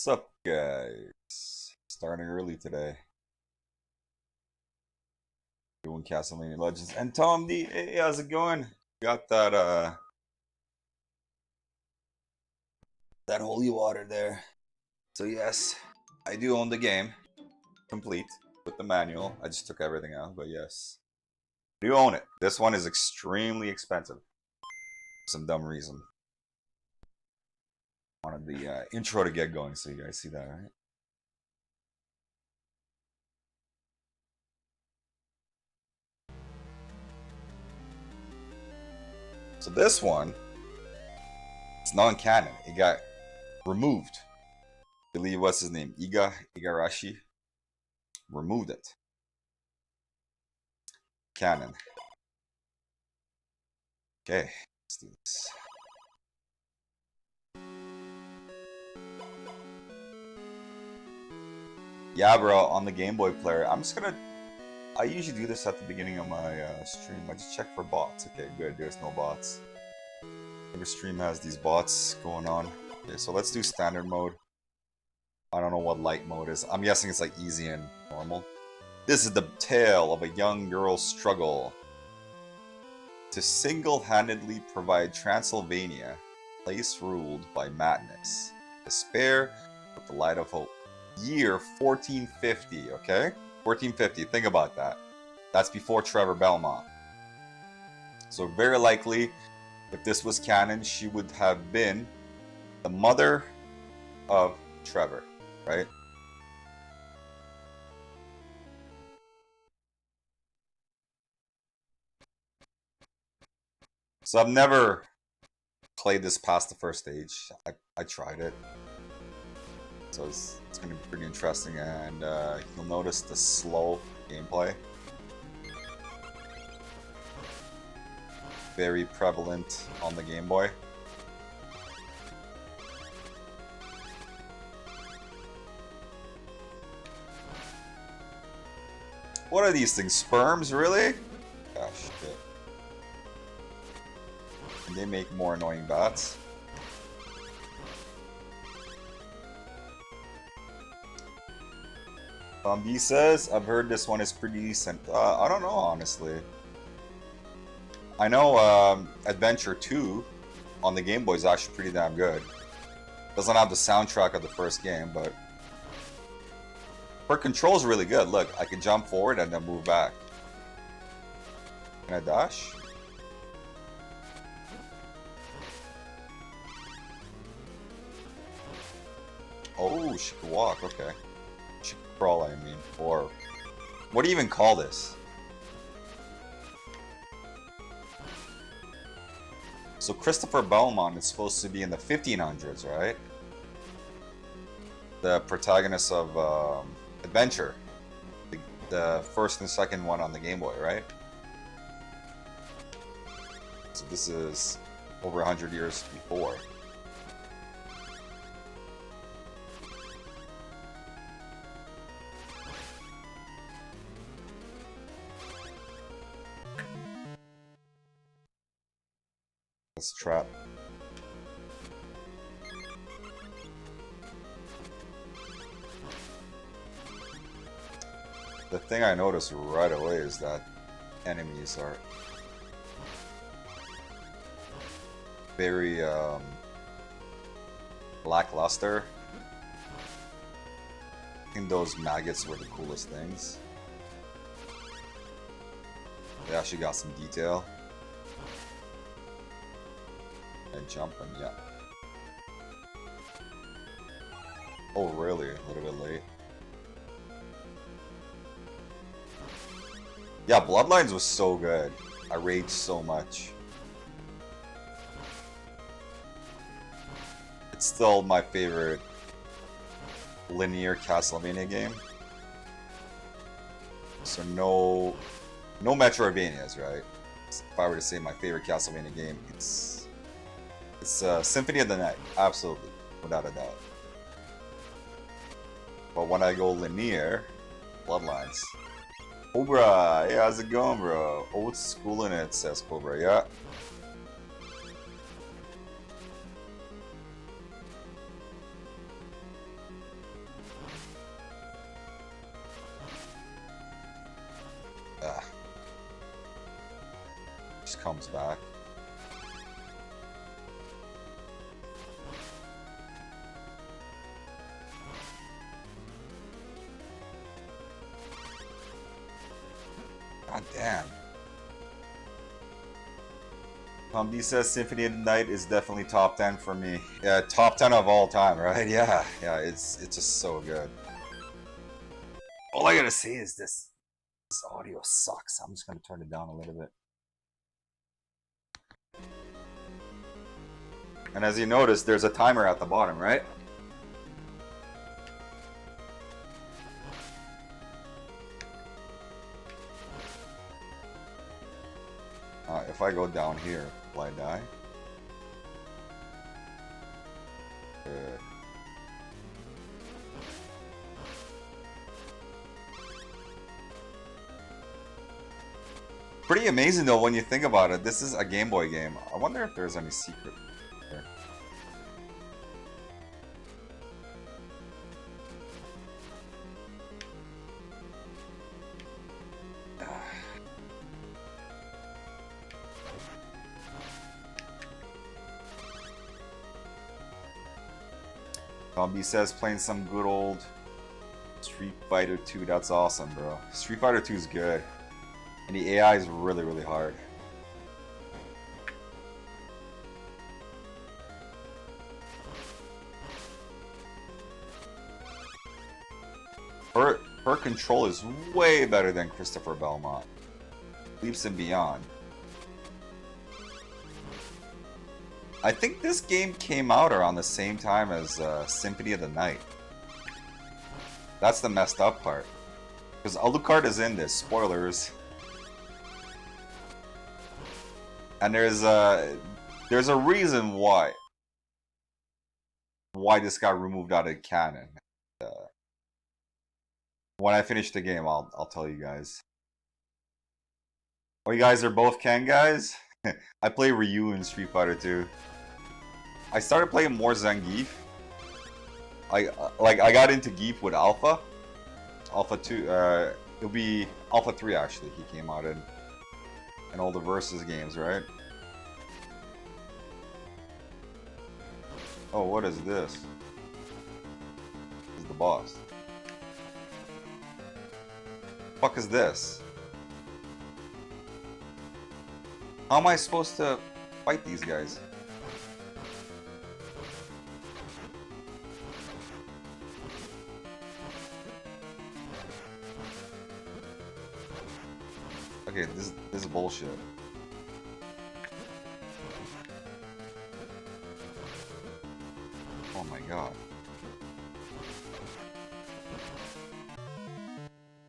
What's up, guys? Starting early today. Doing Castlevania Legends. And Tom D, hey, how's it going? Got that holy water there. So yes, I do own the game. Complete. With the manual. I just took everything out, but yes. I do own it. This one is extremely expensive. For some dumb reason. Wanted the intro to get going, so you guys see that, right? So this one, it's non-canon. It got removed. I believe what's his name? Igarashi removed it. Canon. Okay, let's do this. Yeah, bro, on the Game Boy player, I usually do this at the beginning of my stream. I just check for bots. Okay, good, there's no bots. Every stream has these bots going on. Okay, so let's do standard mode. I don't know what light mode is. I'm guessing it's like easy and normal. This is the tale of a young girl's struggle to single-handedly provide Transylvania, a place ruled by madness, despair with the light of hope. Year 1450, okay? 1450, think about that. That's before Trevor Belmont. So very likely, if this was canon, she would have been the mother of Trevor, right? So I've never played this past the first stage. I tried it. So it's going to be pretty interesting, and you'll notice the slow gameplay. Very prevalent on the Game Boy. What are these things? Sperms, really? Gosh, shit. And they make more annoying bats. B says, I've heard this one is pretty decent. I don't know, honestly. I know Adventure 2 on the Game Boy is actually pretty damn good. Doesn't have the soundtrack of the first game, but her control's really good. Look, I can jump forward and then move back. Can I dash? Oh, she can walk, okay. She can crawl, I mean. Or, what do you even call this? So Christopher Belmont is supposed to be in the 1500s, right? The protagonist of Adventure. The first and second one on the Game Boy, right? So this is over 100 years before. That's a trap. The thing I noticed right away is that enemies are very lackluster. I think those maggots were the coolest things. They actually got some detail. And jumping, yeah. Oh, really? A little bit late. Yeah, Bloodlines was so good. I raged so much. It's still my favorite linear Castlevania game. So no Metroidvanias, right? If I were to say my favorite Castlevania game, it's Symphony of the Night, absolutely, without a doubt. But when I go linear, Bloodlines. Cobra, hey, how's it going, bro? Old school in it, says Cobra, yeah. comes back. God damn. Tom B says Symphony of the Night is definitely top 10 for me. Yeah, top 10 of all time, right? Yeah, it's just so good. All I gotta say is this audio sucks. I'm just gonna turn it down a little bit. And as you notice, there's a timer at the bottom, right? If I go down here, will I die? Good. Pretty amazing though when you think about it. This is a Game Boy game. I wonder if there's any secret there. Zombie says playing some good old Street Fighter 2. That's awesome, bro. Street Fighter 2 is good. And the AI is really, really hard. Her control is way better than Christopher Belmont. Leaps and beyond. I think this game came out around the same time as Symphony of the Night. That's the messed up part. Because Alucard is in this. Spoilers. And there's a reason why this got removed out of canon. When I finish the game, I'll tell you guys. Oh, you guys are both Ken guys? I play Ryu in Street Fighter 2. I started playing more Zangief. I got into Geef with Alpha. Alpha 2, it'll be Alpha 3 actually, he came out in. And all the Versus games, right? Oh, what is this? This is the boss. What the fuck is this? How am I supposed to fight these guys? Okay, this is bullshit. Oh my god.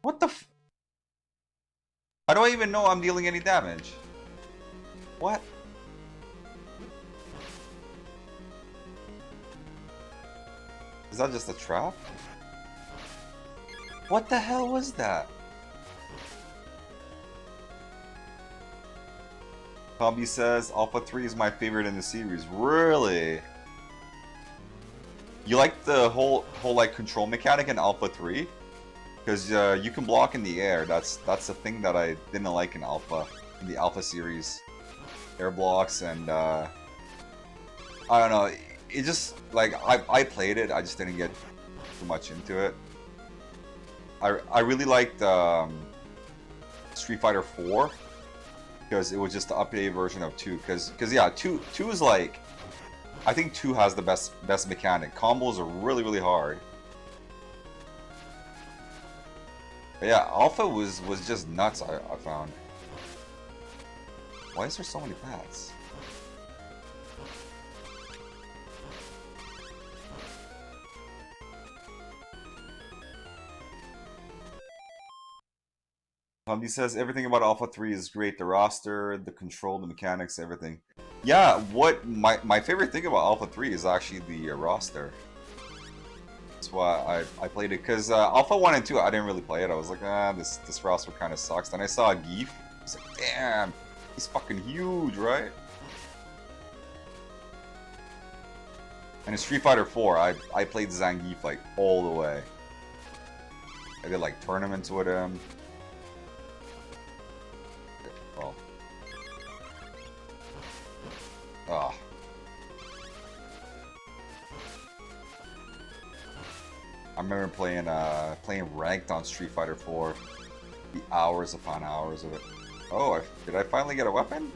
What the f- How do I even know I'm dealing any damage? What? Is that just a trap? What the hell was that? Combi says Alpha 3 is my favorite in the series. Really? You like the whole like control mechanic in Alpha 3? Because you can block in the air. That's the thing that I didn't like in the Alpha series. Air blocks and I don't know. It just like I played it. I just didn't get too much into it. I really liked Street Fighter 4 because it was just the updated version of 2. Because yeah, 2 is like, I think 2 has the best mechanic. Combos are really hard. But yeah, Alpha was just nuts. I found. Why is there so many paths? He says everything about Alpha 3 is great. The roster, the control, the mechanics, everything. Yeah, what my favorite thing about Alpha 3 is actually the roster. That's why I played it, because Alpha 1 and 2 I didn't really play it. I was like, this roster kind of sucks. Then I saw Geef. I was like, damn, he's fucking huge, right? And in Street Fighter 4, I played Zangief like all the way. I did like tournaments with him. Well, I remember playing ranked on Street Fighter 4. The hours upon hours of it. Oh, did I finally get a weapon?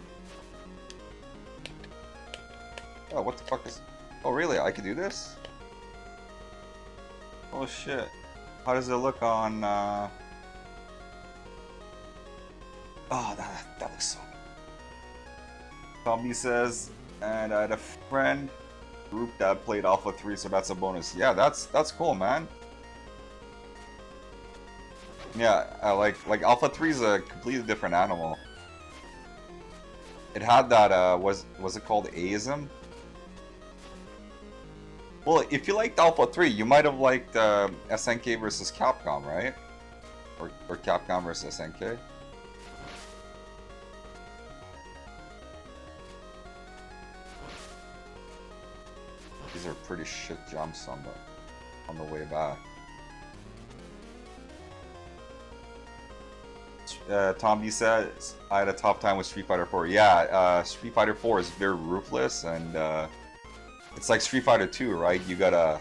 Oh, what the fuck is... Oh, really? I can do this? Oh, shit. How does it look on... Oh, that looks so good. Tommy says, and I had a friend group that played Alpha 3, so that's a bonus. Yeah, that's cool, man. Yeah, like Alpha 3 is a completely different animal. It had that, was it called Aism? Well, if you liked Alpha 3, you might have liked SNK versus Capcom, right? Or Capcom versus SNK? These are pretty shit jumps on the way back. Tom B says, I had a tough time with Street Fighter 4. Yeah, Street Fighter 4 is very ruthless, and it's like Street Fighter 2, right? You gotta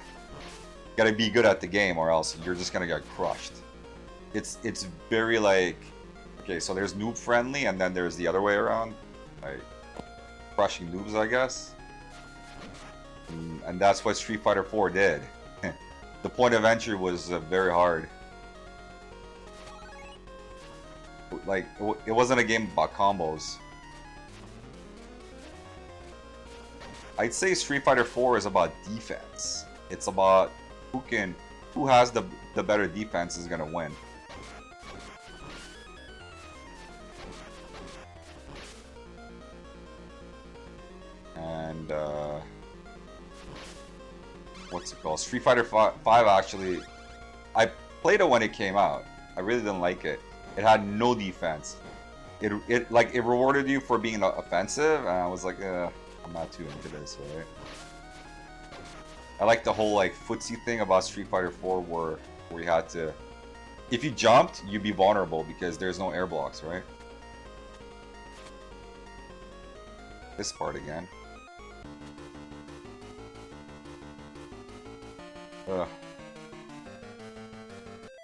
be good at the game, or else you're just gonna get crushed. It's very like, okay, so there's noob friendly, and then there's the other way around, like crushing noobs, I guess. And that's what Street Fighter 4 did. The point of entry was very hard. Like, it wasn't a game about combos. I'd say Street Fighter 4 is about defense. It's about who has the better defense is gonna win. And what's it called? Street Fighter 5 actually, I played it when it came out. I really didn't like it. It had no defense. It rewarded you for being offensive, and I was like, I'm not too into this, right? I like the whole like footsie thing about Street Fighter 4 where you had to, if you jumped, you'd be vulnerable because there's no air blocks, right? This part again. Ugh.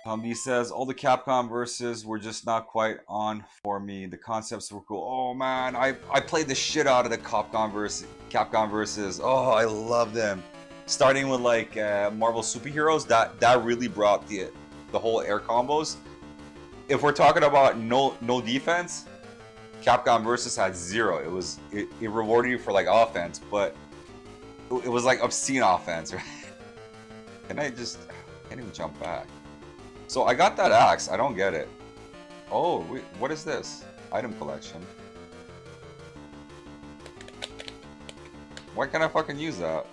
Humby says, all the Capcom verses were just not quite on for me. The concepts were cool. Oh man, I played the shit out of the Capcom verses. Oh, I love them. Starting with like Marvel Superheroes, that really brought the whole air combos. If we're talking about no defense, Capcom versus had zero. It rewarded you for like offense, but it was like obscene offense, right? And I can't even jump back. So I got that axe. I don't get it. Oh, wait, what is this? Item collection. Why can't I fucking use that?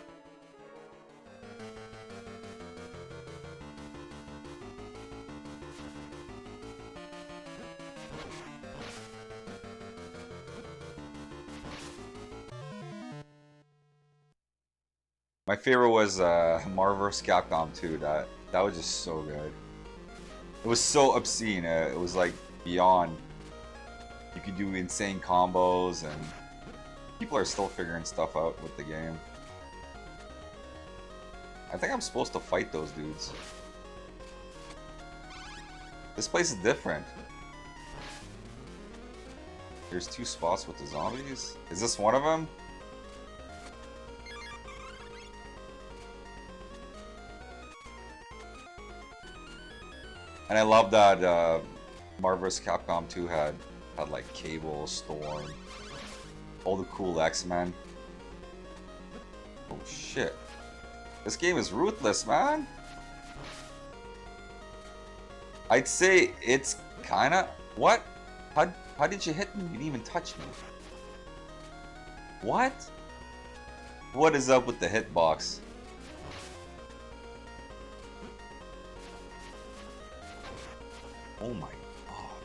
My favorite was Marvel vs. Capcom 2. That was just so good. It was so obscene. It was like beyond. You could do insane combos, and people are still figuring stuff out with the game. I think I'm supposed to fight those dudes. This place is different. There's 2 spots with the zombies. Is this one of them? And I love that Marvel vs. Capcom 2 had like Cable, Storm, all the cool X-Men. Oh shit. This game is ruthless, man. I'd say it's kinda... What? How did you hit me? You didn't even touch me. What? What is up with the hitbox? Oh my god.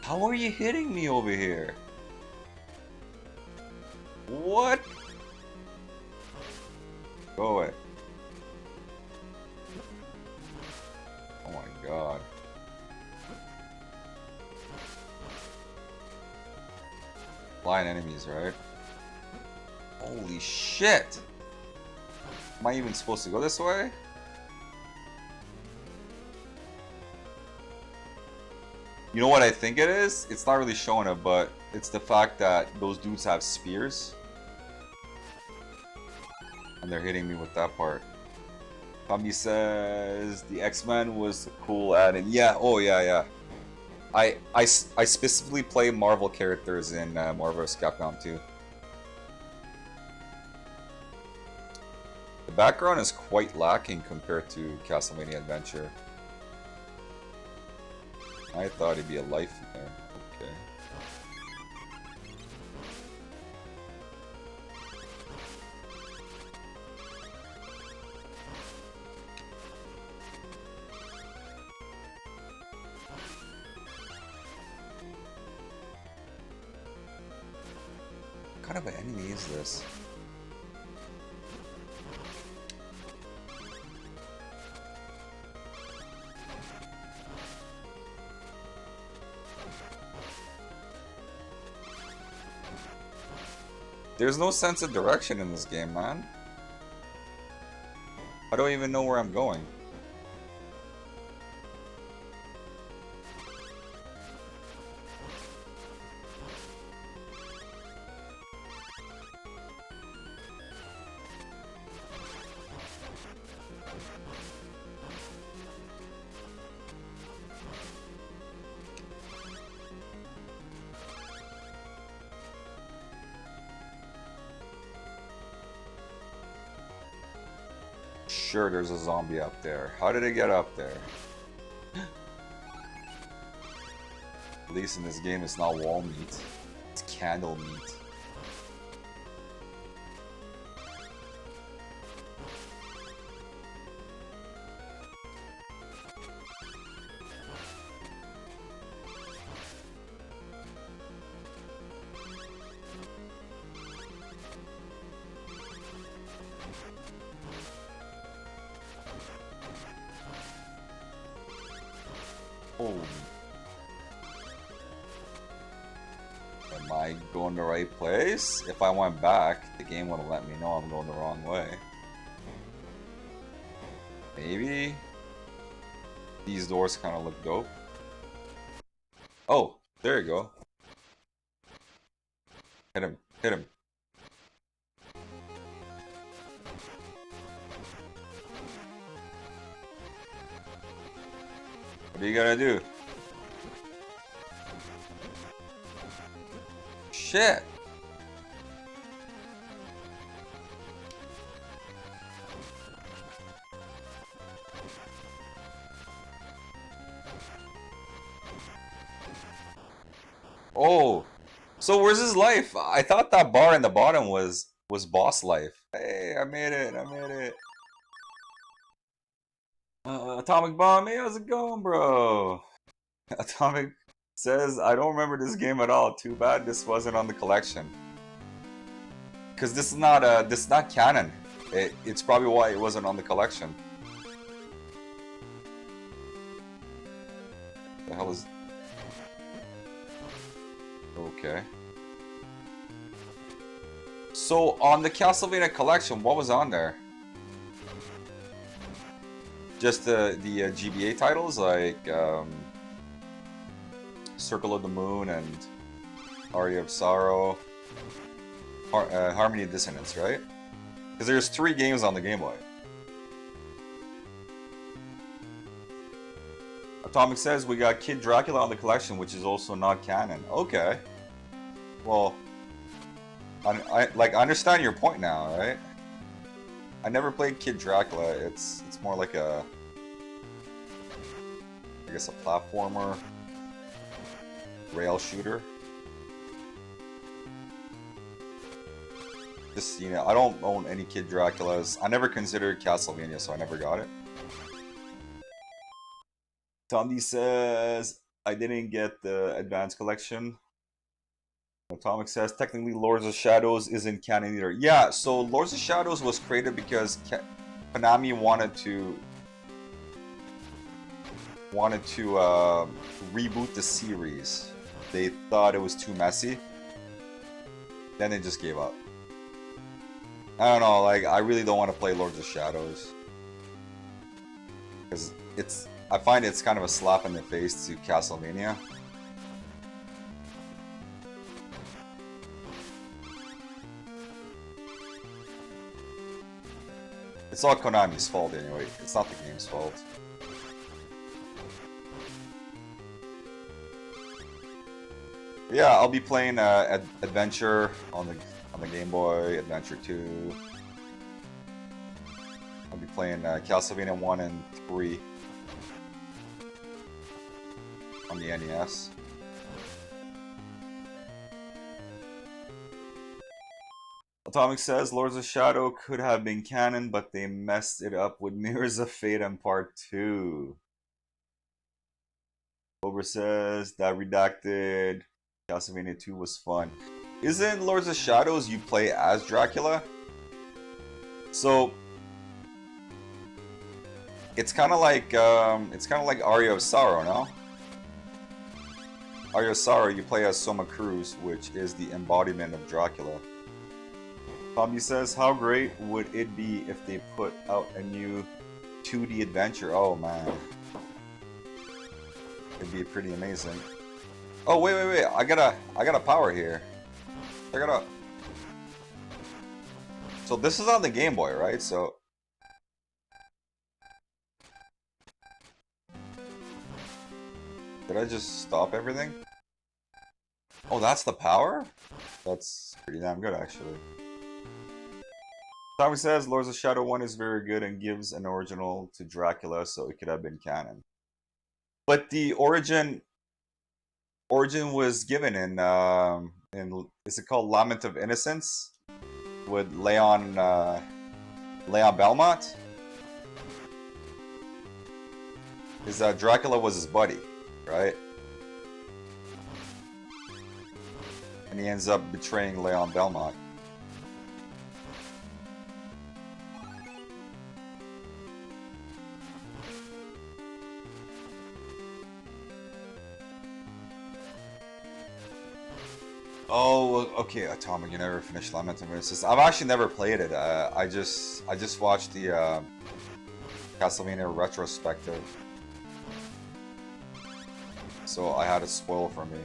How are you hitting me over here? What? Go away. Oh my god. Flying enemies, right? Holy shit! Am I even supposed to go this way? You know what I think it is? It's not really showing it, but it's the fact that those dudes have spears. And they're hitting me with that part. Tommy says the X-Men was cool add-in. Yeah, oh yeah. I specifically play Marvel characters in Marvel vs. Capcom 2. The background is quite lacking compared to Castlevania Adventure. I thought it'd be a life in there. Okay. What kind of an enemy is this? There's no sense of direction in this game, man. I don't even know where I'm going. Sure, there's a zombie up there. How did it get up there? At least in this game, it's not wall meat. It's candle meat. Oh. Am I going the right place? If I went back, the game would have let me know I'm going the wrong way. Maybe? These doors kind of look dope. Oh, there you go. Hit him, hit him. What are you gonna do? Shit! Oh! So where's his life? I thought that bar in the bottom was boss life. Hey, I made it, I made it. Atomic Bomb, hey, how's it going, bro? Atomic says, I don't remember this game at all. Too bad this wasn't on the collection. Because this is not canon. It's probably why it wasn't on the collection. The hell is... Okay. So, on the Castlevania collection, what was on there? Just the GBA titles, like Circle of the Moon and Aria of Sorrow, Harmony of Dissonance, right? Because there's 3 games on the Game Boy. Atomic says we got Kid Dracula on the collection, which is also not canon. Okay. Well, I understand your point now, right? I never played Kid Dracula. It's more like a, I guess, a platformer, rail shooter. Just, you know, I don't own any Kid Draculas. I never considered Castlevania, so I never got it. Tommy says I didn't get the Advanced Collection. Atomic says technically Lords of Shadows isn't canon either. Yeah, so Lords of Shadows was created because Konami wanted to reboot the series. They thought it was too messy. Then they just gave up. I don't know, like, I really don't want to play Lords of Shadows. Because I find it's kind of a slap in the face to Castlevania. It's all Konami's fault anyway, it's not the game's fault. Yeah, I'll be playing Adventure on the Game Boy, Adventure 2. I'll be playing Castlevania 1 and 3 on the NES. Atomic says Lords of Shadow could have been canon, but they messed it up with Mirrors of Fate and Part 2. Cobra says that redacted Castlevania 2 was fun. Isn't Lords of Shadows you play as Dracula? So it's kind of like Aria of Sorrow, no? Aria of Sorrow, you play as Soma Cruz, which is the embodiment of Dracula. Tommy says, how great would it be if they put out a new 2D adventure? Oh man, it'd be pretty amazing. Oh wait! I got a power here. So this is on the Game Boy, right? So did I just stop everything? Oh, that's the power? That's pretty damn good, actually. Tommy says Lords of Shadow 1 is very good and gives an original to Dracula, so it could have been canon. But the origin was given in is it called Lament of Innocence with Leon Belmont? Is that Dracula was his buddy, right? And he ends up betraying Leon Belmont. Oh, okay, Atomic, you never finished Lament of Innocence. I've actually never played it. I just watched the Castlevania retrospective, so I had it spoiled for me.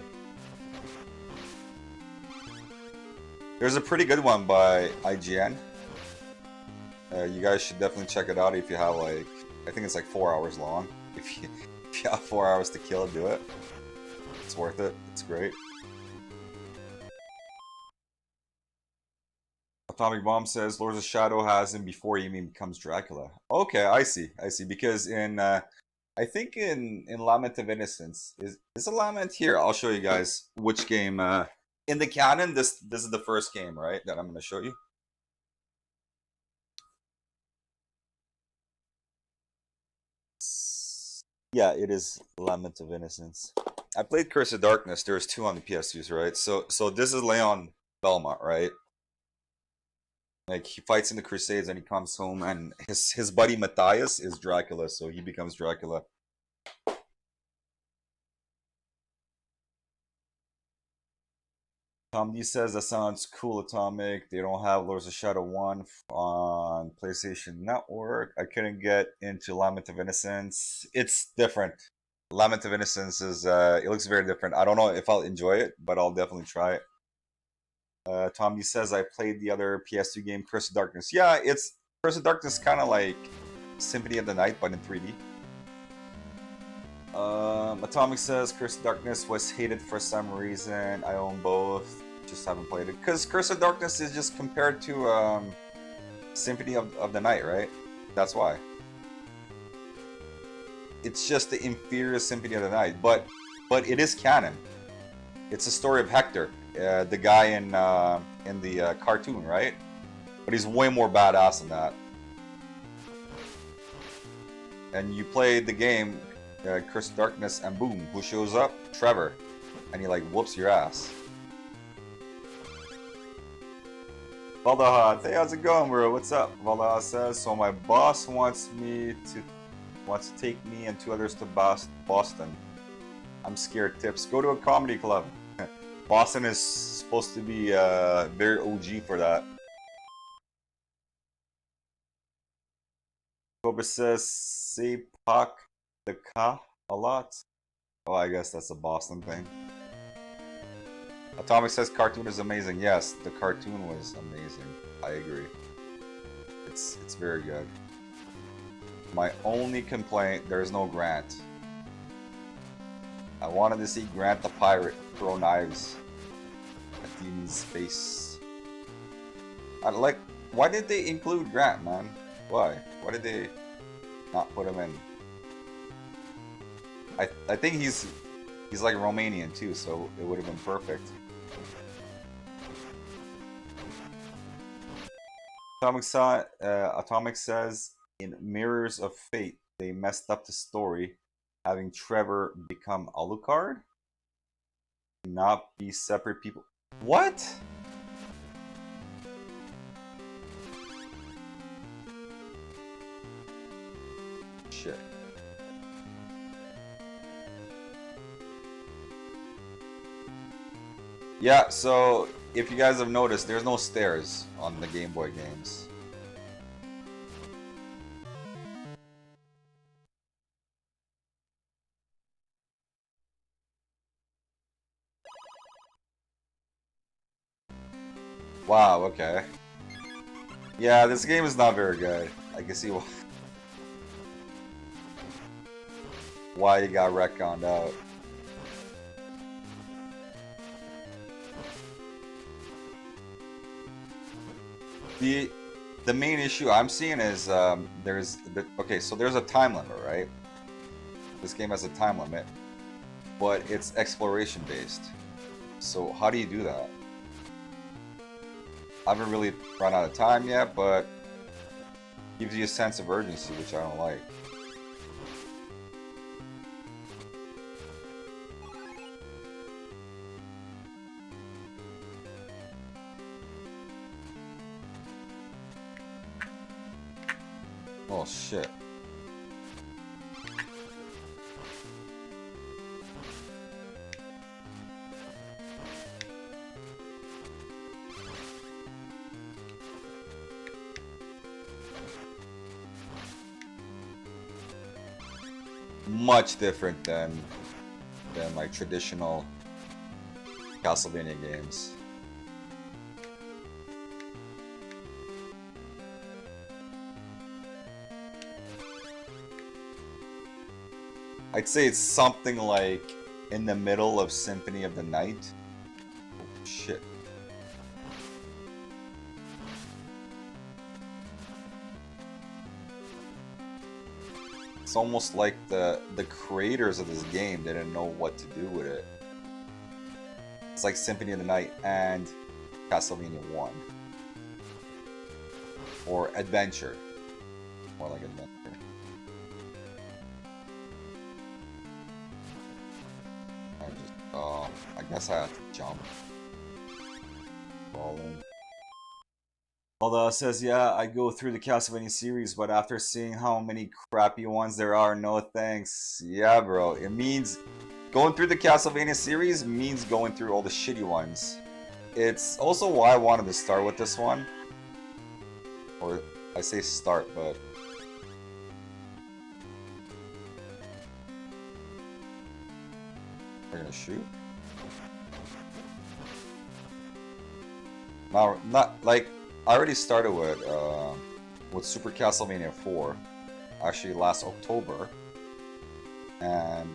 There's a pretty good one by IGN. You guys should definitely check it out if you have like, I think it's like 4 hours long. If you have 4 hours to kill, do it. It's worth it. It's great. Atomic Bomb says Lords of Shadow has him before he even becomes Dracula. Okay, I see. Because in I think in Lament of Innocence is a Lament here. I'll show you guys which game. In the canon, this is the first game, right? That I'm going to show you. Yeah, it is Lament of Innocence. I played Curse of Darkness. There's 2 on the PS2s, right? So this is Leon Belmont, right? Like, he fights in the Crusades and he comes home, and his buddy Matthias is Dracula, so he becomes Dracula. Tom D says that sounds cool, Atomic. They don't have Lords of Shadow 1 on PlayStation Network. I couldn't get into Lament of Innocence. It's different. Lament of Innocence is it looks very different. I don't know if I'll enjoy it, but I'll definitely try it. Tom D says I played the other PS2 game, Curse of Darkness. Yeah, it's Curse of Darkness, kind of like Symphony of the Night, but in 3D. Atomic says Curse of Darkness was hated for some reason. I own both, just haven't played it. Because Curse of Darkness is just compared to Symphony of the Night, right? That's why. It's just the inferior Symphony of the Night, but it is canon. It's a story of Hector, the guy in the cartoon, right? But he's way more badass than that. And you play the game, Curse of Darkness, and boom, who shows up? Trevor. And he like whoops your ass. Valdaha, hey, how's it going, bro? What's up? Valdaha says, so my boss wants to take me and 2 others to Boston. I'm scared. Tips. Go to a comedy club. Boston is supposed to be very OG for that. Cobra says say Pac the Ka a lot. Oh, I guess that's a Boston thing. Atomic says cartoon is amazing. Yes, the cartoon was amazing. I agree. It's very good. My only complaint, there's no Grant. I wanted to see Grant the pirate throw knives at Demon's face. Why did they include Grant, man? Why? Why did they not put him in? I think he's like Romanian too, so it would have been perfect. Atomic says in Mirrors of Fate they messed up the story, having Trevor become Alucard, not be separate people. What? Shit. Yeah, so if you guys have noticed, there's no stairs on the Game Boy games. Wow, okay. Yeah, this game is not very good. I can see why you got retconned out. The main issue I'm seeing is okay, so there's a time limit, right? This game has a time limit, but it's exploration based. So how do you do that? I haven't really run out of time yet, but gives you a sense of urgency, which I don't like. Oh shit. Much different than like traditional Castlevania games. I'd say it's something like in the middle of Symphony of the Night. Oh, shit. It's almost like the creators of this game didn't know what to do with it. It's like Symphony of the Night and Castlevania 1. Or Adventure. More like Adventure. I guess I have to jump. Fall in. Although it says, yeah, I go through the Castlevania series, but after seeing how many crappy ones there are, no thanks. Yeah, bro. It means going through the Castlevania series means going through all the shitty ones. It's also why I wanted to start with this one. Or, I say start, but... We're gonna shoot? No, not like... I already started with Super Castlevania 4, actually last October, and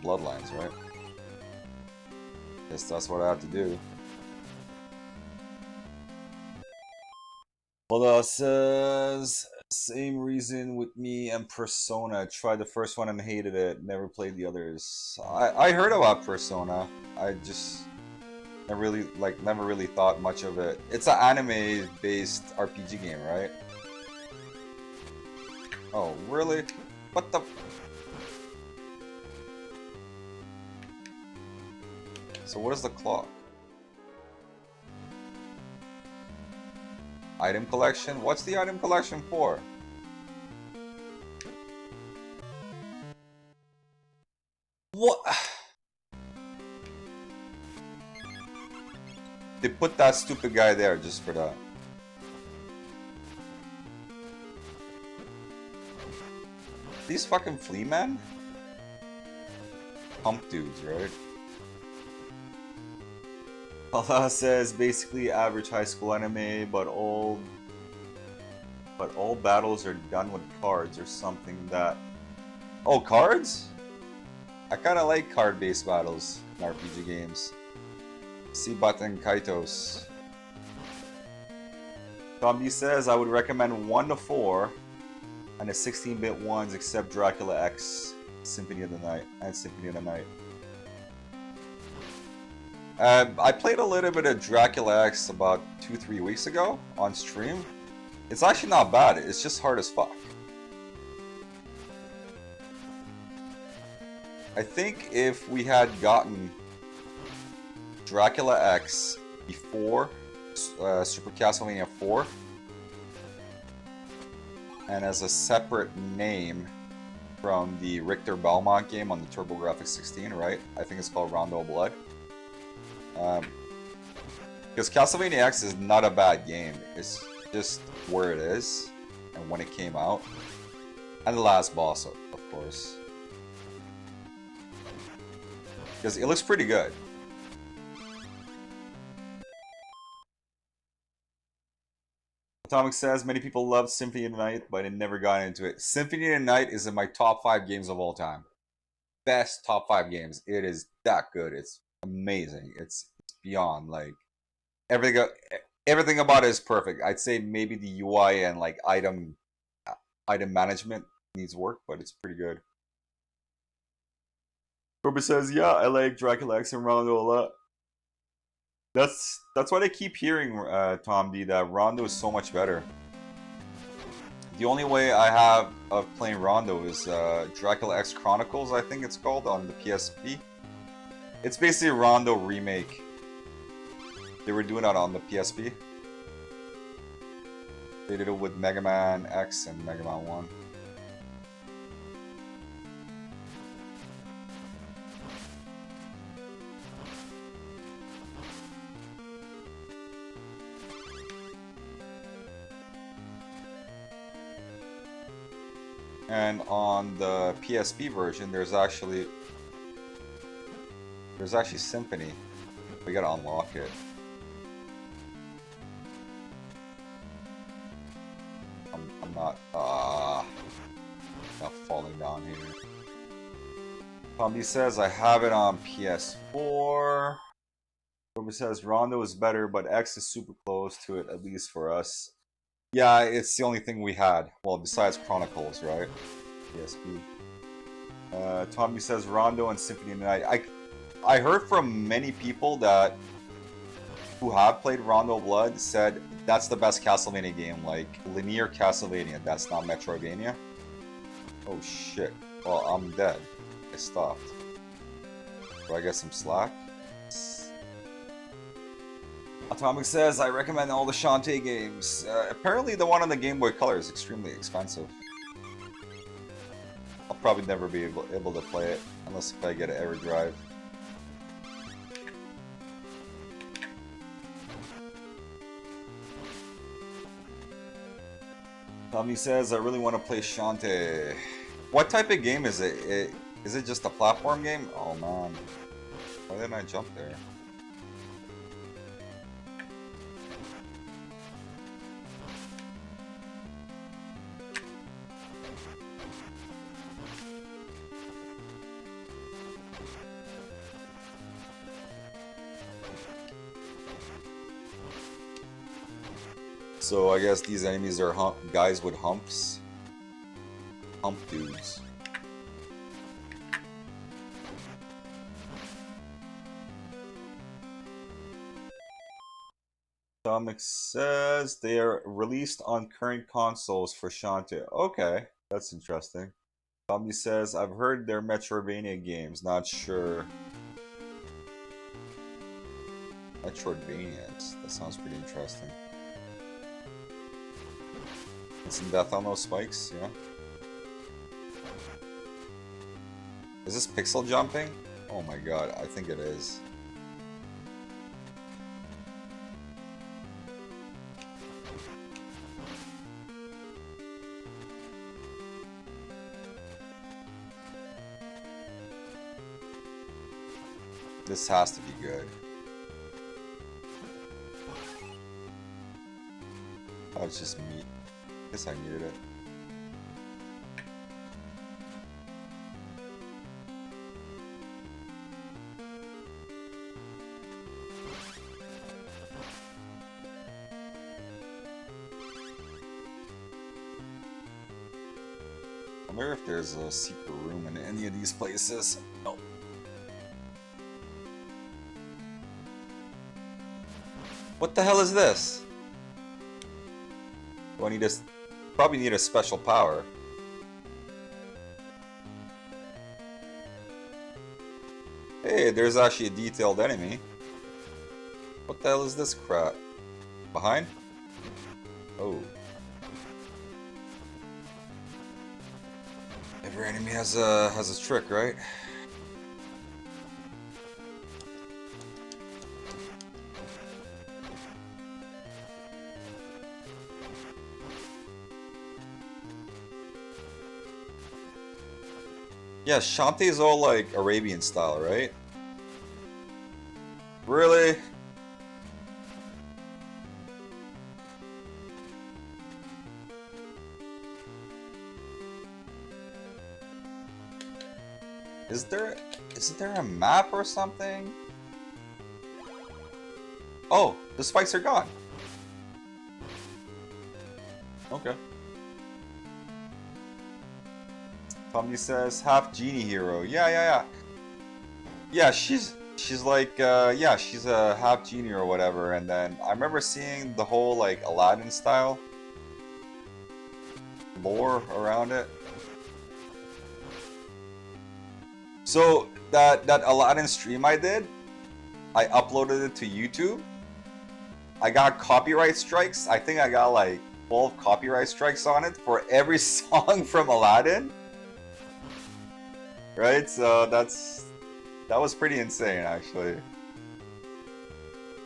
Bloodlines, right? Guess that's what I have to do. Although it says same reason with me and Persona. Tried the first one and hated it. Never played the others. I heard about Persona. I just never really thought much of it. It's an anime-based RPG game, right? Oh, really? What the? So what is the clock? Item collection? What's the item collection for? What? They put that stupid guy there just for that. These fucking flea men? Pump dudes, right? Allah says basically average high school anime, but all battles are done with cards or something that... Oh, cards? I kinda like card-based battles in RPG games. Sibat and Kaitos. Tombi says I would recommend 1 to 4 and the 16-bit ones except Dracula X, Symphony of the Night, and Symphony of the Night. I played a little bit of Dracula X about 2-3 weeks ago on stream. It's actually not bad, it's just hard as fuck. I think if we had gotten Dracula X before Super Castlevania 4 and as a separate name from the Richter Belmont game on the TurboGrafx 16, right? I think it's called Rondo of Blood. Because Castlevania X is not a bad game, it's just where it is and when it came out. And the last boss, of course. Because it looks pretty good. Atomic says many people love Symphony of the Night, but I never got into it. Symphony of the Night is in my top 5 games of all time. Best top 5 games. It is that good. It's amazing. It's beyond, like, everything about it is perfect. I'd say maybe the UI and like item management needs work, but it's pretty good. Corbin says, yeah, I like Dracula X and Rondo a lot. That's what I keep hearing, Tom D, that Rondo is so much better. The only way I have of playing Rondo is Dracula X Chronicles, I think it's called, on the PSP. It's basically a Rondo remake. They were doing that on the PSP. They did it with Mega Man X and Mega Man 1. And on the PSP version, there's actually Symphony. We gotta unlock it. I'm not falling down here. Tommy says I have it on PS4. Ruby says Rondo is better, but X is super close to it, at least for us. Yeah, it's the only thing we had. Well, besides Chronicles, right? PSP. Tommy says Rondo and Symphony of the Night. I heard from many people who have played Rondo Blood said that's the best Castlevania game, like linear Castlevania. That's not Metroidvania. Oh shit. Well, I'm dead. I stopped. Do I get some slack? Atomic says, I recommend all the Shantae games. Apparently the one on the Game Boy Color is extremely expensive. I'll probably never be able to play it, unless if I get an EverDrive. Tommy says, I really want to play Shantae. What type of game is it? Is it just a platform game? Oh man. Why didn't I jump there? So I guess these enemies are guys with humps. Hump dudes. Dominic says they are released on current consoles for Shantae. Okay, that's interesting. Tommy says, I've heard they're Metroidvania games, not sure. Metroidvanias, that sounds pretty interesting. Some death on those spikes, yeah. Is this pixel jumping? Oh my god, I think it is. This has to be good. Oh, it's just meat. Guess I needed it. I wonder if there's a secret room in any of these places. Nope. What the hell is this? Do I need a... Probably need a special power. Hey, there's actually a detailed enemy. What the hell is this crap? Behind? Oh. Every enemy has a trick, right? Yeah, Shantae's all like Arabian style, right? Really? Isn't there a map or something? Oh, the spikes are gone. Okay. Tommy says half genie hero. Yeah. Yeah, she's like yeah, she's a half genie or whatever. And then I remember seeing the whole like Aladdin style lore around it. So that Aladdin stream I did, I uploaded it to YouTube. I got copyright strikes. I think I got like 12 copyright strikes on it for every song from Aladdin. Right? So that was pretty insane actually.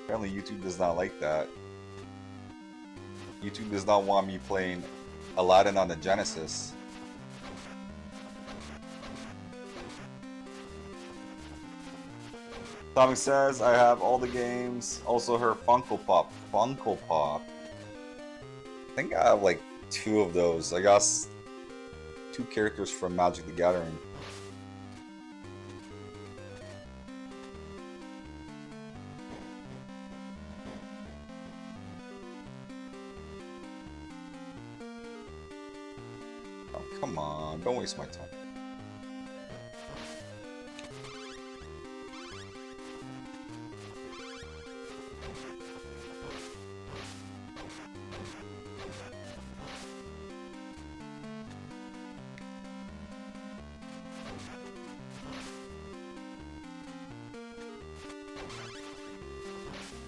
Apparently YouTube does not like that. YouTube does not want me playing Aladdin on the Genesis. Tommy says, I have all the games, also her Funko Pop. Funko Pop. I think I have like 2 of those. I got 2 characters from Magic the Gathering. Oh, come on, don't waste my time.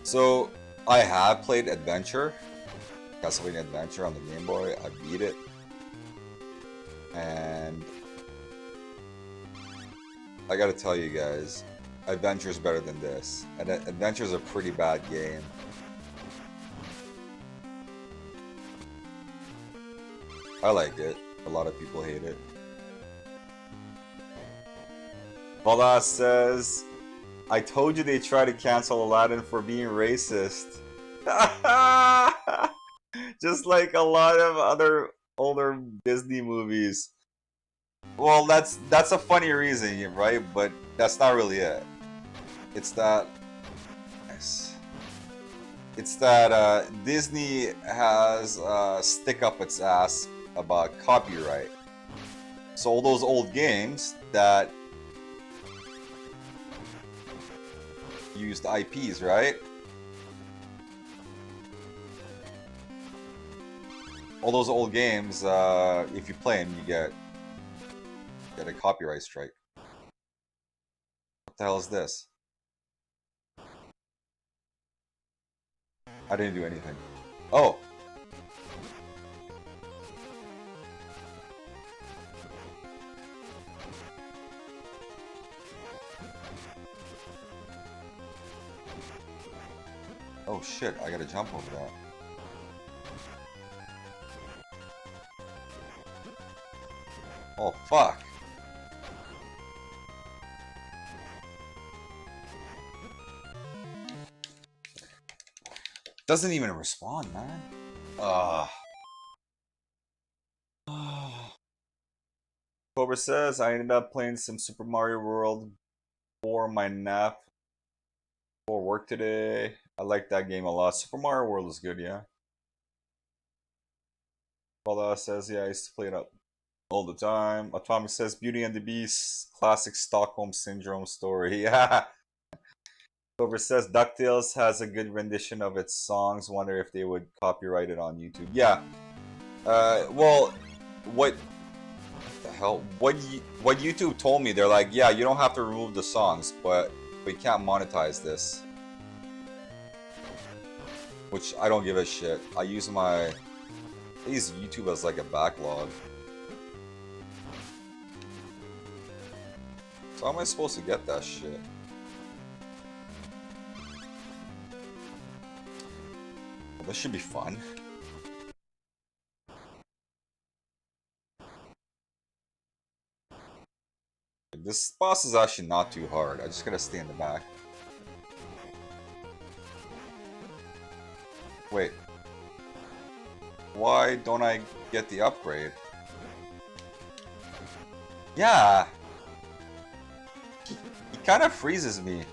So, I have played Adventure, Castlevania Adventure on the Game Boy. I beat it. And I gotta tell you guys, Adventure's better than this. And Adventure's a pretty bad game. I like it. A lot of people hate it. Valas says, I told you they tried to cancel Aladdin for being racist. Just like a lot of other older Disney movies. Well, that's a funny reason, right? But that's not really it. It's that Disney has stick up its ass about copyright. So all those old games that used IPs, right? All those old games, if you play them, you get a copyright strike. What the hell is this? I didn't do anything. Oh! Oh shit, I gotta jump over that. Oh fuck. Doesn't even respond, man. Cobra says, I ended up playing some Super Mario World for my nap for work today. I like that game a lot. Super Mario World is good, yeah. Paula says, yeah, I used to play it up all the time. Atomic says, Beauty and the Beast, classic Stockholm Syndrome story. Yeah. Cobra says, DuckTales has a good rendition of its songs. Wonder if they would copyright it on YouTube. Yeah. Well, what the hell? What YouTube told me, they're like, yeah, you don't have to remove the songs, but we can't monetize this. Which I don't give a shit. I use YouTube as like a backlog. So how am I supposed to get that shit? Well, this should be fun. This boss is actually not too hard. I just gotta stay in the back. Wait. Why don't I get the upgrade? Yeah! He kind of freezes me.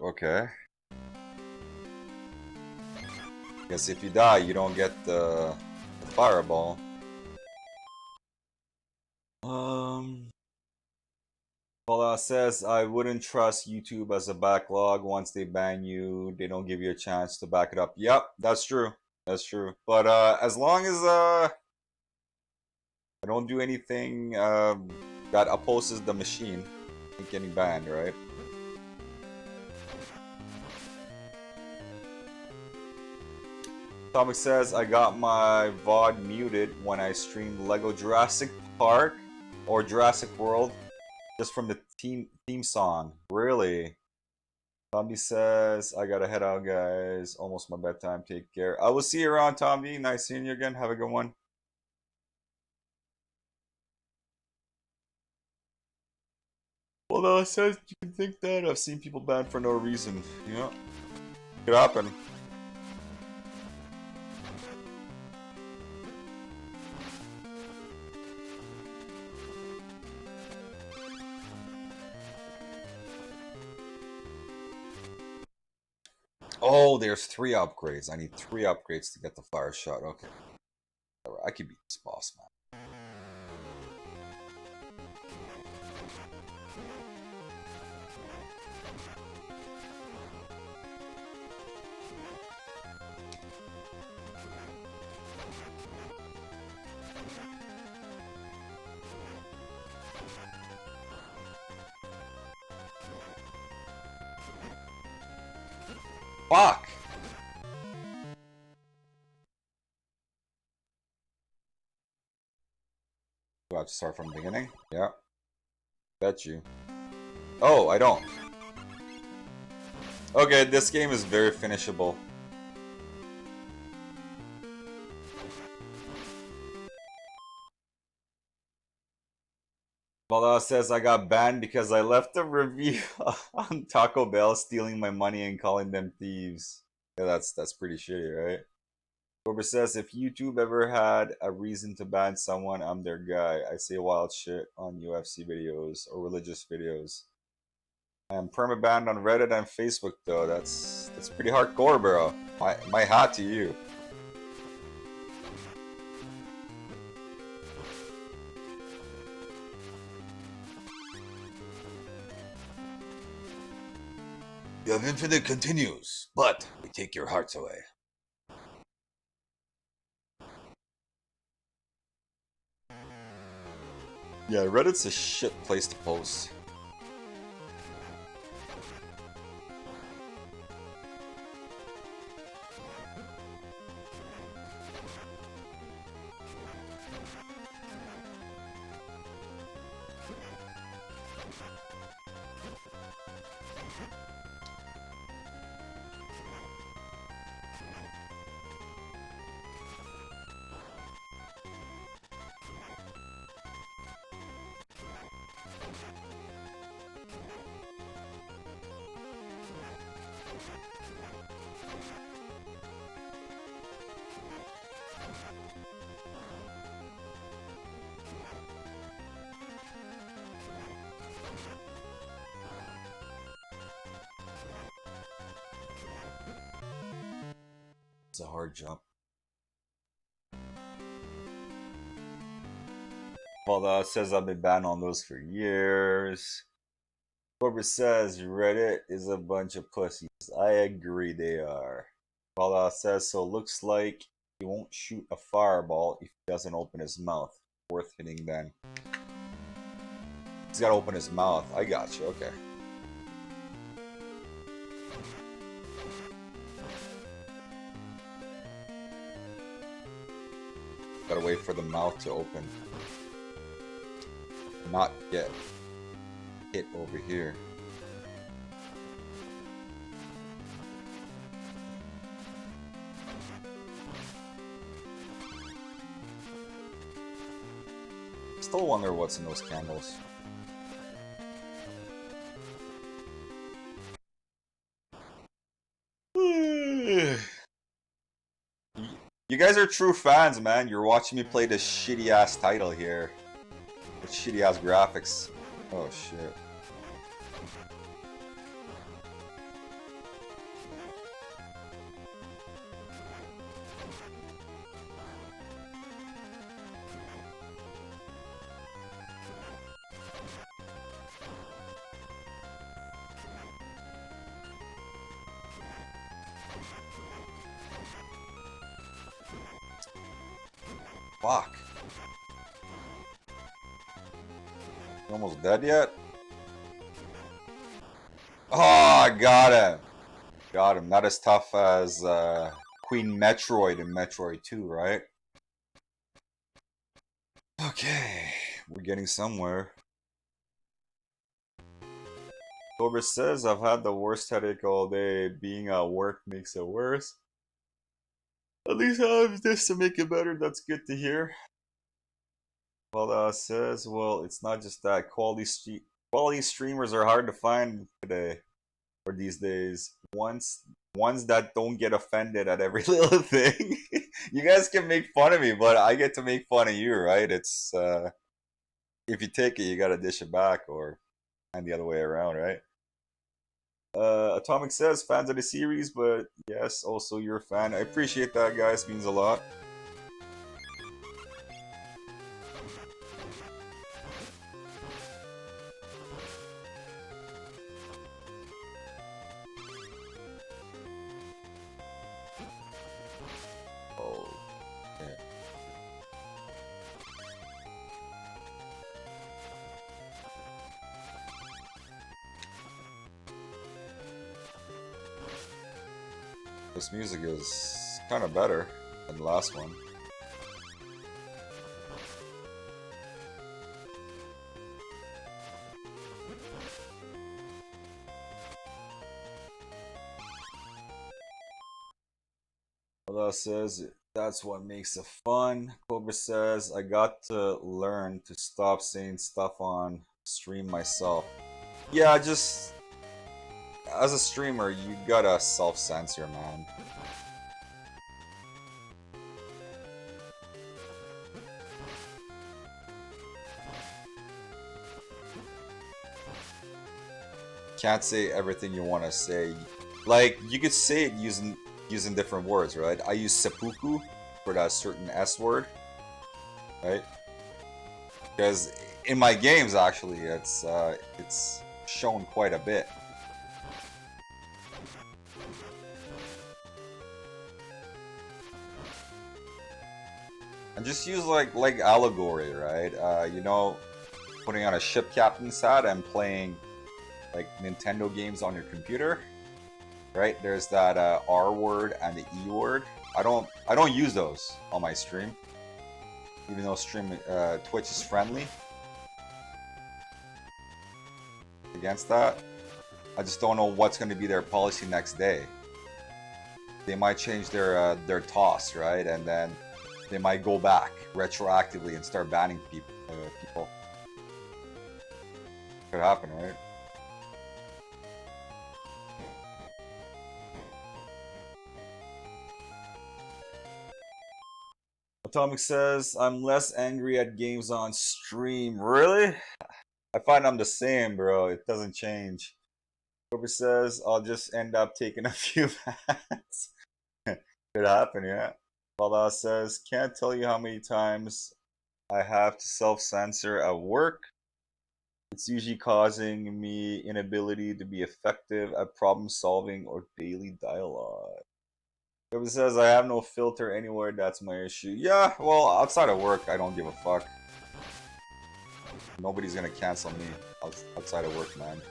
Okay. Guess if you die, you don't get the fireball. Paula says, I wouldn't trust YouTube as a backlog. Once they ban you, they don't give you a chance to back it up. Yep, that's true. That's true. But as long as I don't do anything that opposes the machine, I'm getting banned, right? Atomic says, I got my VOD muted when I streamed Lego Jurassic Park or Jurassic World just from the theme song. Really? Tommy says, I gotta head out, guys. Almost my bedtime. Take care. I will see you around, Tommy. Nice seeing you again. Have a good one. Well, no, it says you can think that. I've seen people banned for no reason. Yeah. Could happen. Oh, there's 3 upgrades. I need 3 upgrades to get the fire shot. Okay. I could beat this boss, man. Fuck! Do I have to start from the beginning? Yeah. Bet you. Oh, I don't. Okay, this game is very finishable. Bala says I got banned because I left a review on Taco Bell stealing my money and calling them thieves. Yeah, that's pretty shitty, right? Cobra says if YouTube ever had a reason to ban someone, I'm their guy. I say wild shit on UFC videos or religious videos. I am permabanned on Reddit and Facebook though. That's pretty hardcore, bro. My hat to you. The infinite continues, but we take your hearts away. Yeah, Reddit's a shit place to post. It's a hard jump. Well, says I've been banned on those for years. Corbett says Reddit is a bunch of pussies. I agree they are. Well, says so looks like he won't shoot a fireball if he doesn't open his mouth. Worth hitting then. He's gotta open his mouth. I got you, okay. Gotta wait for the mouth to open. Not get hit over here. Still wonder what's in those candles. You guys are true fans, man. You're watching me play this shitty ass title here. With shitty ass graphics. Oh shit. Fuck. You almost dead yet? Oh, I got him. Got him. Not as tough as Queen Metroid in Metroid 2, right? Okay. We're getting somewhere. Cobra says, I've had the worst headache all day. Being at work makes it worse. At least I have this to make it better. That's good to hear. Well, says, well, it's not just that. Quality streamers are hard to find today, or these days. Ones that don't get offended at every little thing. You guys can make fun of me, but I get to make fun of you, right? It's if you take it, you gotta dish it back, and the other way around, right? Atomic says fans of the series, but yes, also you're a fan. I appreciate that, guys. Means a lot. Oh, yeah. This music is kind of better than the last one. Well, says that's what makes it fun. Cobra says I got to learn to stop saying stuff on stream myself. Yeah, just as a streamer, you gotta self-censor, man. Can't say everything you want to say. Like, you could say it using different words, right? I use seppuku for that certain S word, right? Because in my games, actually, it's shown quite a bit. And just use like allegory, right? You know, putting on a ship captain's hat and playing like Nintendo games on your computer, right? There's that R word and the E word. I don't use those on my stream, even though Twitch is friendly against that. I just don't know what's going to be their policy next day. They might change their toss, right? And then they might go back retroactively and start banning people. Could happen, right? Atomic says, I'm less angry at games on stream. Really? I find I'm the same, bro. It doesn't change. Cobra says, I'll just end up taking a few bats. Could happen, yeah. Bala says, can't tell you how many times I have to self-censor at work. It's usually causing me inability to be effective at problem solving or daily dialogue. Cobra says, I have no filter anywhere, that's my issue. Yeah, well, outside of work, I don't give a fuck. Nobody's gonna cancel me outside of work, man.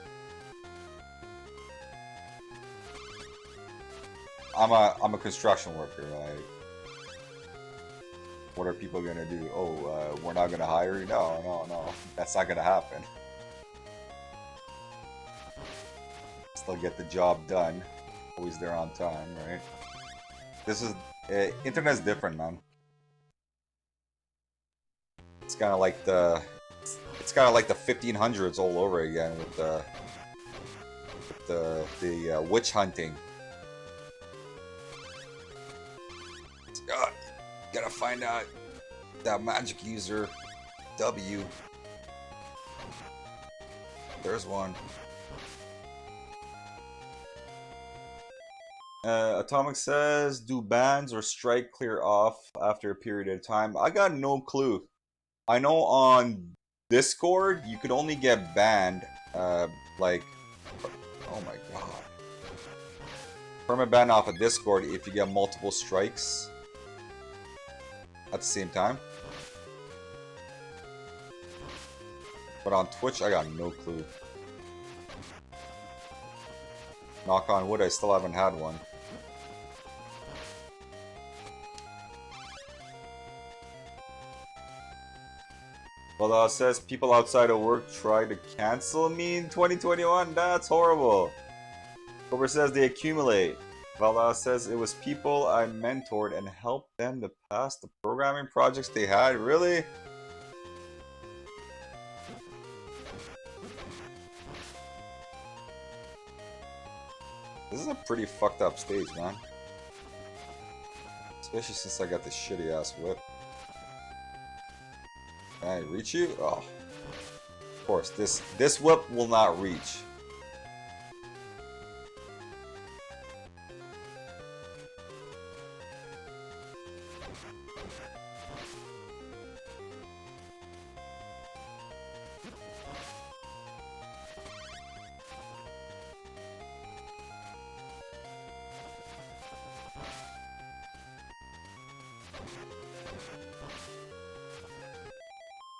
I'm a construction worker. Like, what are people gonna do? Oh, we're not gonna hire you? No. That's not gonna happen. Still get the job done. Always there on time, right? This is internet's different, man. It's kind of like the 1500s all over again with the witch hunting. Gotta find out that magic user W. There's one. Atomic says, do bans or strike clear off after a period of time? I got no clue. I know on Discord you could only get banned like, oh my god, permaban off of Discord if you get multiple strikes at the same time. But on Twitch I got no clue. Knock on wood, I still haven't had one. Well, says people outside of work try to cancel me in 2021. That's horrible. Cobra says they accumulate. Vala says it was people I mentored and helped them to pass the programming projects they had. Really? This is a pretty fucked up stage, man. Especially since I got this shitty ass whip. Can I reach you? Oh. Of course, this whip will not reach.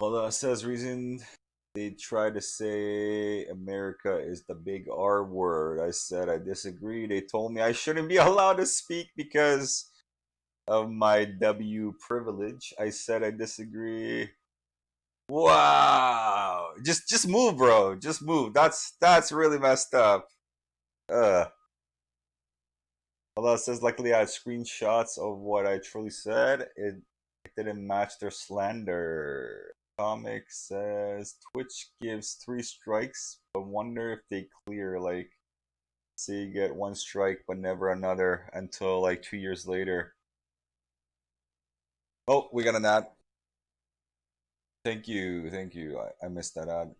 Well, says reason they try to say America is the big R word. I said I disagree. They told me I shouldn't be allowed to speak because of my W privilege. I said I disagree. Wow. Just move, bro. Just move. That's really messed up. Well, it says luckily I had screenshots of what I truly said. It didn't match their slander. Comic says Twitch gives 3 strikes, but wonder if they clear, like, say you get 1 strike but never another until like 2 years later. Oh, we got an ad. Thank you. I missed that ad.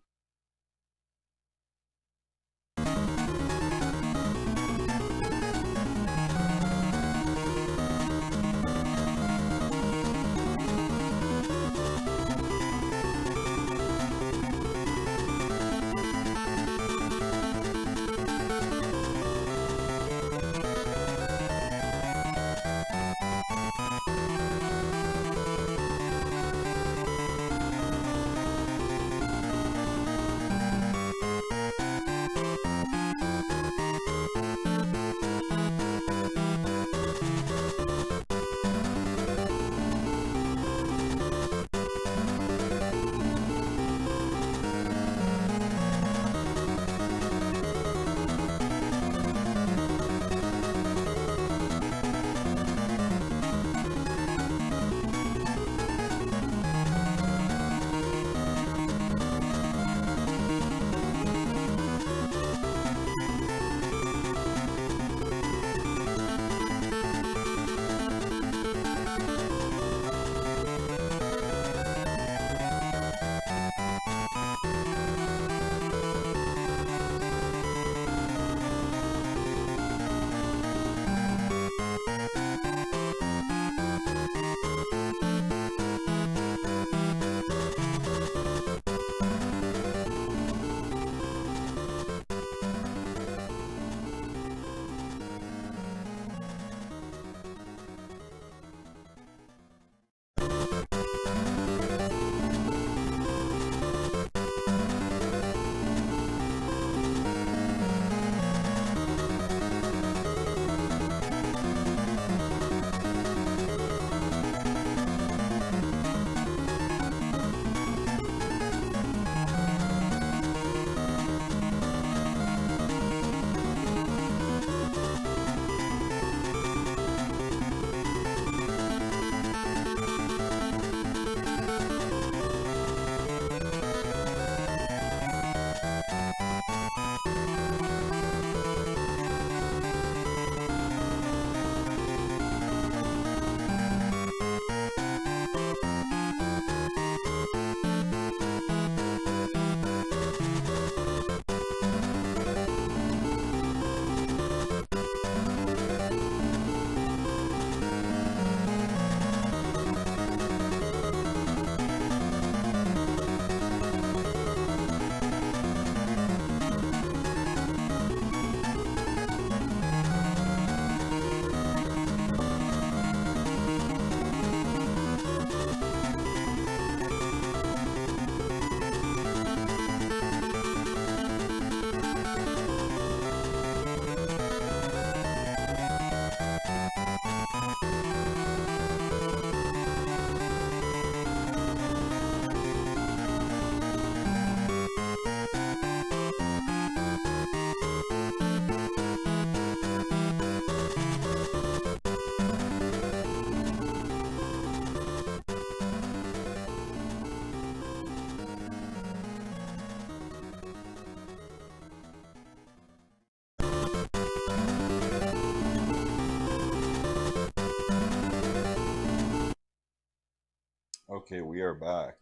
Okay, we are back.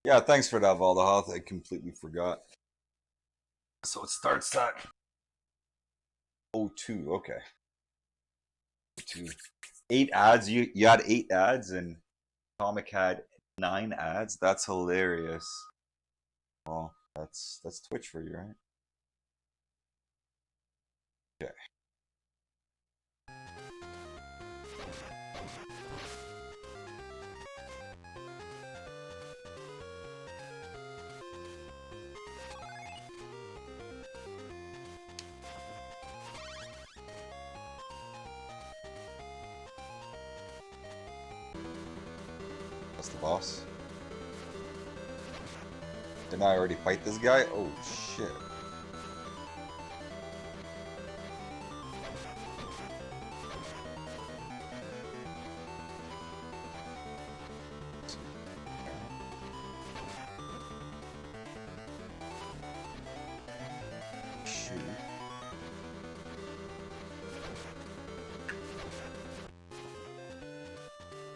Yeah, thanks for that, Valdahoth. I completely forgot. So it starts at 02. Okay. 02. 8 ads. You had 8 ads, and Comic had 9 ads. That's hilarious. Well, that's Twitch for you, right? Okay. That's the boss. Didn't I already fight this guy? Oh shit. Shoot.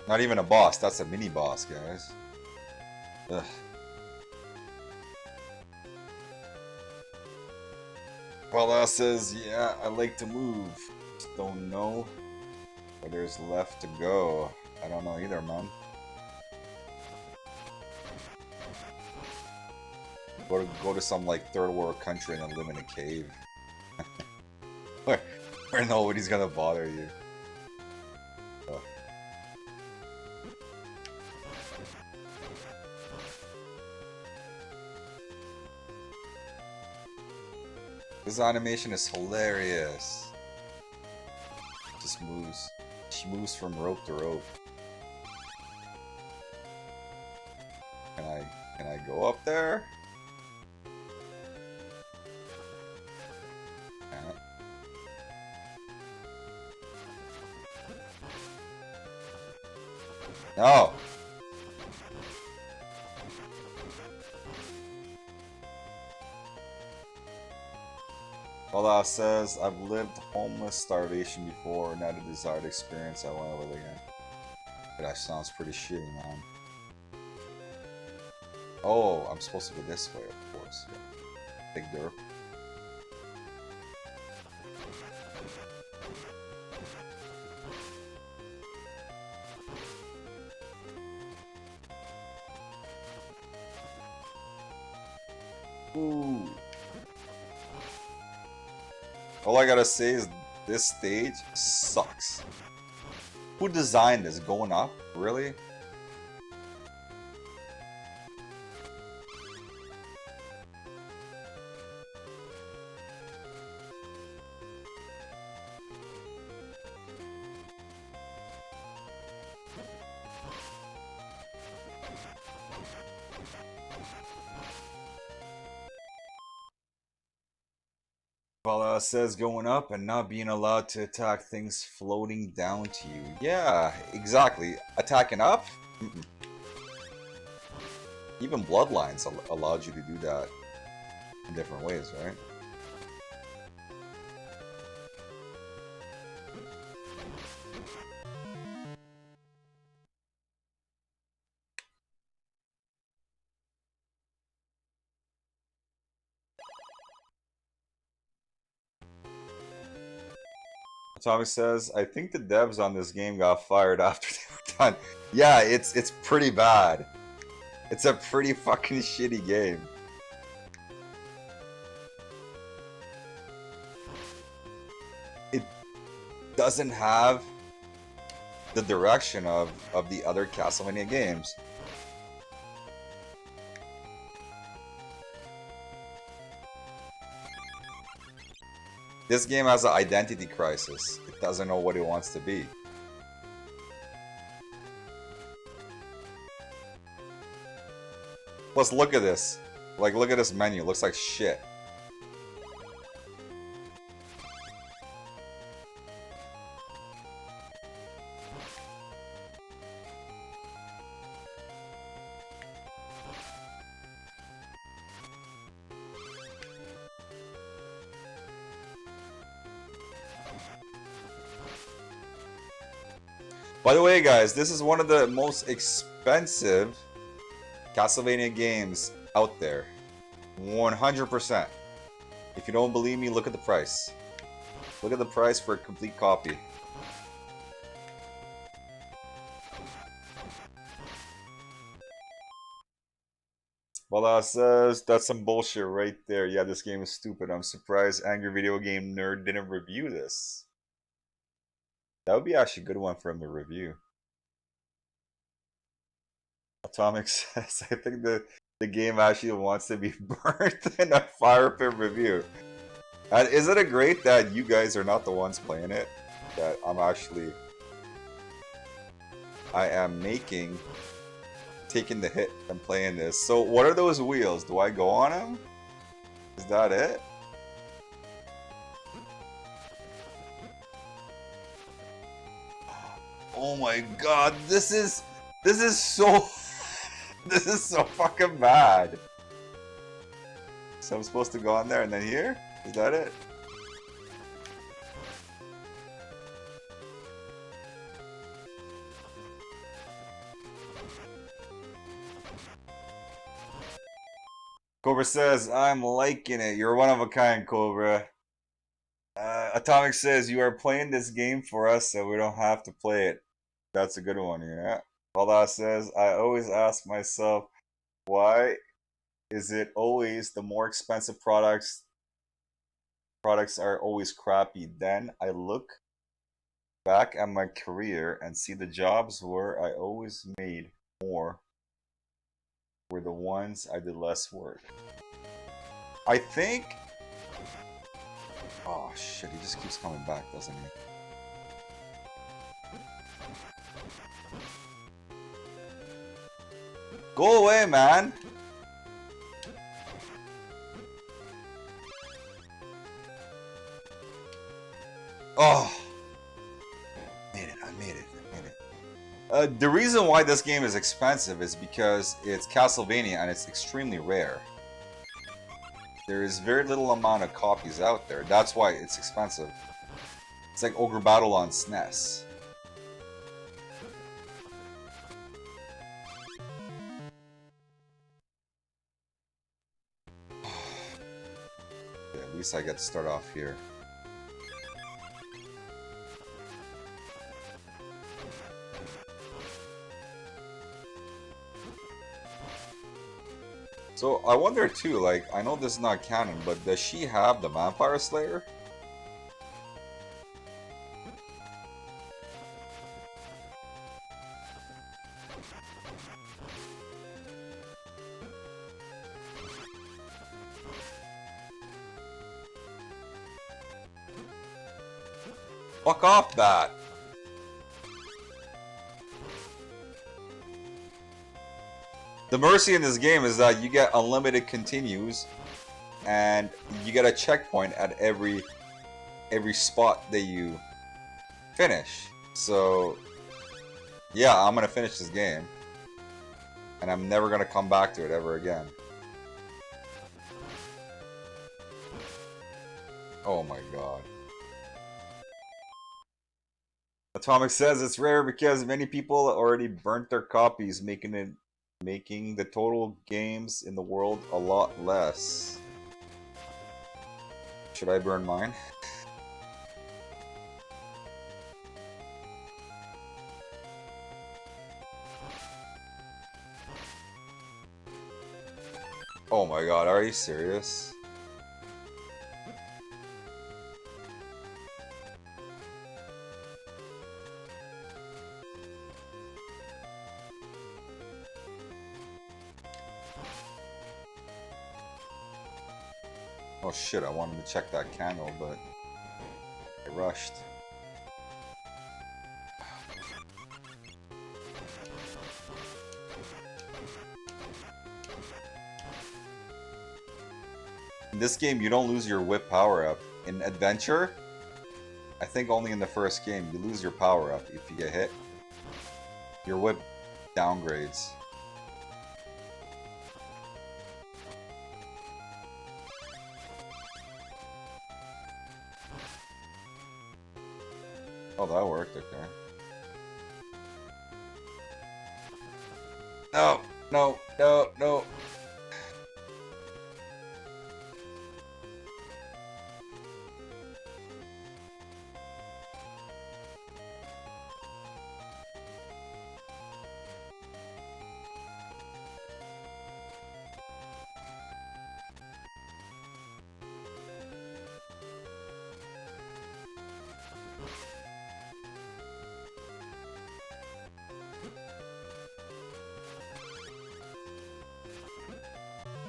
Not even a boss, that's a mini boss, guys. Ugh. Well, says, yeah, I like to move. Just don't know where there's left to go. I don't know either, man. Go to some like third world country and then live in a cave. where nobody's gonna bother you. Oh. This animation is hilarious. Just moves. She moves from rope to rope. Can I go up there? No. Ola says, I've lived homeless starvation before, not a desired experience. I want to live again. But that sounds pretty shitty, man. Oh, I'm supposed to go this way, of course. Yeah. Big derp. Ooh. All I gotta say is this stage sucks. Who designed this? Going up? Really? Well, says going up and not being allowed to attack things floating down to you. Yeah, exactly. Attacking up? Mm-mm. Even Bloodlines allowed you to do that in different ways, right? Tommy says, I think the devs on this game got fired after they were done. Yeah, it's pretty bad. It's a pretty fucking shitty game. It doesn't have the direction of the other Castlevania games. This game has an identity crisis. It doesn't know what it wants to be. Plus, look at this. Like, look at this menu. It looks like shit. By the way, guys, this is one of the most expensive Castlevania games out there. 100%. If you don't believe me, look at the price. Look at the price for a complete copy. Bala says, that's some bullshit right there. Yeah, this game is stupid. I'm surprised Angry Video Game Nerd didn't review this. That would be actually a good one for him to review. Atomic says, I think the game actually wants to be burnt in a fire pit review. And isn't it great that you guys are not the ones playing it? That I am taking the hit and playing this. So what are those wheels? Do I go on them? Is that it? Oh my god, this is so this is so fucking bad. So I'm supposed to go on there and then here? Is that it? Cobra says, I'm liking it. You're one of a kind, Cobra. Atomic says, you are playing this game for us so we don't have to play it. That's a good one, yeah. Bala says, I always ask myself, why is it always the more expensive products are always crappy? Then I look back at my career and see the jobs where I always made more were the ones I did less work. I think... Oh shit, he just keeps coming back, doesn't he? Go away, man! Oh! I made it. The reason why this game is expensive is because it's Castlevania and it's extremely rare. There is very little amount of copies out there. That's why it's expensive. It's like Ogre Battle on SNES. Yeah, at least I get to start off here. So I wonder too, like, I know this is not canon, but does she have the Vampire Slayer? Fuck off that! The mercy in this game is that you get unlimited continues, and you get a checkpoint at every spot that you finish. So, yeah, I'm gonna finish this game, and I'm never gonna come back to it ever again. Oh my god. Atomic says it's rare because many people already burnt their copies, making the total games in the world a lot less. Should I burn mine? Oh my god, are you serious? Oh shit, I wanted to check that candle, but I rushed. In this game, you don't lose your whip power-up. In Adventure, I think only in the first game, you lose your power-up if you get hit. Your whip downgrades. Oh, that worked, okay. No, no, no, no.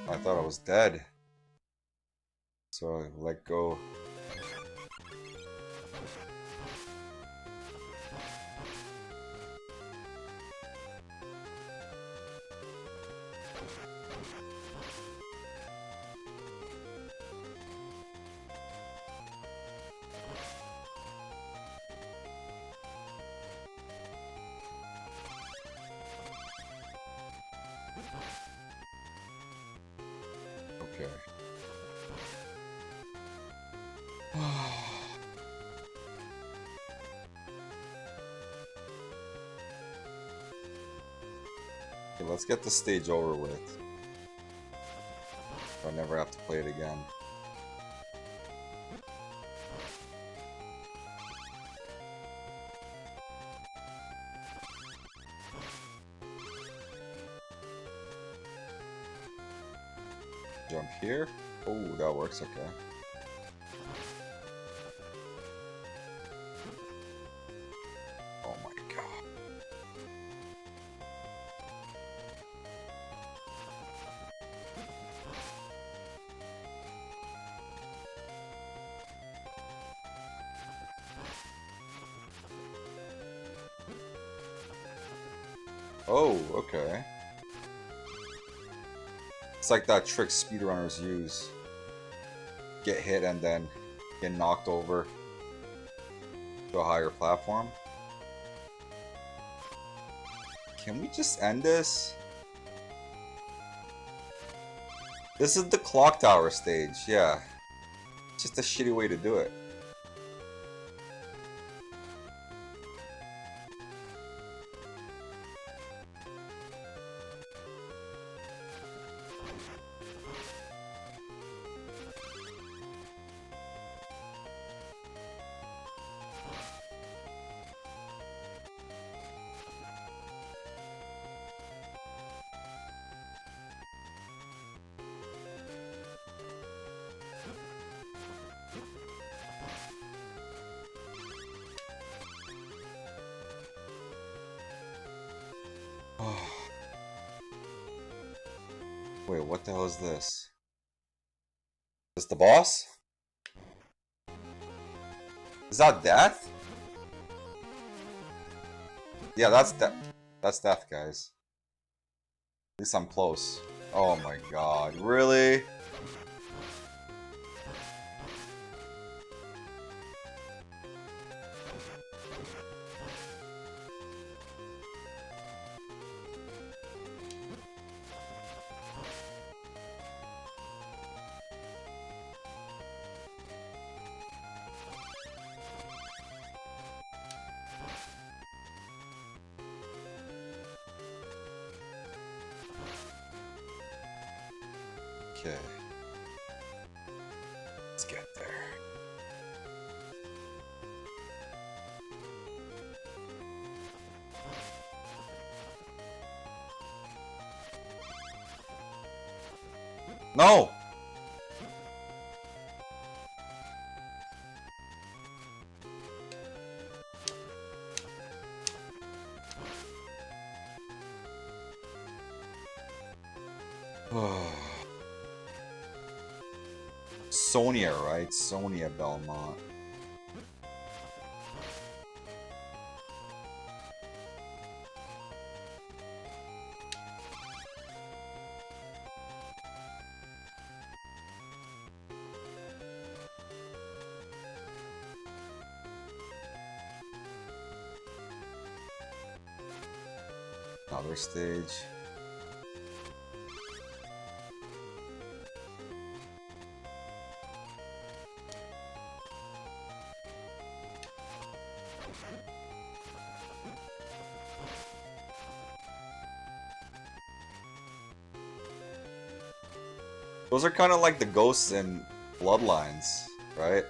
I thought I was dead. So I let go. Okay. Okay, let's get the stage over with. So I never have to play it again. Jump here. Oh, that works, okay. Oh my god. Oh, okay. It's like that trick speedrunners use. Get hit and then get knocked over to a higher platform. Can we just end this? This is the clock tower stage, yeah. It's just a shitty way to do it. Wait, what the hell is this? Is this the boss? Is that death? Yeah, that's death. That's death, guys. At least I'm close. Oh my god, really? Okay. Let's get there. No! Sonia, right? Sonia Belmont. Another stage. Those are kind of like the ghosts in Bloodlines, right?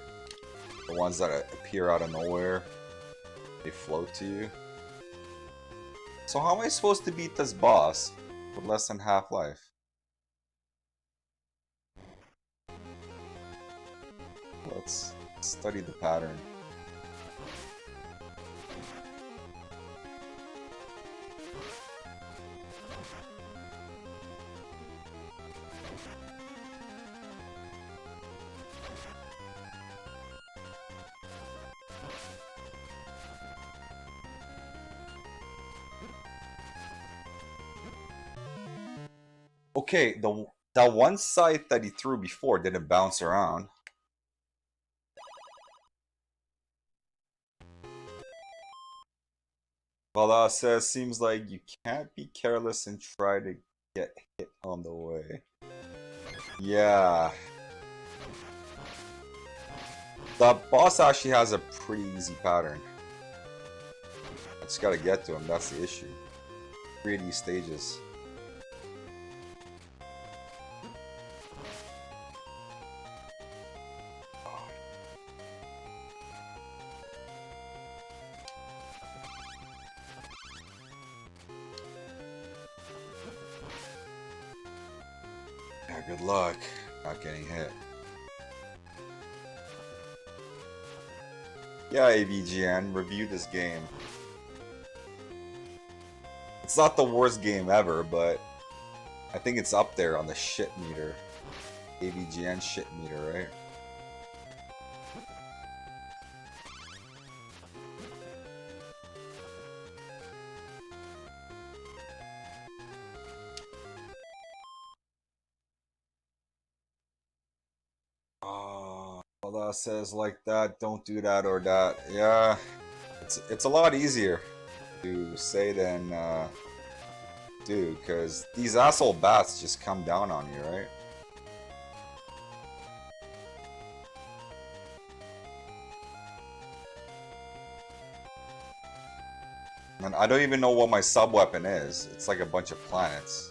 The ones that appear out of nowhere. They float to you. So how am I supposed to beat this boss with less than half life? Let's study the pattern. Okay, that one scythe that he threw before didn't bounce around. Vala says, seems like you can't be careless and try to get hit on the way. Yeah. The boss actually has a pretty easy pattern. I just gotta get to him, that's the issue. 3 of these stages. Yeah, good luck not getting hit. Yeah, AVGN, review this game. It's not the worst game ever, but I think it's up there on the shit meter. AVGN shit meter, right? Vala says like that, don't do that or that. Yeah, it's a lot easier to say than do, because these asshole bats just come down on you, right? And I don't even know what my sub-weapon is. It's like a bunch of planets.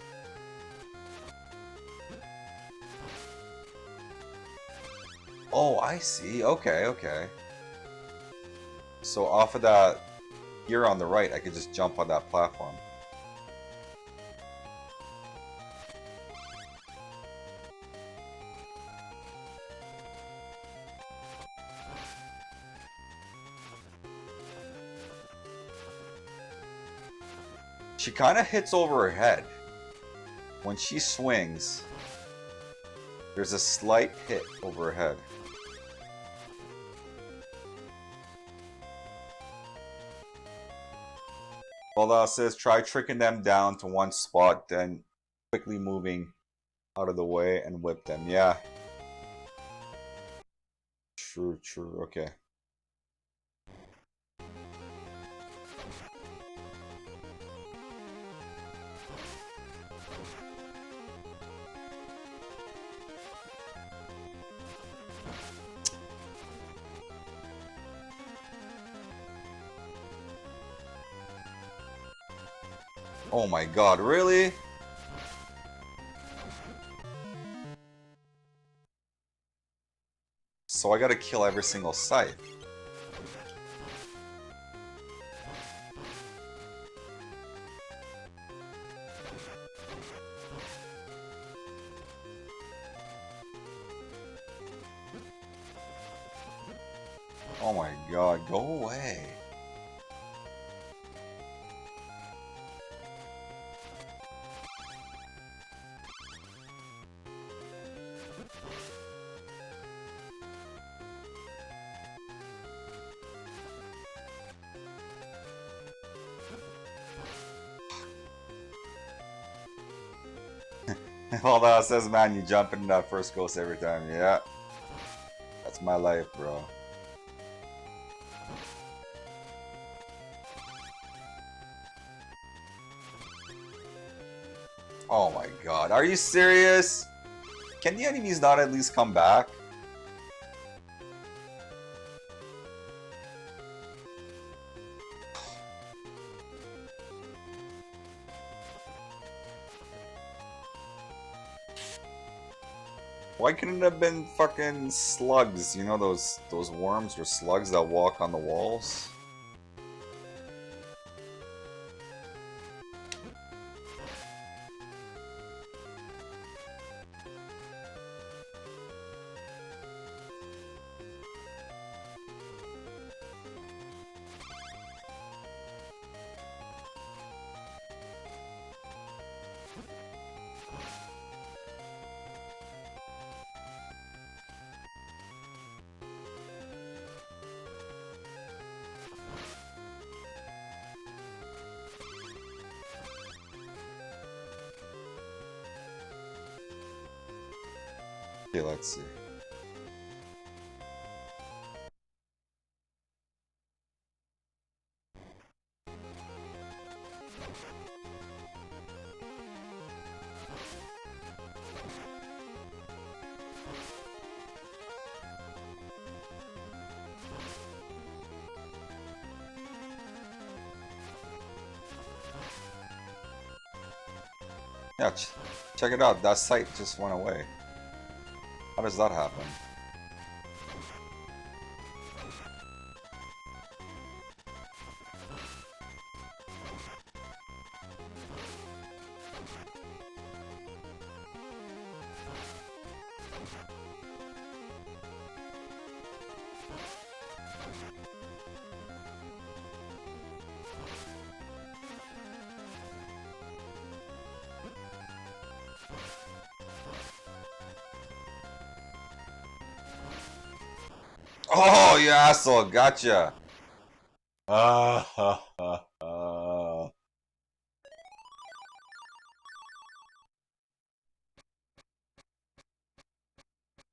Oh, I see. Okay, okay. So off of that, here on the right, I could just jump on that platform. She kind of hits over her head. When she swings, there's a slight hit over her head. Vala says, try tricking them down to one spot, then quickly moving out of the way and whip them. Yeah. True, true. Okay. Oh my god, really? So I gotta kill every single scythe. Oh my god, go away. All that says, man, you jump into that first ghost every time. Yeah. That's my life, bro. Oh my god, are you serious? Can the enemies not at least come back? Why couldn't it have been fucking slugs? You know those worms or slugs that walk on the walls? Okay, let's see. Yeah, check it out. That site just went away. How does that happen? Oh, you asshole! Gotcha.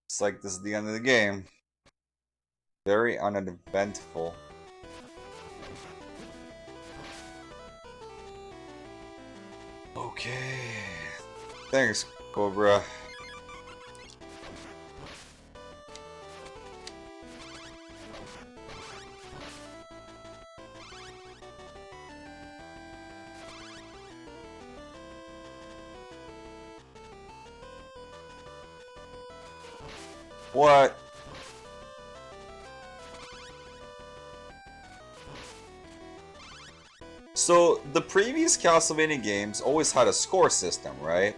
It's like this is the end of the game. Very uneventful. Okay. Thanks, Cobra. What? So, the previous Castlevania games always had a score system, right?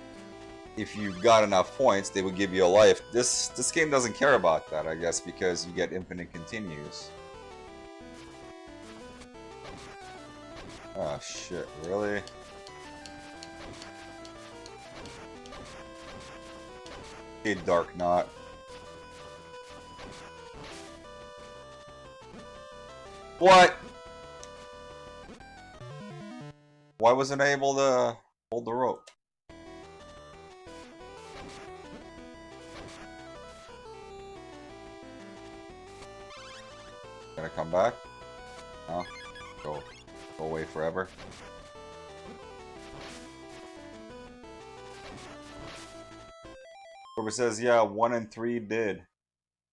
If you got enough points, they would give you a life. This game doesn't care about that, I guess, because you get infinite continues. Oh shit, really? Hey, Dark Knot. What? Why wasn't I able to hold the rope? Gonna come back? No? Go away forever? Cobra says, yeah, 1 and 3 did.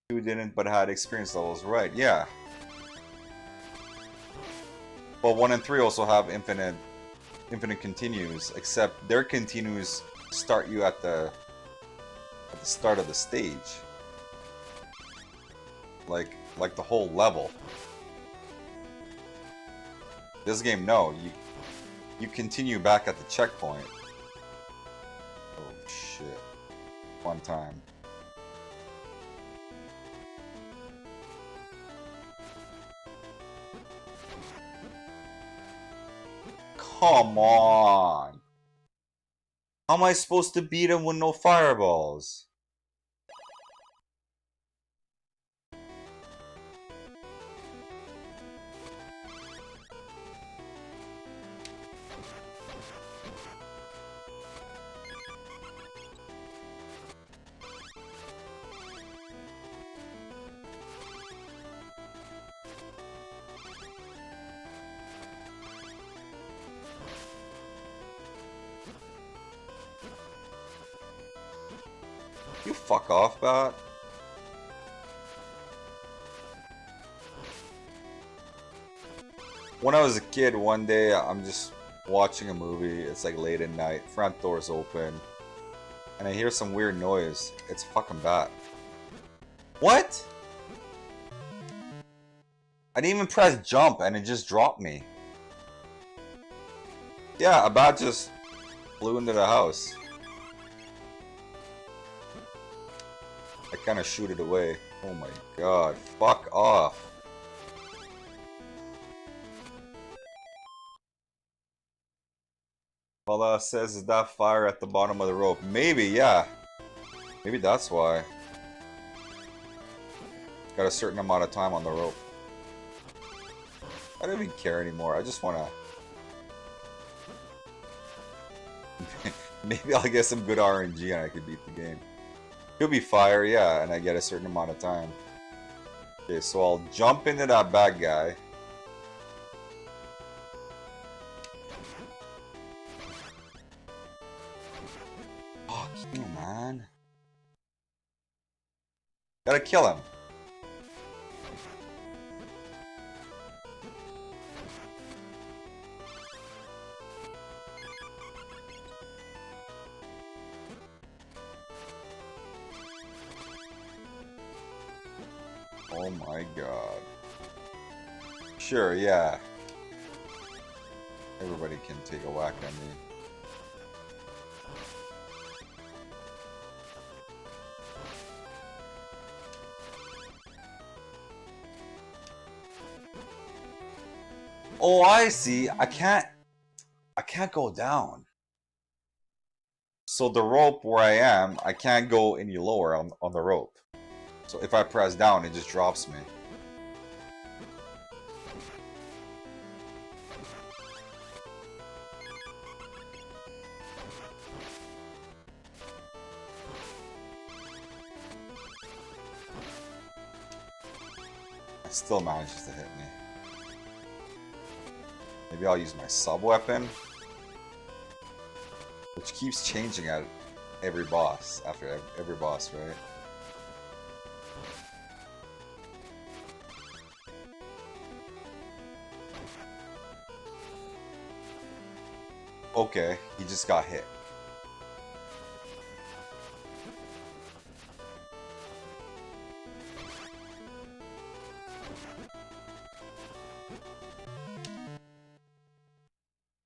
2 didn't, but had experience levels. Right, yeah. But 1 and 3 also have infinite continues, except their continues start you at the start of the stage. Like the whole level. This game, no, you continue back at the checkpoint. Oh shit. One time. Come on! How am I supposed to beat him with no fireballs? You fuck off, Bat. When I was a kid, one day I'm just watching a movie. It's like late at night. Front door's open. And I hear some weird noise. It's a fucking bat. What? I didn't even press jump and it just dropped me. Yeah, a bat just flew into the house. I kind of shoot it away. Oh my god. Fuck off. Paula says, is that fire at the bottom of the rope? Maybe, yeah. Maybe that's why. Got a certain amount of time on the rope. I don't even care anymore. I just wanna... Maybe I'll get some good RNG and I could beat the game. Could be fire, yeah, and I get a certain amount of time. Okay, so I'll jump into that bad guy. Fuck you, man. Gotta kill him. Oh my god. Sure, yeah. Everybody can take a whack at me. Oh, I see. I can't go down. So the rope where I am, I can't go any lower on the rope. So if I press down, it just drops me. It still manages to hit me. Maybe I'll use my sub-weapon, which keeps changing at every boss, after every boss, right? Okay, he just got hit.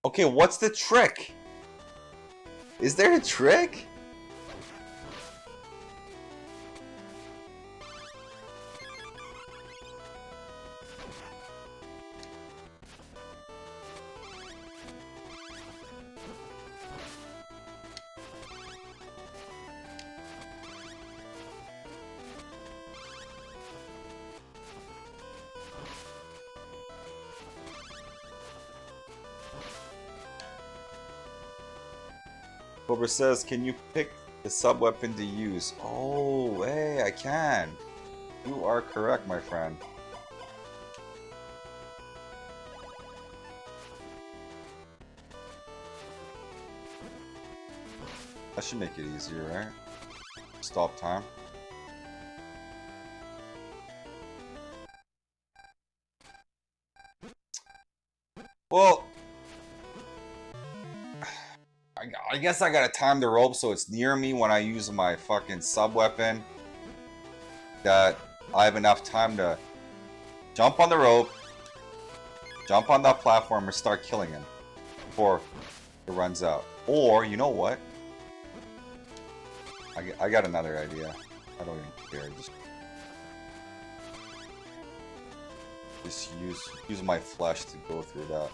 Okay, what's the trick? Is there a trick? Cobra says, can you pick the sub-weapon to use? Oh, hey, I can. You are correct, my friend. That should make it easier, right? Stop time. Well, I guess I gotta time the rope so it's near me when I use my fucking sub-weapon. That I have enough time to jump on the rope, jump on that platform, and start killing him before it runs out. Or, you know what? I got another idea. I don't even care. Just use my flesh to go through that.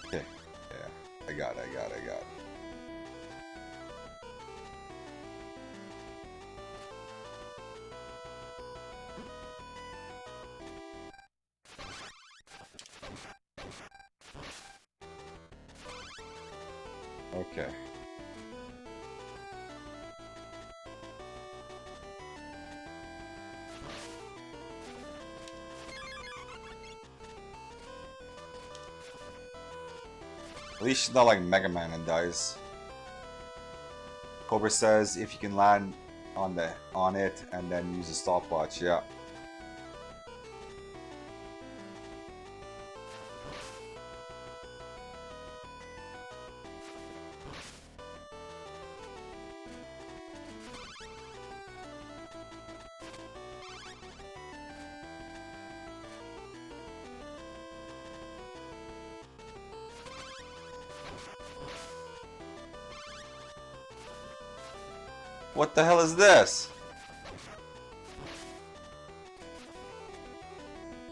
Okay. Yeah. I got it. Okay. At least she's not like Mega Man and dies. Cobra says if you can land on it and then use a stopwatch, yeah. What the hell is this?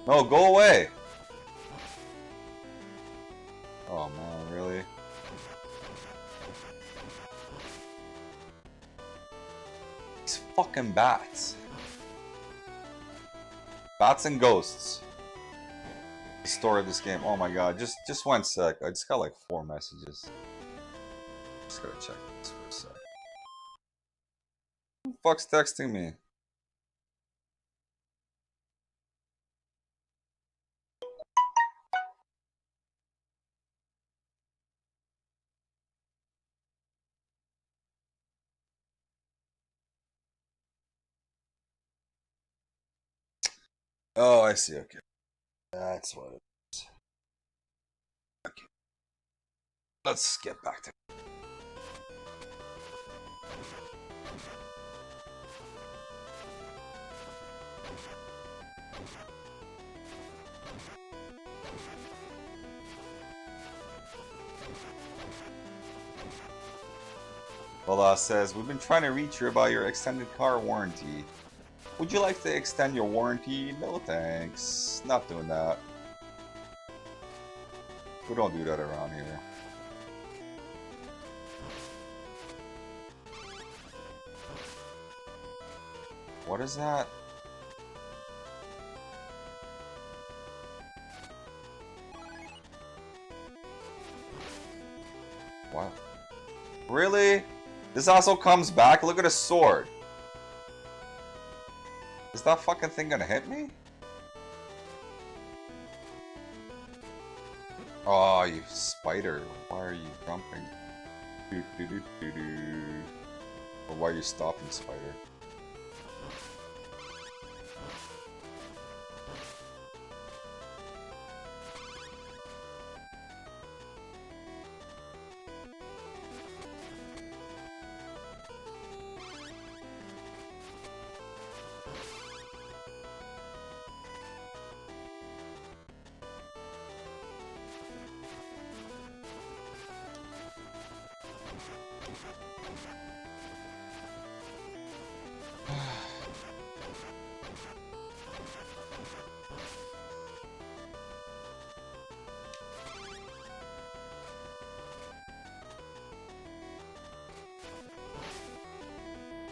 No, go away! Oh man, really? These fucking bats. Bats and ghosts. The story of this game. Oh my god, just 1 sec. I just got like 4 messages. Just gotta check this for a sec. Who the fuck's texting me? Oh, I see, okay. That's what it is. Okay. Let's get back to it. Lola says, we've been trying to reach you about your extended car warranty. Would you like to extend your warranty? No thanks. Not doing that. We don't do that around here. What is that? What? Really? This also comes back? Look at his sword. Is that fucking thing gonna hit me? Oh, you spider. Why are you jumping? Or why are you stopping, spider?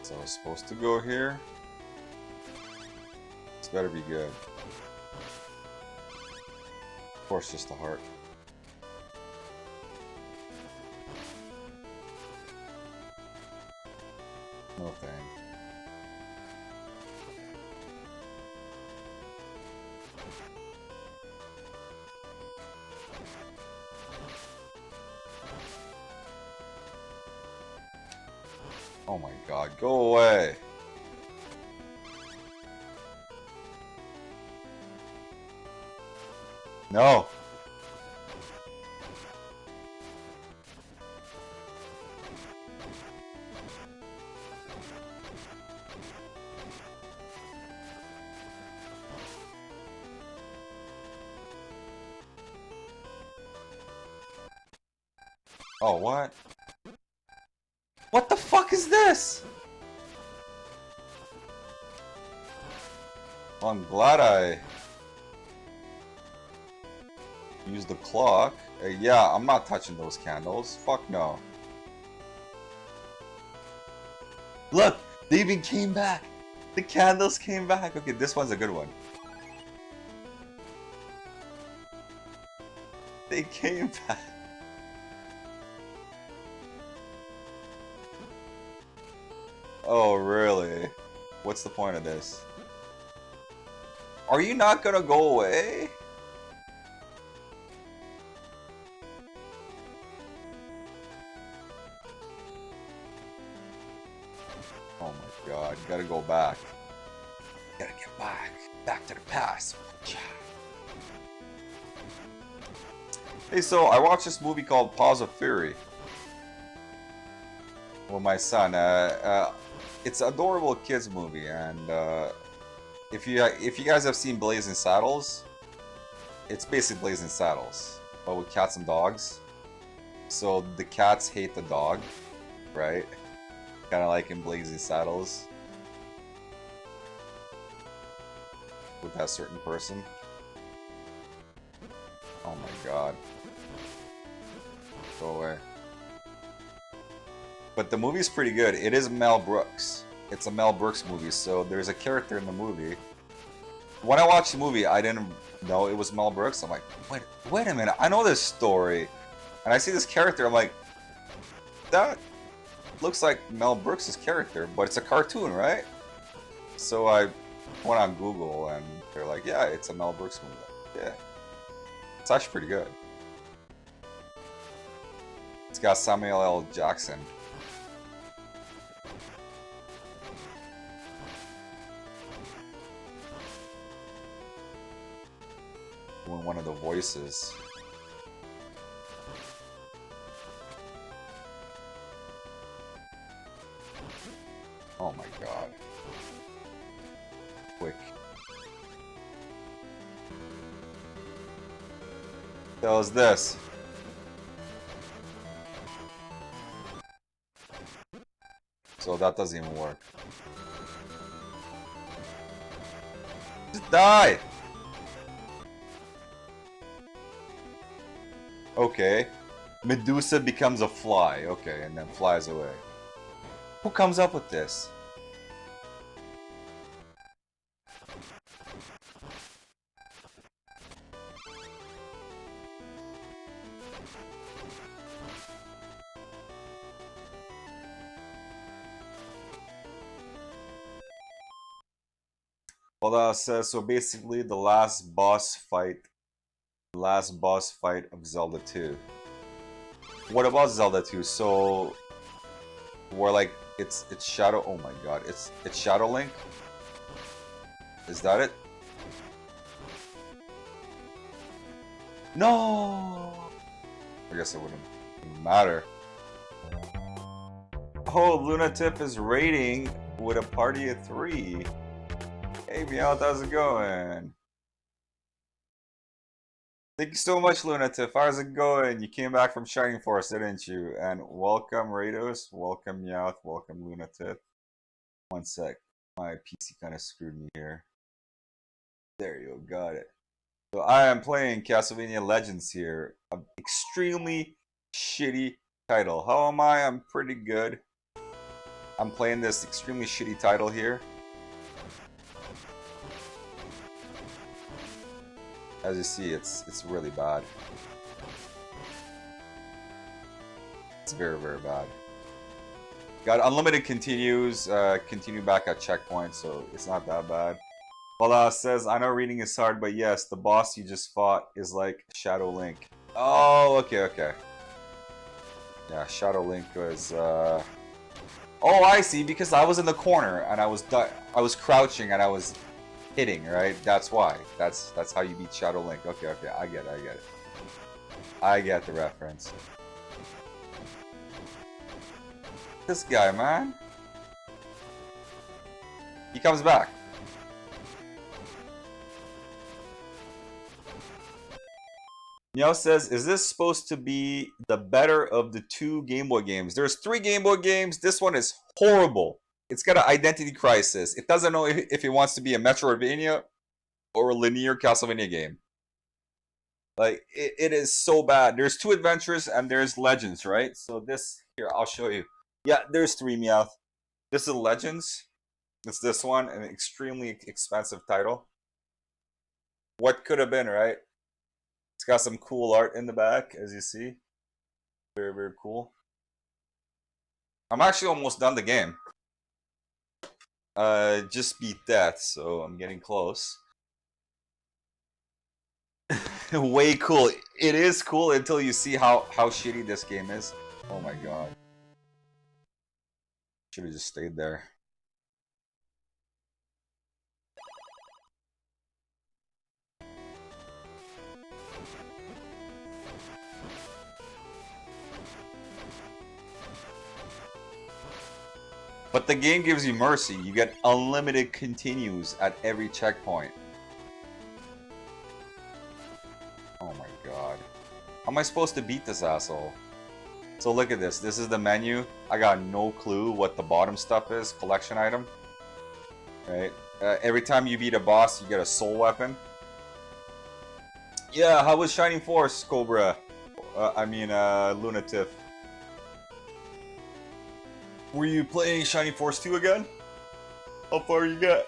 So I was supposed to go here. This better be good. Of course, just a heart. No thing. Oh my god, go away! No! Oh, what? What the fuck is this? Well, I'm glad I used the clock. Yeah, I'm not touching those candles. Fuck no. Look! They even came back! The candles came back! Okay, this one's a good one. They came back. Oh, really? What's the point of this? Are you not gonna go away? Oh my god, you gotta go back. You gotta get back. Back to the past. Hey, so I watched this movie called Paws of Fury with my son. It's an adorable kids movie, and if you guys have seen Blazing Saddles, it's basically Blazing Saddles, but with cats and dogs. So the cats hate the dog, right? Kind of like in Blazing Saddles. With that certain person. Oh my god. Go away. But the movie's pretty good. It is Mel Brooks. It's a Mel Brooks movie, so there's a character in the movie. When I watched the movie, I didn't know it was Mel Brooks. I'm like, wait a minute, I know this story. And I see this character, I'm like, that looks like Mel Brooks' character, but it's a cartoon, right? So I went on Google and they're like, yeah, it's a Mel Brooks movie. Yeah. It's actually pretty good. It's got Samuel L. Jackson. Doing one of the voices. Oh my god. Quick. What the hell is this? So that doesn't even work. Just die! Okay. Medusa becomes a fly. Okay, and then flies away. Who comes up with this? Well, says so. Basically, the last boss fight of Zelda 2. What about Zelda 2? So, where like it's Shadow. Oh my God, it's Shadow Link. Is that it? No. I guess it wouldn't matter. Oh, Lunatip is raiding with a party of 3. Hey, Meowth, how's it going? Thank you so much, Lunatip. How's it going? You came back from Shining Force, didn't you? And welcome, Rados. Welcome, Meowth. Welcome, Lunatip. One sec. My PC kind of screwed me here. There you go. Got it. So I am playing Castlevania Legends here. An extremely shitty title. How am I? I'm pretty good. I'm playing this extremely shitty title here. As you see, it's really bad. It's very, very bad. Got unlimited continues, continue back at checkpoint, so it's not that bad. Well, says, I know reading is hard, but yes, the boss you just fought is like Shadow Link. Oh, okay, okay. Yeah, Shadow Link was, Oh, I see, because I was in the corner, and I was crouching, and I was hitting, right? That's why. That's how you beat Shadow Link. Okay, okay, I get it. I get the reference. This guy, man. He comes back. Meow says, is this supposed to be the better of the 2 Game Boy games? There's 3 Game Boy games. This one is horrible. It's got an identity crisis. It doesn't know if it wants to be a Metroidvania or a linear Castlevania game. Like, it is so bad. There's 2 adventures and there's Legends, right? So this, here, I'll show you. Yeah, there's 3, Meowth. This is Legends. It's this one, an extremely expensive title. What could have been, right? It's got some cool art in the back, as you see. Very, very cool. I'm actually almost done the game. Just beat death, so I'm getting close. Way cool. It is cool until you see how shitty this game is. Oh my god. Should have just stayed there. But the game gives you mercy. You get unlimited continues at every checkpoint. Oh my god. How am I supposed to beat this asshole? So look at this. This is the menu. I got no clue what the bottom stuff is. Collection item. Right? Every time you beat a boss, you get a soul weapon. Yeah, how was Shining Force, Cobra? Lunatif. Were you playing Shining Force 2 again? How far you got?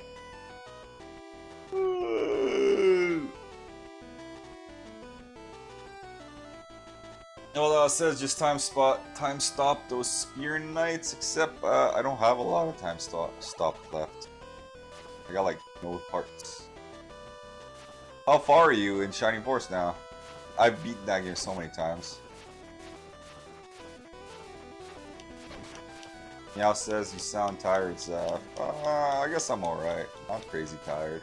Well, says just time stop those spear knights, except I don't have a lot of time stop left. I got like no parts. How far are you in Shining Force now? I've beaten that game so many times. Meow says you sound tired, Zeph. I guess I'm alright. I'm crazy tired.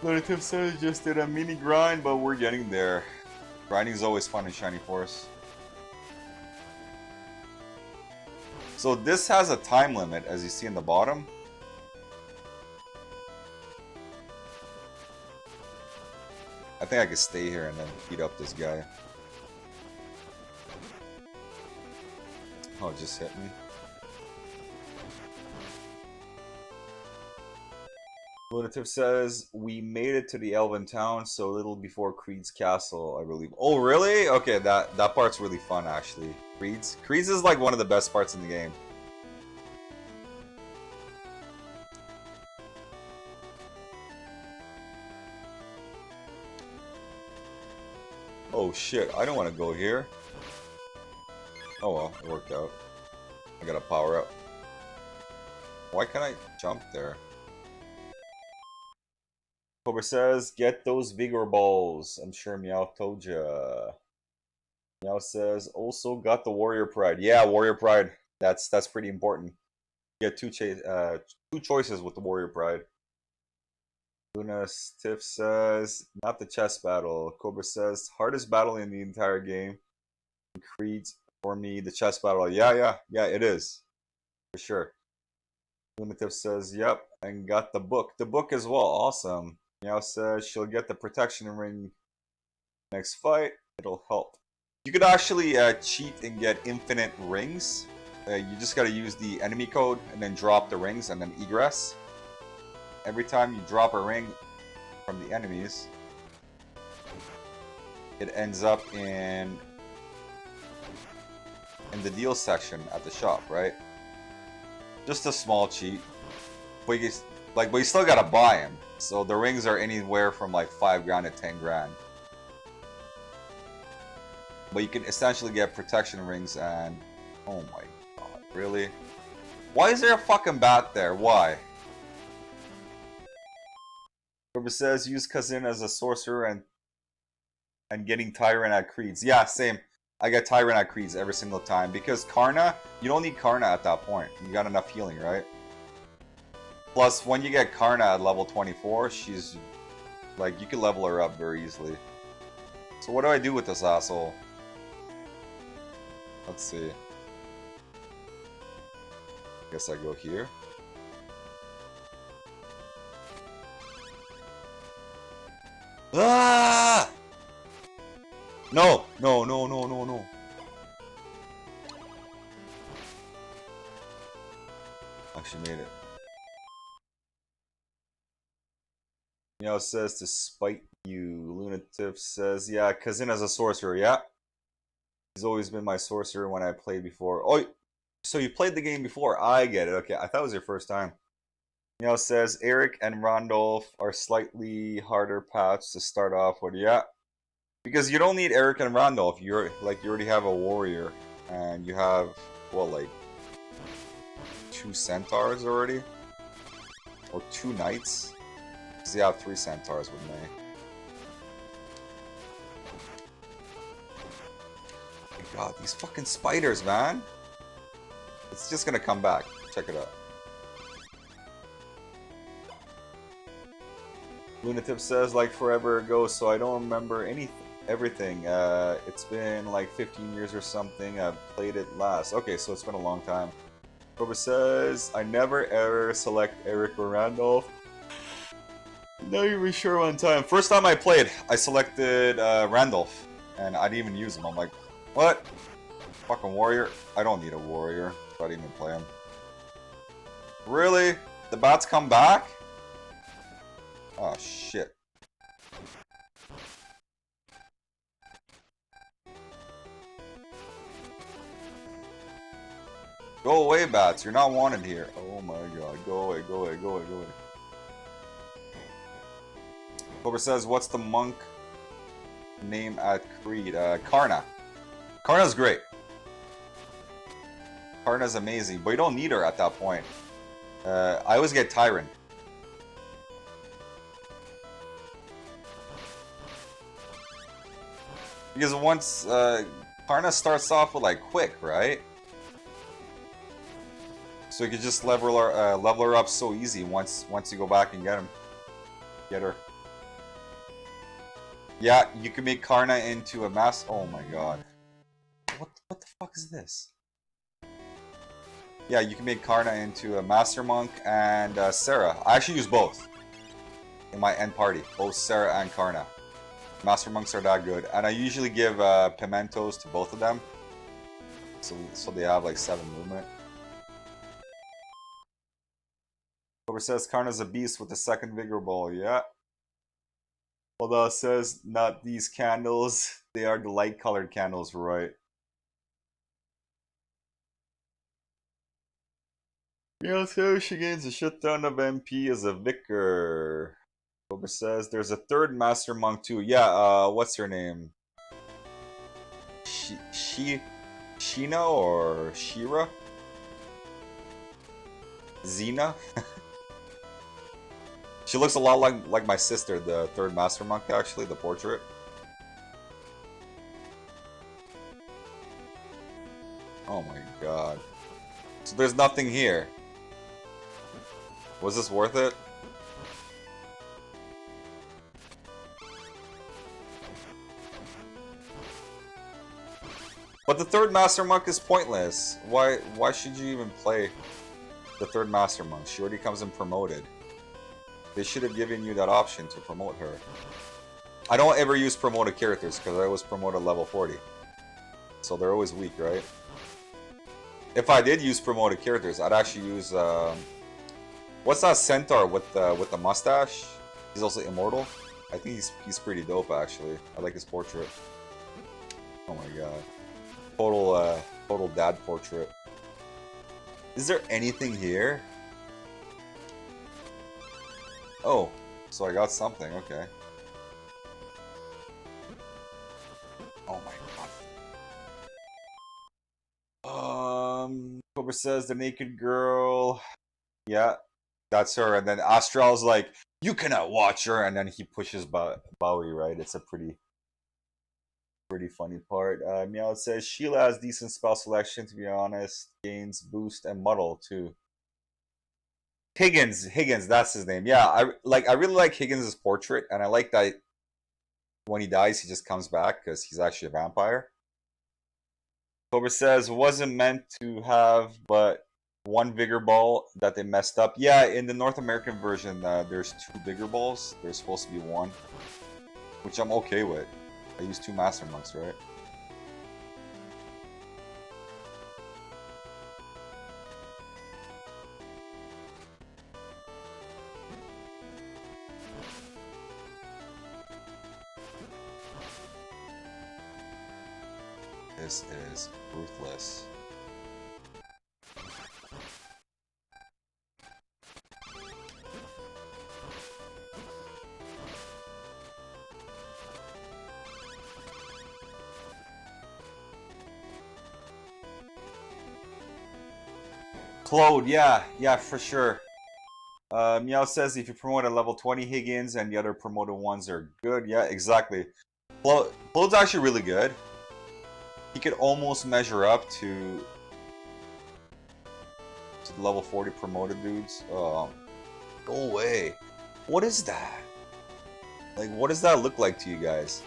Lunatif says just did a mini grind, but we're getting there. Grinding is always fun in Shining Force. So this has a time limit, as you see in the bottom. I think I could stay here and then beat up this guy. Oh, it just hit me. Lunatif says, we made it to the Elven Town so little before Creed's Castle, I believe. Oh, really? Okay, that part's really fun, actually. Creed's is like one of the best parts in the game. Oh shit, I don't want to go here. Oh well, it worked out. I gotta power up. Why can't I jump there? Cobra says, get those vigor balls. I'm sure Meow told ya. Meow says, also got the warrior pride. Yeah, warrior pride. That's pretty important. You get two choices with the warrior pride. Lunatif says, not the chess battle. Cobra says, hardest battle in the entire game. Creed, for me, the chess battle. Yeah, it is. For sure. Lunatif says, yep, and got the book. The book as well. Awesome. Meow says she'll get the protection ring next fight. It'll help. You could actually cheat and get infinite rings. You just gotta use the enemy code and then drop the rings and then egress. Every time you drop a ring from the enemies, it ends up in the deal section at the shop, right? Just a small cheat. But you still gotta buy them. So the rings are anywhere from like 5 grand to 10 grand. But you can essentially get protection rings and... Oh my god, really? Why is there a fucking bat there? Why? Cobra says use Kazin as a sorcerer and getting Tyrant at Creeds. Yeah, same. I get Tyrant at Creeds every single time. Because Karna, you don't need Karna at that point. You got enough healing, right? Plus, when you get Karna at level 24, she's... like, you can level her up very easily. So what do I do with this asshole? Let's see. Guess I go here. Ah! No! No. Actually made it. Meow says to spite you. Lunatif says, yeah, Kazin as a sorcerer, yeah. He's always been my sorcerer when I played before. Oh, so you played the game before. I get it. Okay, I thought it was your first time. Meow says, Eric and Randolph are slightly harder paths to start off with, yeah. Because you don't need Eric and Randolph. You already have a warrior. And you have, what, like 2 centaurs already? Or 2 knights? Because you have 3 centaurs with me. Oh my god, these fucking spiders, man! It's just gonna come back. Check it out. Lunatif says, like forever ago, so I don't remember everything. It's been like 15 years or something. I've played it last. Okay, so it's been a long time. Cobra says, I never ever select Eric or Randolph. Not even sure one time. First time I played, I selected Randolph. and I didn't even use him. I'm like, what? Fucking warrior? I don't need a warrior. So I didn't even play him. Really? The bats come back? Oh shit. Go away, bats. You're not wanted here. Oh my god. Go away, go away, go away, go away. Cobra says, what's the monk name at Creed? Karna. Karna's great. Karna's amazing, but you don't need her at that point. I always get Tyrant. Because once Karna starts off with like quick, right? So you can just level her up so easy once you go back and get her. Yeah, you can make Karna into a mass. Oh my god, what the fuck is this? Yeah, you can make Karna into a Master Monk and Sarah. I actually use both in my end party, both Sarah and Karna. Master Monks are that good, and I usually give Pimentos to both of them, so they have like 7 movement. Cobra says Karna's a beast with the second Vigor Ball, yeah. Although it says not these candles, they are the light colored candles, right? Yeah, so she gains a shit ton of MP as a Vicar. Cobra says there's a third Master Monk too. Yeah, what's her name? Sheena or Shira? Xena? She looks a lot like my sister, the third Master Monk, actually, the portrait. Oh my god. So there's nothing here. Was this worth it? But the third Master Monk is pointless. Why should you even play the third Master Monk? She already comes in promoted. They should have given you that option to promote her. I don't ever use promoted characters because I always promote at level 40. So they're always weak, right? If I did use promoted characters, I'd actually use what's that centaur with the mustache? He's also immortal. I think he's pretty dope actually. I like his portrait. Oh my god. Total dad portrait. Is there anything here? Oh, so I got something, okay. Oh my god. Cobra says the naked girl. Yeah, that's her. And then Astral's like, you cannot watch her. And then he pushes Bowie, right? It's a pretty funny part. Meow says Sheila has decent spell selection, to be honest. Gains boost and muddle too. Higgins, that's his name. Yeah, I really like Higgins' portrait, and I like that when he dies, he just comes back because he's actually a vampire. Cobra says wasn't meant to have, but one Vigor Ball that they messed up. Yeah, in the North American version, there's 2 Vigor Balls. There's supposed to be 1, which I'm okay with. I use 2 Master Monks, right? This is ruthless. Claude, yeah, for sure. Meow says if you promote at level 20 Higgins and the other promoted ones are good. Yeah, exactly. Claude's actually really good. He could almost measure up to the level 40 promoted dudes. Go away. What is that? Like, what does that look like to you guys?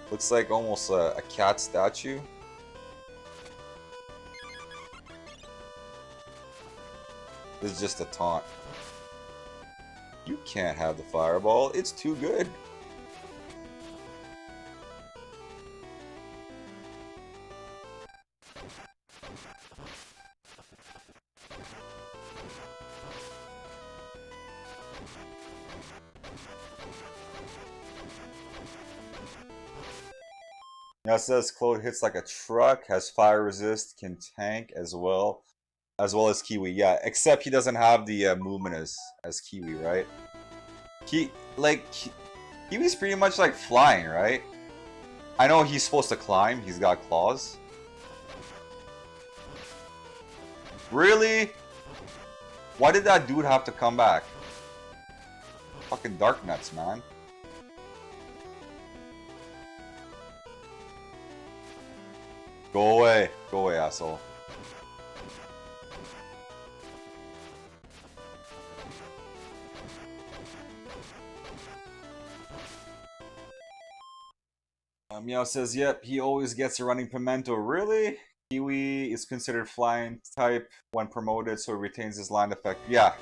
Looks like almost a cat statue. This is just a taunt. You can't have the fireball. It's too good. Now it says Claude hits like a truck, has fire resist, can tank as well as Kiwi. Yeah, except he doesn't have the movement as Kiwi, right? Kiwi's pretty much like flying, right? I know he's supposed to climb. He's got claws. Really? Why did that dude have to come back? Fucking dark nuts, man. Go away. Go away, asshole. Meow says, yep, he always gets a running pimento. Really? Kiwi is considered flying type when promoted, so he retains his land effect. Yeah.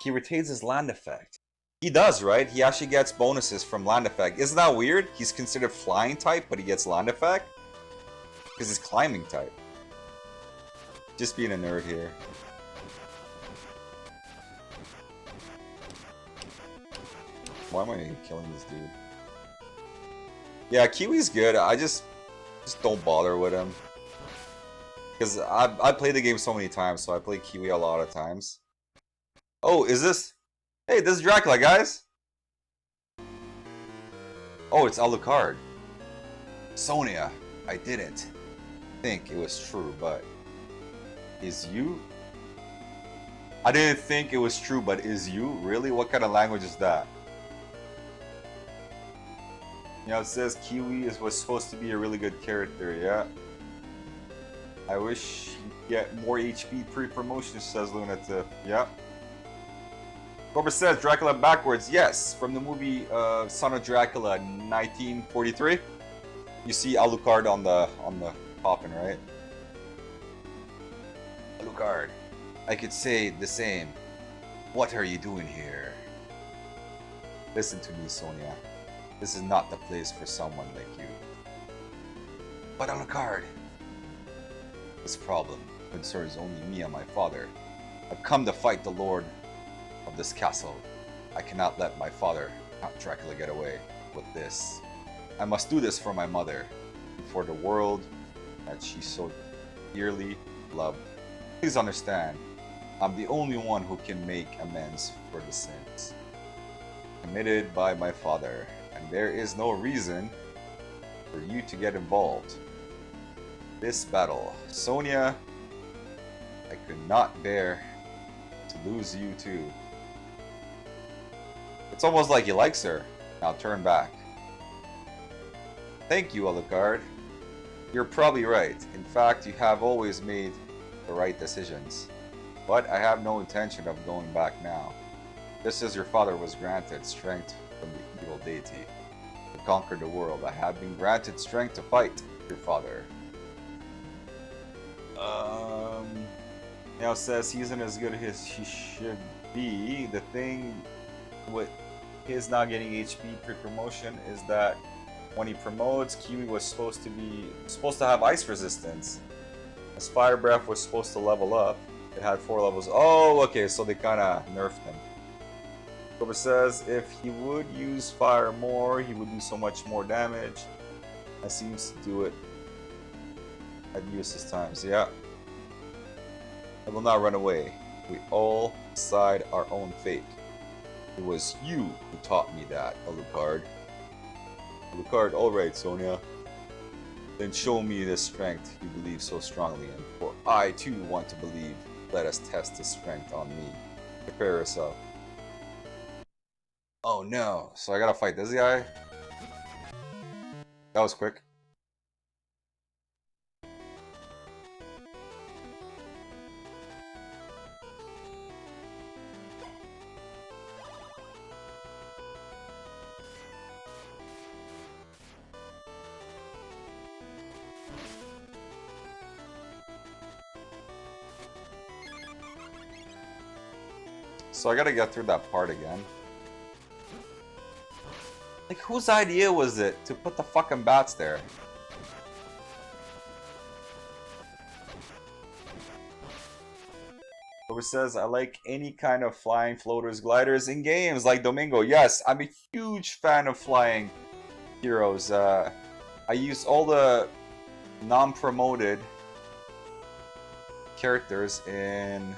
He retains his land effect. He does, right? He actually gets bonuses from land effect. Isn't that weird? He's considered flying type, but he gets land effect? Because he's climbing type. Just being a nerd here. Why am I killing this dude? Yeah, Kiwi's good. I just don't bother with him. Because I played the game so many times, so I play Kiwi a lot of times. Oh, is this... Hey, this is Dracula, guys! Oh, it's Alucard. Sonia, I didn't think it was true, but... Is you? I didn't think it was true, but is you? Really? What kind of language is that? Yeah, it says Kiwi was supposed to be a really good character, yeah. I wish he'd get more HP pre-promotion, says Lunatic. Yeah. Cobra says Dracula backwards. Yes, from the movie Son of Dracula 1943. You see Alucard on the coffin, right? Alucard, I could say the same. What are you doing here? Listen to me, Sonia. This is not the place for someone like you. But Alucard, this problem concerns only me and my father. I've come to fight the lord of this castle. I cannot let my father, Count Dracula, get away with this. I must do this for my mother, and for the world that she so dearly loved. Please understand, I'm the only one who can make amends for the sins committed by my father, and there is no reason for you to get involved. This battle, Sonia, I could not bear to lose you too. It's almost like he likes her. Now turn back. Thank you, Alucard. You're probably right. In fact, you have always made the right decisions. But I have no intention of going back now. Just as your father was granted strength from the evil deity to conquer the world, I have been granted strength to fight your father. Now says he isn't as good as he should be. The thing with his not getting HP pre-promotion is that when he promotes, Kiwi was supposed to have ice resistance. His fire breath was supposed to level up. It had 4 levels. Oh, okay, so they kind of nerfed him. Cobra says if he would use fire more, he would do so much more damage. That seems to do it at useless times. Yeah. I will not run away. We all decide our own fate. It was you who taught me that, Alucard. Alucard, alright, Sonia. Then show me the strength you believe so strongly in, for I too want to believe. Let us test this strength on me. Prepare yourself. Oh no, so I gotta fight this guy? That was quick. So I gotta get through that part again. Like, whose idea was it to put the fucking bats there? Whoever says, I like any kind of flying floaters, gliders in games like Domingo. Yes, I'm a huge fan of flying heroes. I used all the non-promoted characters in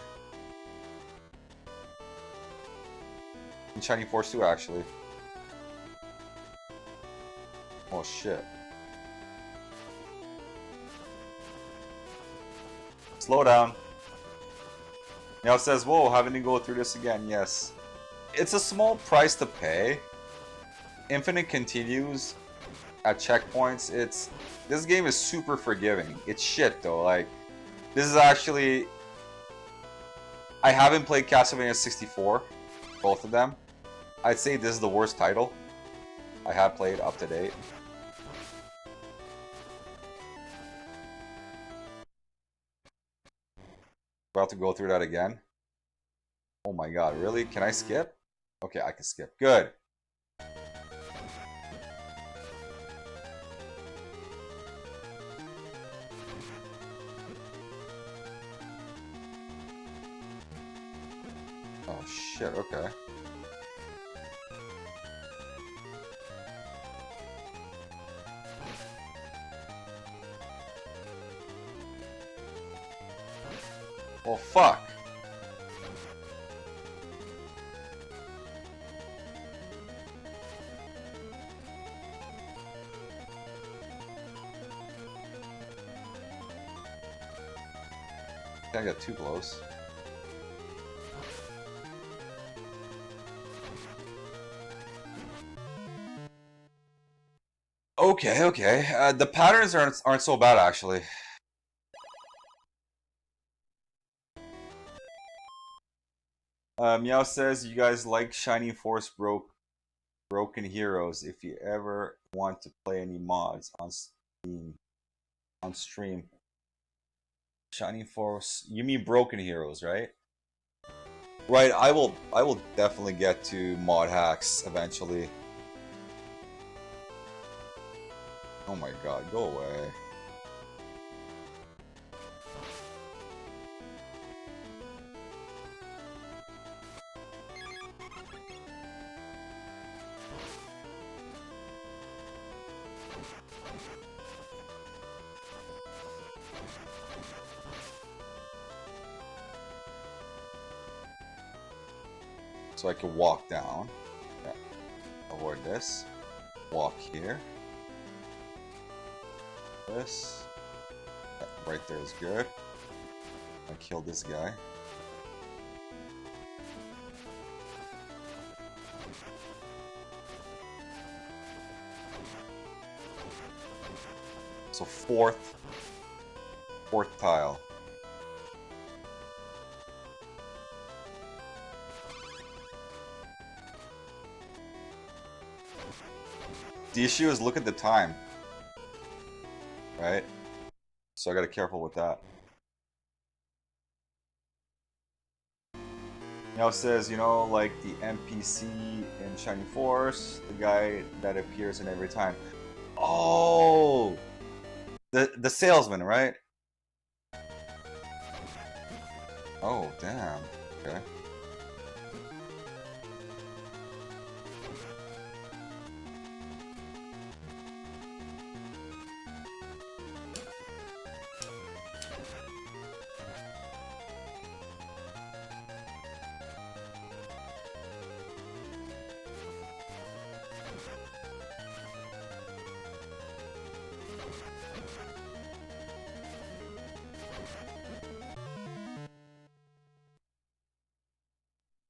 Shining Force 2, actually. Oh shit. Slow down. Now it says, whoa, having to go through this again. Yes. It's a small price to pay. Infinite continues at checkpoints. This game is super forgiving. It's shit though. Like, this is actually, I haven't played Castlevania 64, both of them. I'd say this is the worst title I have played up to date. About to go through that again. Oh my god, really? Can I skip? Okay, I can skip. Good. Oh shit, okay. Oh fuck. I got too close. Okay, okay. The patterns aren't so bad actually. Meow says you guys like Shining Force Broken Heroes. If you ever want to play any mods on stream. Shining Force. You mean Broken Heroes, right? Right. I will definitely get to mod hacks eventually. Oh my god, go away. So I can walk down. Yeah. Avoid this. Walk here. This. Yeah, right there is good. I killed this guy. So fourth tile. The issue is look at the time. Right? So I gotta be careful with that. Now it says, you know, like the NPC in Shining Force, the guy that appears in every time. Oh! The salesman, right? Oh, damn. Okay.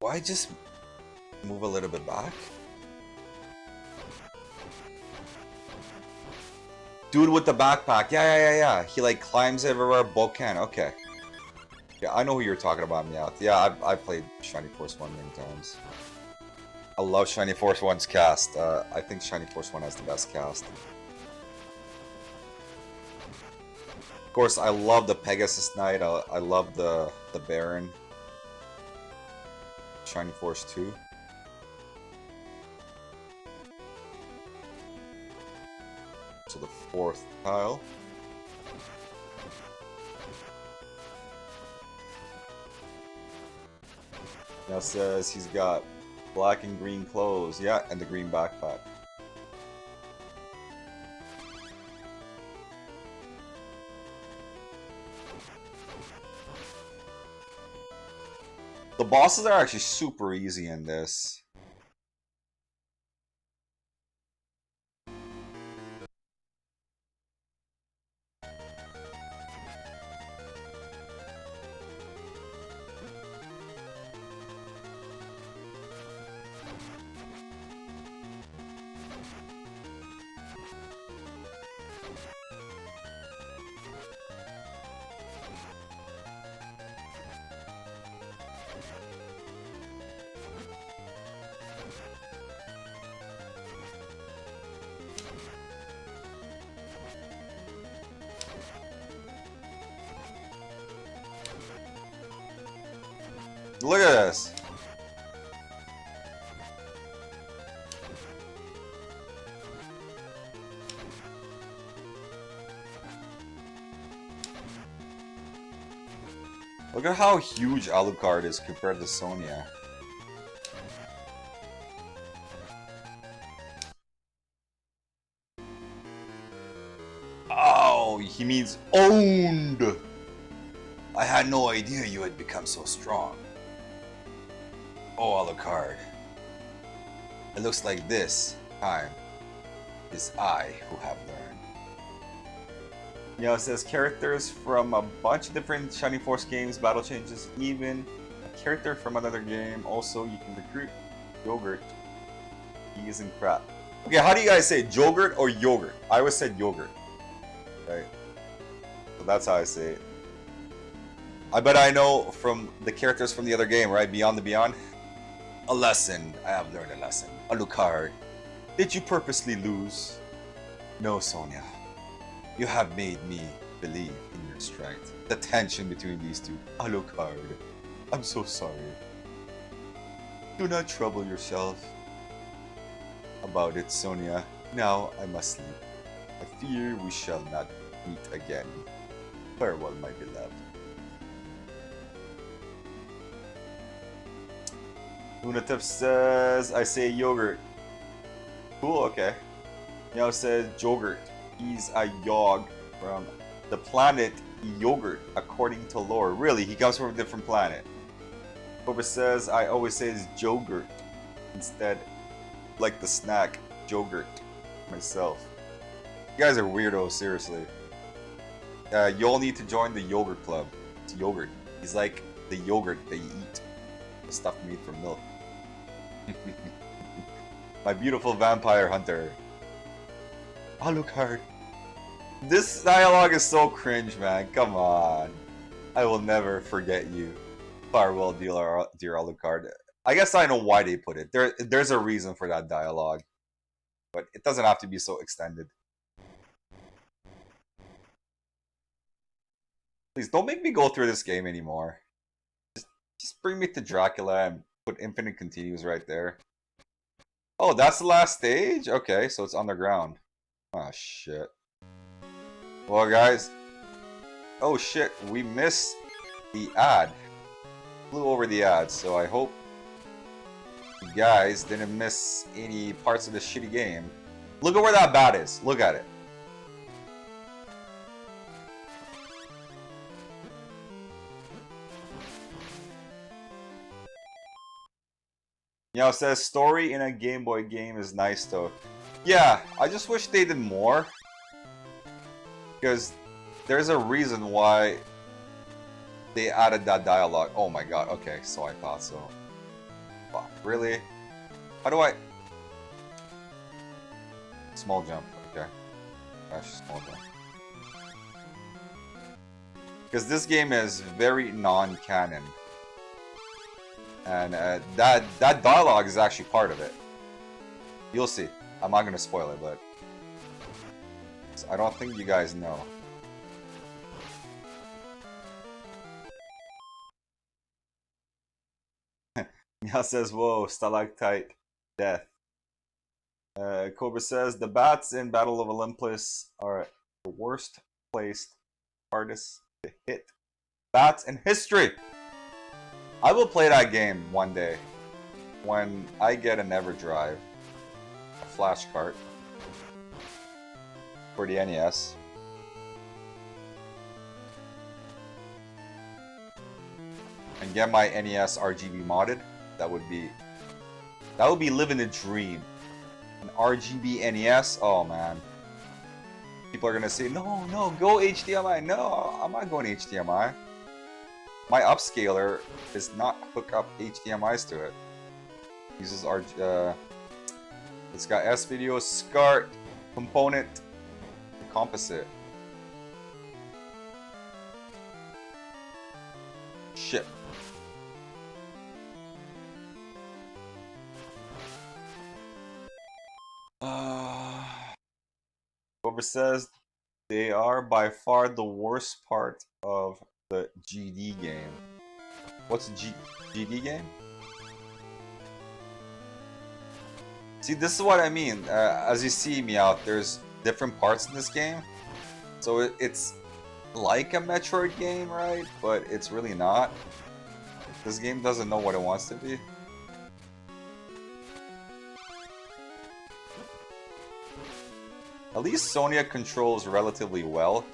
Why just move a little bit back? Dude with the backpack. Yeah. He like climbs everywhere. Bokan. Okay. Yeah, I know who you're talking about, Meowth. Yeah, I've played Shining Force 1 many times. I love Shining Force 1's cast. I think Shining Force 1 has the best cast. Of course, I love the Pegasus Knight. I love the Baron. Shining Force 2. So the fourth tile. Now it says he's got black and green clothes. Yeah, and the green backpack. The bosses are actually super easy in this. Look at this. Look at how huge Alucard is compared to Sonia. Oh, he means owned. I had no idea you had become so strong. Oh, Alucard. It looks like this time is I who have learned. You know, it says characters from a bunch of different Shining Force games, battle changes, even a character from another game. Also, you can recruit Yogurt. He isn't crap. Okay, how do you guys say it? Jogurt or yogurt? I always said yogurt. Right? So that's how I say it. I bet I know from the characters from the other game, right? Beyond the Beyond. A lesson. I have learned a lesson. Alucard, did you purposely lose? No, Sonia. You have made me believe in your strength. The tension between these two. Alucard, I'm so sorry. Do not trouble yourself about it, Sonia. Now I must sleep. I fear we shall not meet again. Farewell, my beloved. Lunatif says, I say yogurt. Cool, okay. Meow says yogurt. He's a yog from the planet Yogurt, according to lore. Really, he comes from a different planet. Cobra says, I always say it's Jogurt. Instead, like the snack, Jogurt. Myself. You guys are weirdos, seriously. You all need to join the yogurt club. It's yogurt. He's like the yogurt that you eat. The stuff made from milk. My beautiful vampire hunter. Alucard. This dialogue is so cringe, man. Come on. I will never forget you. Farewell, dear Alucard. I guess I know why they put it. There's a reason for that dialogue. But it doesn't have to be so extended. Please, don't make me go through this game anymore. Just bring me to Dracula and put infinite continues right there. Oh, that's the last stage? Okay, so it's underground. Oh, shit. Well, guys. Oh, shit. We missed the ad. Flew over the ad, so I hope you guys didn't miss any parts of this shitty game. Look at where that bat is. Look at it. You know, it says story in a Game Boy game is nice though. Yeah, I just wish they did more. Because there's a reason why they added that dialogue. Oh my god, okay, so I thought so. Wow, really? How do I... Small jump, okay. Gosh, small jump. Because this game is very non-canon. And that dialogue is actually part of it. You'll see. I'm not going to spoil it, but... I don't think you guys know. Mia says, whoa, stalactite death. Cobra says, the bats in Battle of Olympus are the worst placed artists to hit bats in history. I will play that game one day when I get an EverDrive, a flash cart for the NES. And get my NES RGB modded, that would be living the dream. An RGB NES, oh man. People are gonna say, no, no, go HDMI. No, I'm not going HDMI. My upscaler does not hook up HDMIs to it. It uses it's got S-Video, SCART, component, composite. Shit. Whoever says they are by far the worst part of the GD game. What's a GD game? See, this is what I mean. As you see me out, there's different parts in this game. So it's like a Metroid game, right? But it's really not. This game doesn't know what it wants to be. At least Sonia controls relatively well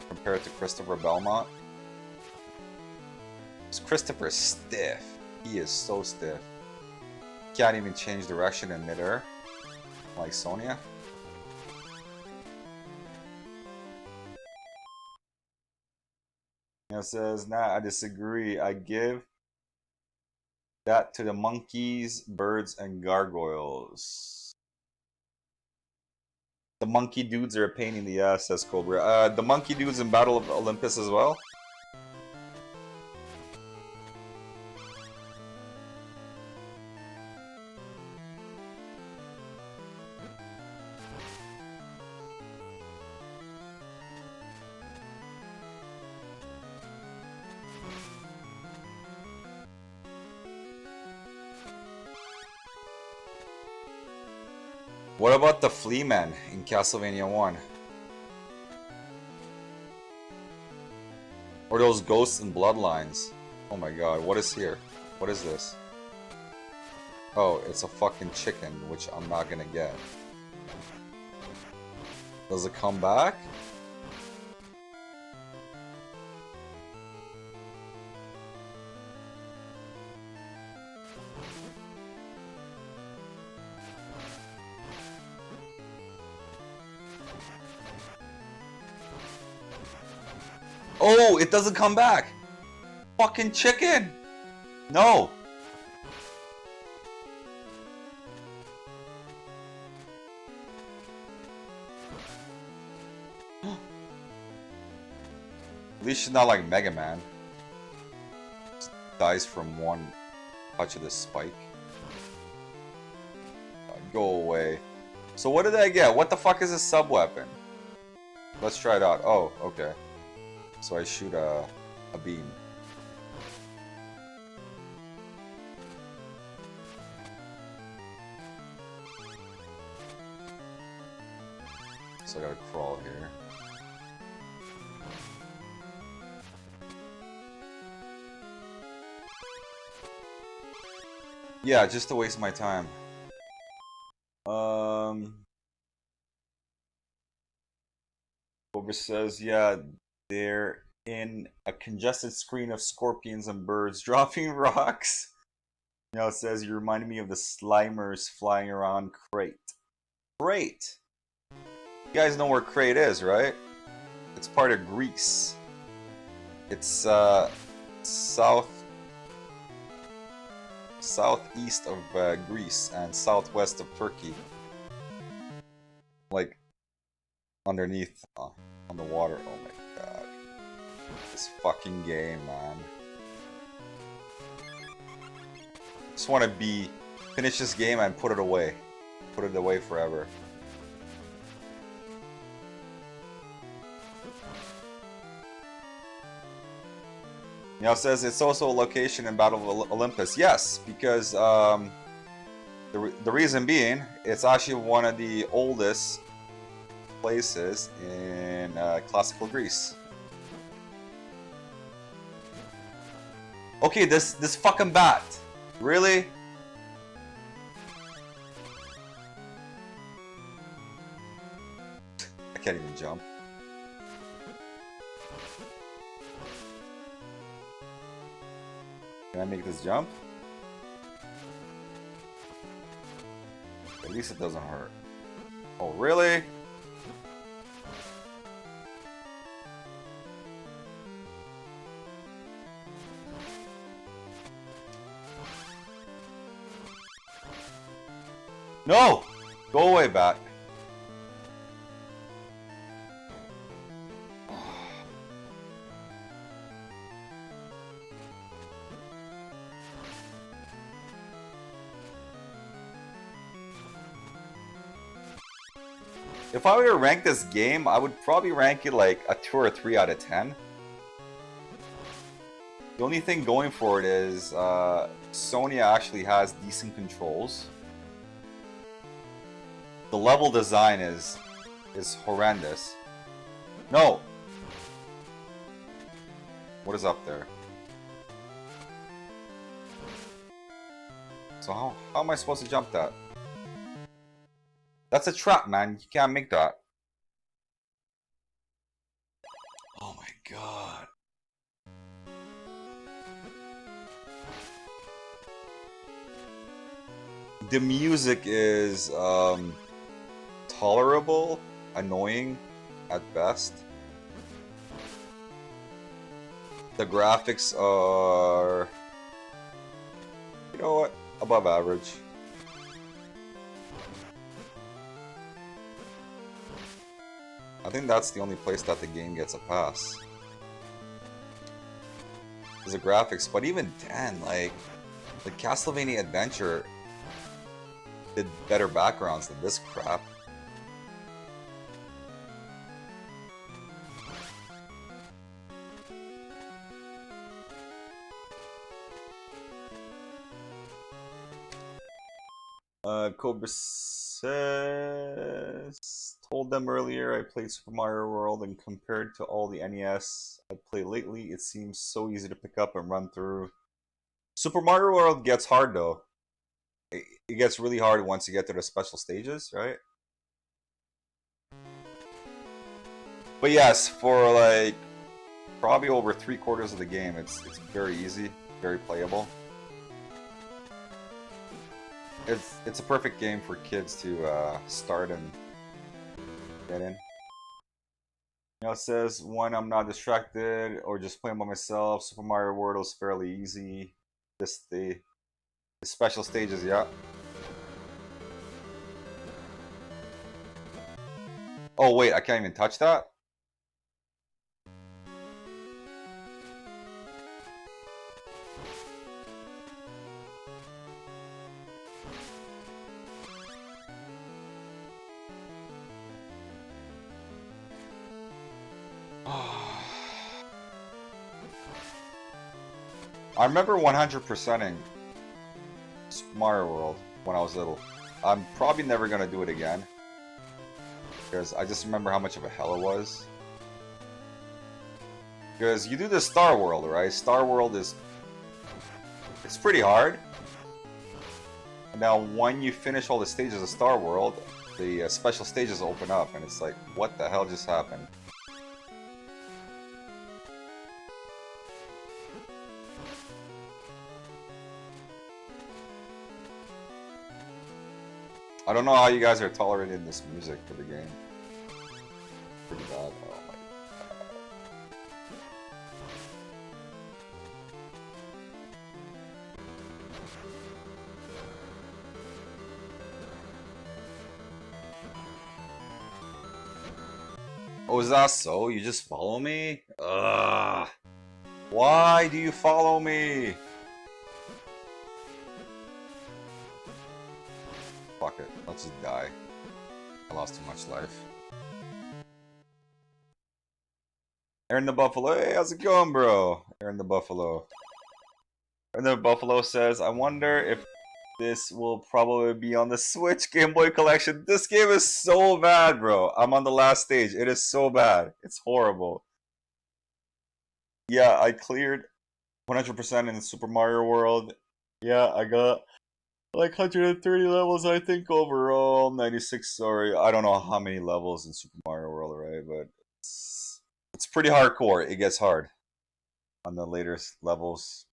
compared to Christopher Belmont. Christopher's stiff. He is so stiff. Can't even change direction in midair like Sonia. It says, nah, I disagree. I give that to the monkeys, birds, and gargoyles. The monkey dudes are a pain in the ass, says Cobra. The monkey dudes in Battle of Olympus as well? What about the Flea Man in Castlevania 1? Or those ghosts and bloodlines? Oh my god, what is here? What is this? Oh, it's a fucking chicken, which I'm not gonna get. Does it come back? Oh, it doesn't come back! Fucking chicken! No! At least she's not like Mega Man. Just dies from one touch of this spike. Go away. So what did I get? What the fuck is a sub-weapon? Let's try it out. Oh, okay. So I shoot a beam. So I gotta crawl here. Yeah, just to waste my time. Over says, yeah, they're in a congested screen of scorpions and birds dropping rocks. Now it says, you reminded me of the Slimers flying around Crate. Crate! You guys know where Crate is, right? It's part of Greece. It's southeast of Greece and southwest of Turkey. Like underneath on the water. Oh my god. This fucking game, man. Just want to finish this game and put it away. Put it away forever. You know, it says it's also a location in Battle of Olympus. Yes, because the reason being, it's actually one of the oldest places in classical Greece. Okay, this fucking bat. Really? I can't even jump. Can I make this jump? At least it doesn't hurt. Oh, really? No! Go away, bat. If I were to rank this game, I would probably rank it like a 2 or 3 out of 10. The only thing going for it is Sony actually has decent controls. The level design is horrendous. No! What is up there? So how am I supposed to jump that? That's a trap, man. You can't make that. Oh my god. The music is tolerable, annoying at best. The graphics are, you know what, above average. I think that's the only place that the game gets a pass. Is the graphics, but even then, like, the Castlevania Adventure did better backgrounds than this crap. Cobra says, told them earlier I played Super Mario World, and compared to all the NES I played lately, it seems so easy to pick up and run through. Super Mario World gets hard though. It gets really hard once you get to the special stages, right? But yes, for like probably over 3/4 of the game, it's very easy, very playable. It's a perfect game for kids to start and get in. You know, it says when I'm not distracted or just playing by myself, Super Mario World is fairly easy. The special stages, yeah. Oh wait, I can't even touch that? I remember 100%ing Super Mario World when I was little. I'm probably never gonna do it again, because I just remember how much of a hell it was. Because you do the Star World, right? Star World it's pretty hard. Now, when you finish all the stages of Star World, the special stages open up, and it's like, what the hell just happened? I don't know how you guys are tolerating this music for the game. Pretty bad. Oh my god. Oh, is that so? You just follow me? Ugh. Why do you follow me? Fuck it. Let's just die. I lost too much life. Aaron the Buffalo. Hey, how's it going, bro? Aaron the Buffalo. Aaron the Buffalo says, I wonder if this will probably be on the Switch Game Boy Collection. This game is so bad, bro. I'm on the last stage. It is so bad. It's horrible. Yeah, I cleared 100% in the Super Mario World. Yeah, I got like 130 levels, I think, overall. 96, sorry. I don't know how many levels in Super Mario World, right? But it's pretty hardcore. It gets hard on the later levels.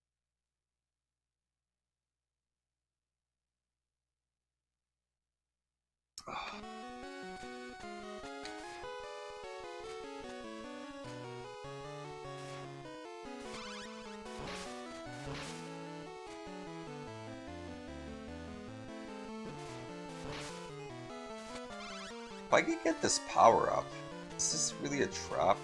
If I could get this power up, is this really a trap?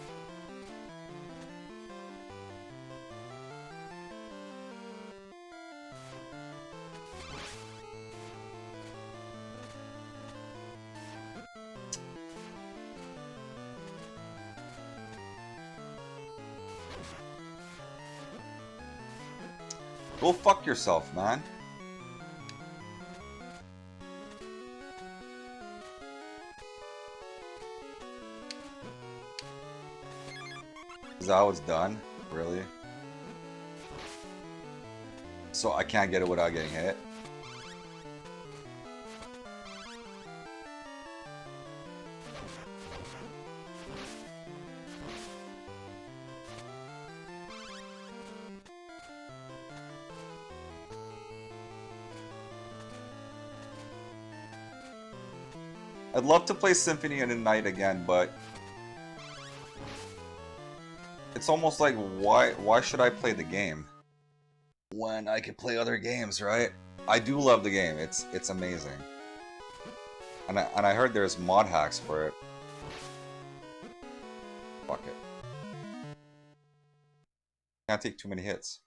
Go fuck yourself, man. Is that how it's done? Really? So I can't get it without getting hit? I'd love to play Symphony in the Night again, but it's almost like why should I play the game when I can play other games, right? I do love the game. It's amazing. And I heard there's mod hacks for it. Fuck it. Can't take too many hits.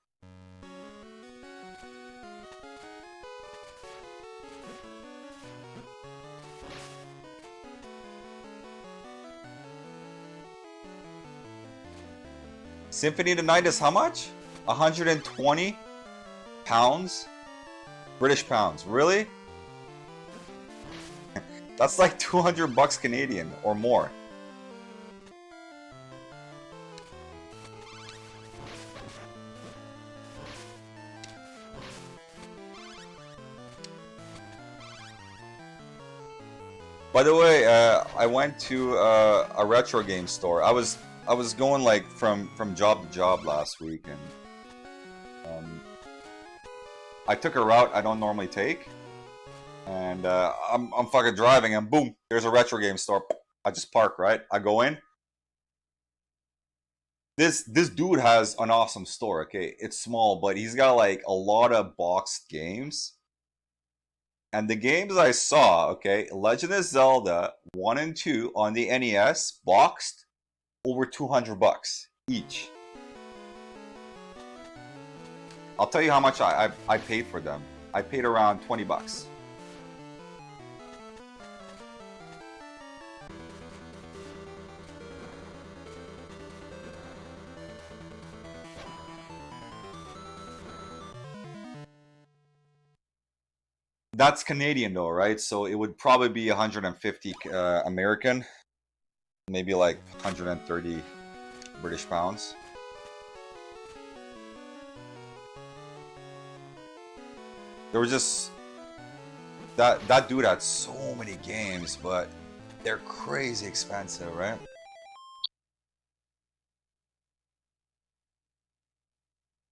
Symphony tonight is how much? 120 pounds? British pounds. Really? That's like 200 bucks Canadian or more. By the way, I went to a retro game store. I was going like from job to job last week, and I took a route I don't normally take, and I'm fucking driving, and boom, there's a retro game store. I just park, right? I go in. This dude has an awesome store. Okay, it's small, but he's got like a lot of boxed games. And the games I saw, okay, Legend of Zelda 1 and 2 on the NES, boxed, over 200 bucks each. I'll tell you how much I paid for them. I paid around 20 bucks. That's Canadian though, right? So it would probably be 150 American, maybe like 130 British pounds. There was just that dude had so many games, but they're crazy expensive, right?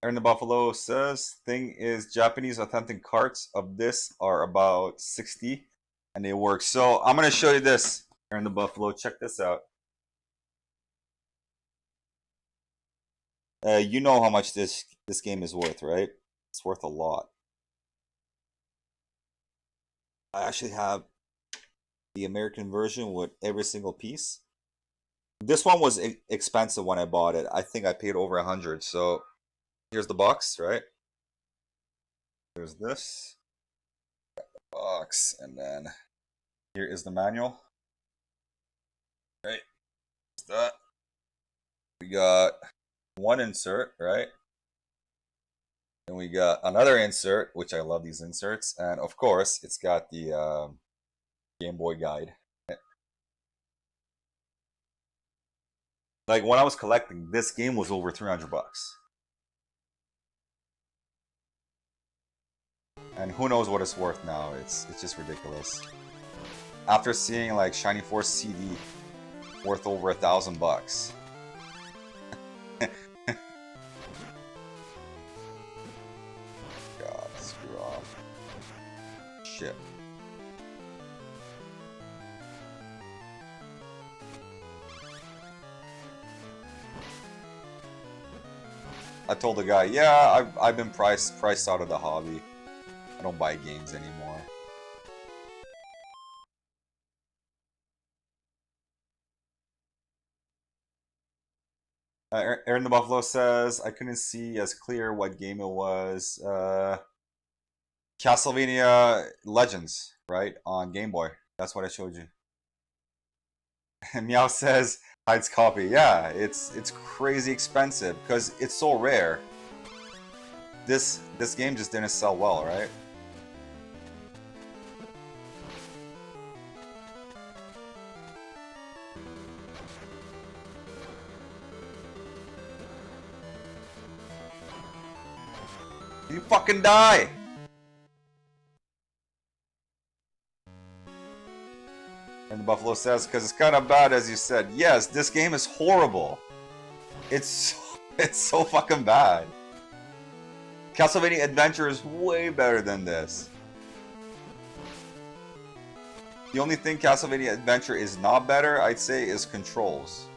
Aaron the Buffalo says, thing is, Japanese authentic carts of this are about 60 and they work. So I'm going to show you this, Aaron the Buffalo. Check this out. You know how much this game is worth, right? It's worth a lot. I actually have the American version with every single piece. This one was expensive when I bought it. I think I paid over 100. So here's the box, right? There's this box, and then here is the manual. Right, that. We got one insert, right? And we got another insert, which I love these inserts, and of course, it's got the Game Boy guide. Like when I was collecting, this game was over 300 bucks. And who knows what it's worth now. It's just ridiculous. After seeing like Shining Force CD worth over 1,000 bucks. God, screw off. Shit. I told the guy, yeah, I've been priced out of the hobby. I don't buy games anymore. Aaron the Buffalo says, I couldn't see as clear what game it was. Castlevania Legends, right? On Game Boy. That's what I showed you. And Meow says, hides copy. Yeah, it's crazy expensive because it's so rare. This game just didn't sell well, right? You fucking die! And the Buffalo says, because it's kind of bad as you said. Yes, this game is horrible. It's so fucking bad. Castlevania Adventure is way better than this. The only thing Castlevania Adventure is not better, I'd say, is controls.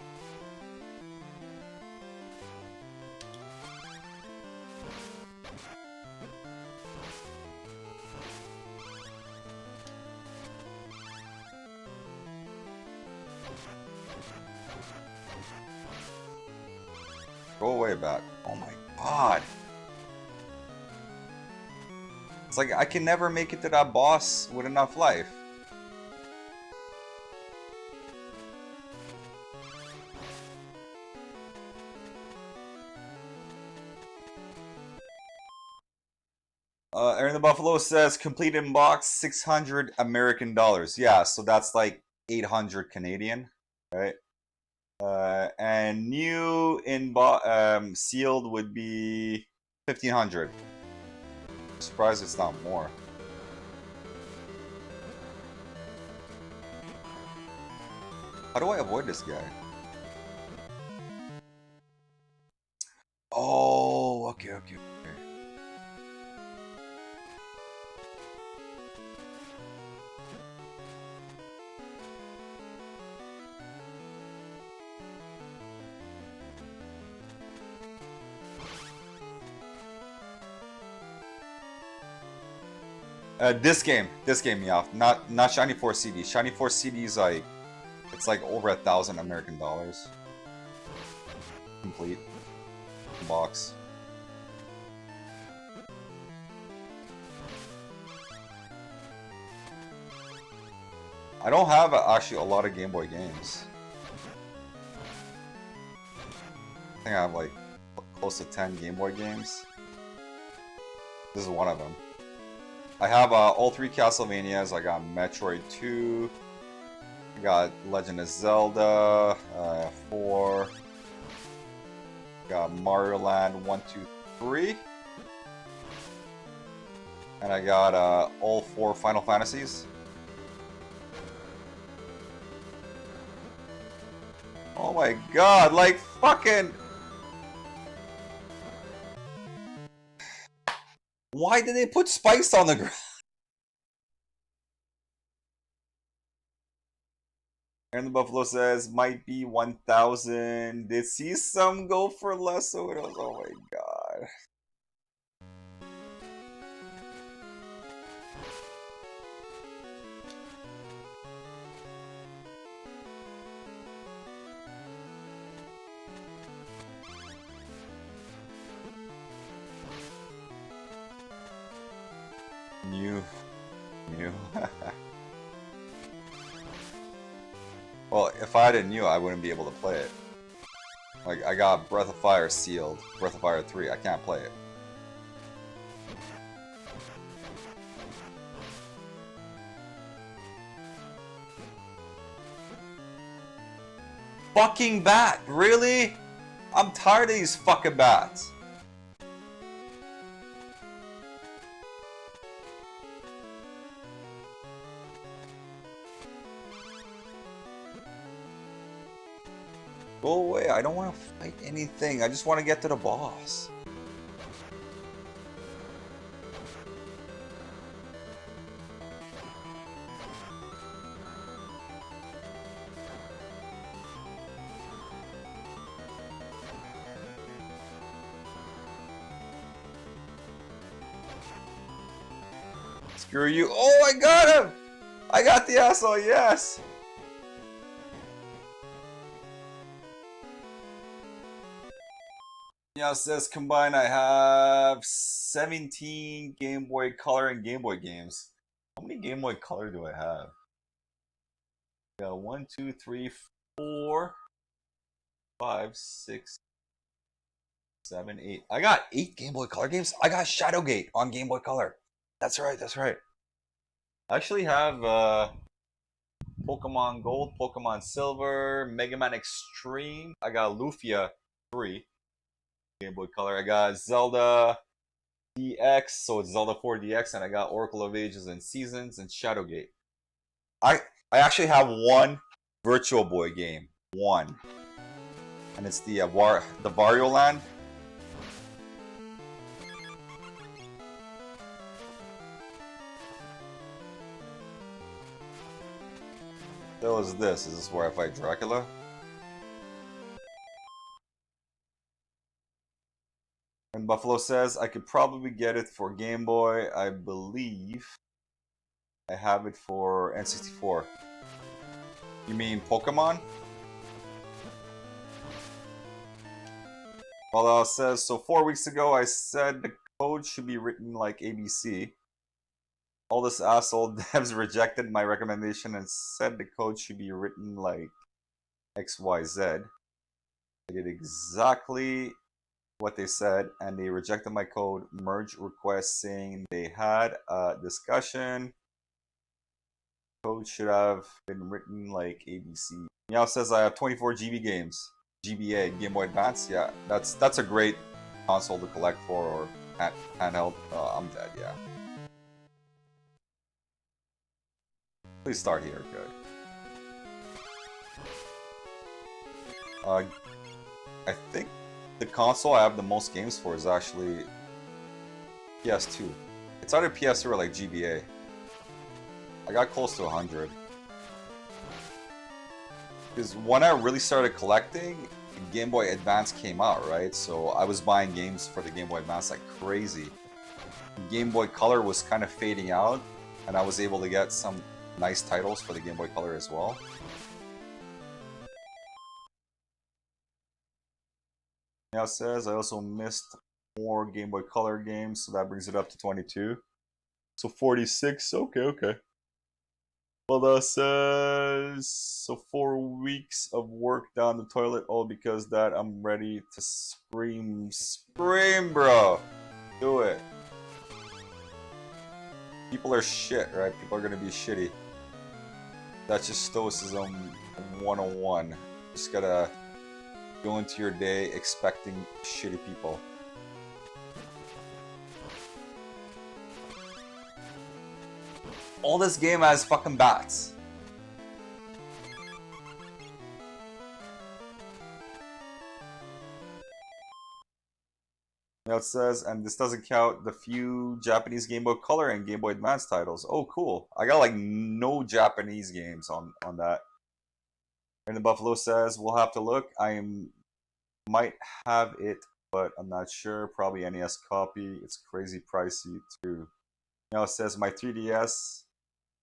Go away, bat. Oh my god. It's like I can never make it to that boss with enough life. Aaron the Buffalo says complete in box 600 American dollars. Yeah, so that's like 800 Canadian, right? And new in sealed would be 1500. I'm surprised it's not more. How do I avoid this guy? Oh, okay. This game, yeah, not Shiny 4 CD. Shiny 4 CD is like, it's like over 1,000 American dollars. Complete box. I don't have actually a lot of Game Boy games. I think I have like close to 10 Game Boy games. This is one of them. I have all 3 Castlevanias. I got Metroid 2. I got Legend of Zelda 4. Got Mario Land 1, 2, 3. And I got all 4 Final Fantasies. Oh my god, like fucking... Why did they put spikes on the ground? Aaron the Buffalo says, might be 1,000. Did see some go for less? So it was, oh my god. New. Well, if I didn't new, I wouldn't be able to play it. Like, I got Breath of Fire sealed. Breath of Fire 3, I can't play it. Fucking bat, really? I'm tired of these fucking bats. Go away, I don't want to fight anything. I just want to get to the boss. Screw you. Oh, I got him! I got the asshole, yes! Yeah, it says combined I have 17 Game Boy Color and Game Boy games. How many Game Boy Color do I have? I got 1, 2, 3, 4, 5, 6, 7, 8. I got 8 Game Boy Color games. I got Shadowgate on Game Boy Color. That's right, that's right. I actually have Pokemon Gold, Pokemon Silver, Mega Man Extreme. I got Lufia 3 Game Boy Color. I got Zelda DX, so it's Zelda 4 DX, and I got Oracle of Ages and Seasons and Shadowgate. I actually have one Virtual Boy game, one, and it's the Wario Land. That was this. Is this where I fight Dracula? And Buffalo says I could probably get it for Game Boy. I believe I have it for N64. You mean Pokemon? Well, says, so 4 weeks ago I said the code should be written like ABC. All this asshole devs rejected my recommendation and said the code should be written like XYZ. I did exactly what they said, and they rejected my code merge request saying they had a discussion. Code should have been written like ABC. Meow says I have 24 GB games. GBA, Game Boy Advance. Yeah, that's a great console to collect for, or handheld. I'm dead, yeah. Please start here, good. I think the console I have the most games for is actually PS2. It's either PS2 or like GBA. I got close to 100. Because when I really started collecting, Game Boy Advance came out, right? So I was buying games for the Game Boy Advance like crazy. Game Boy Color was kind of fading out, and I was able to get some nice titles for the Game Boy Color as well. Now it says I also missed more Game Boy Color games, so that brings it up to 22. So 46, okay. Well, that says, so 4 weeks of work down the toilet, all because that I'm ready to scream, bro. Do it. People are shit, right? People are gonna be shitty. That's just stoicism 101. Just gotta go into your day expecting shitty people. All this game has fucking bats. Now it says, and this doesn't count the few Japanese Game Boy Color and Game Boy Advance titles. Oh, cool. I got like no Japanese games on that. And the Buffalo says, we'll have to look. Might have it, but I'm not sure. Probably NES copy. It's crazy pricey too. Now it says my 3DS.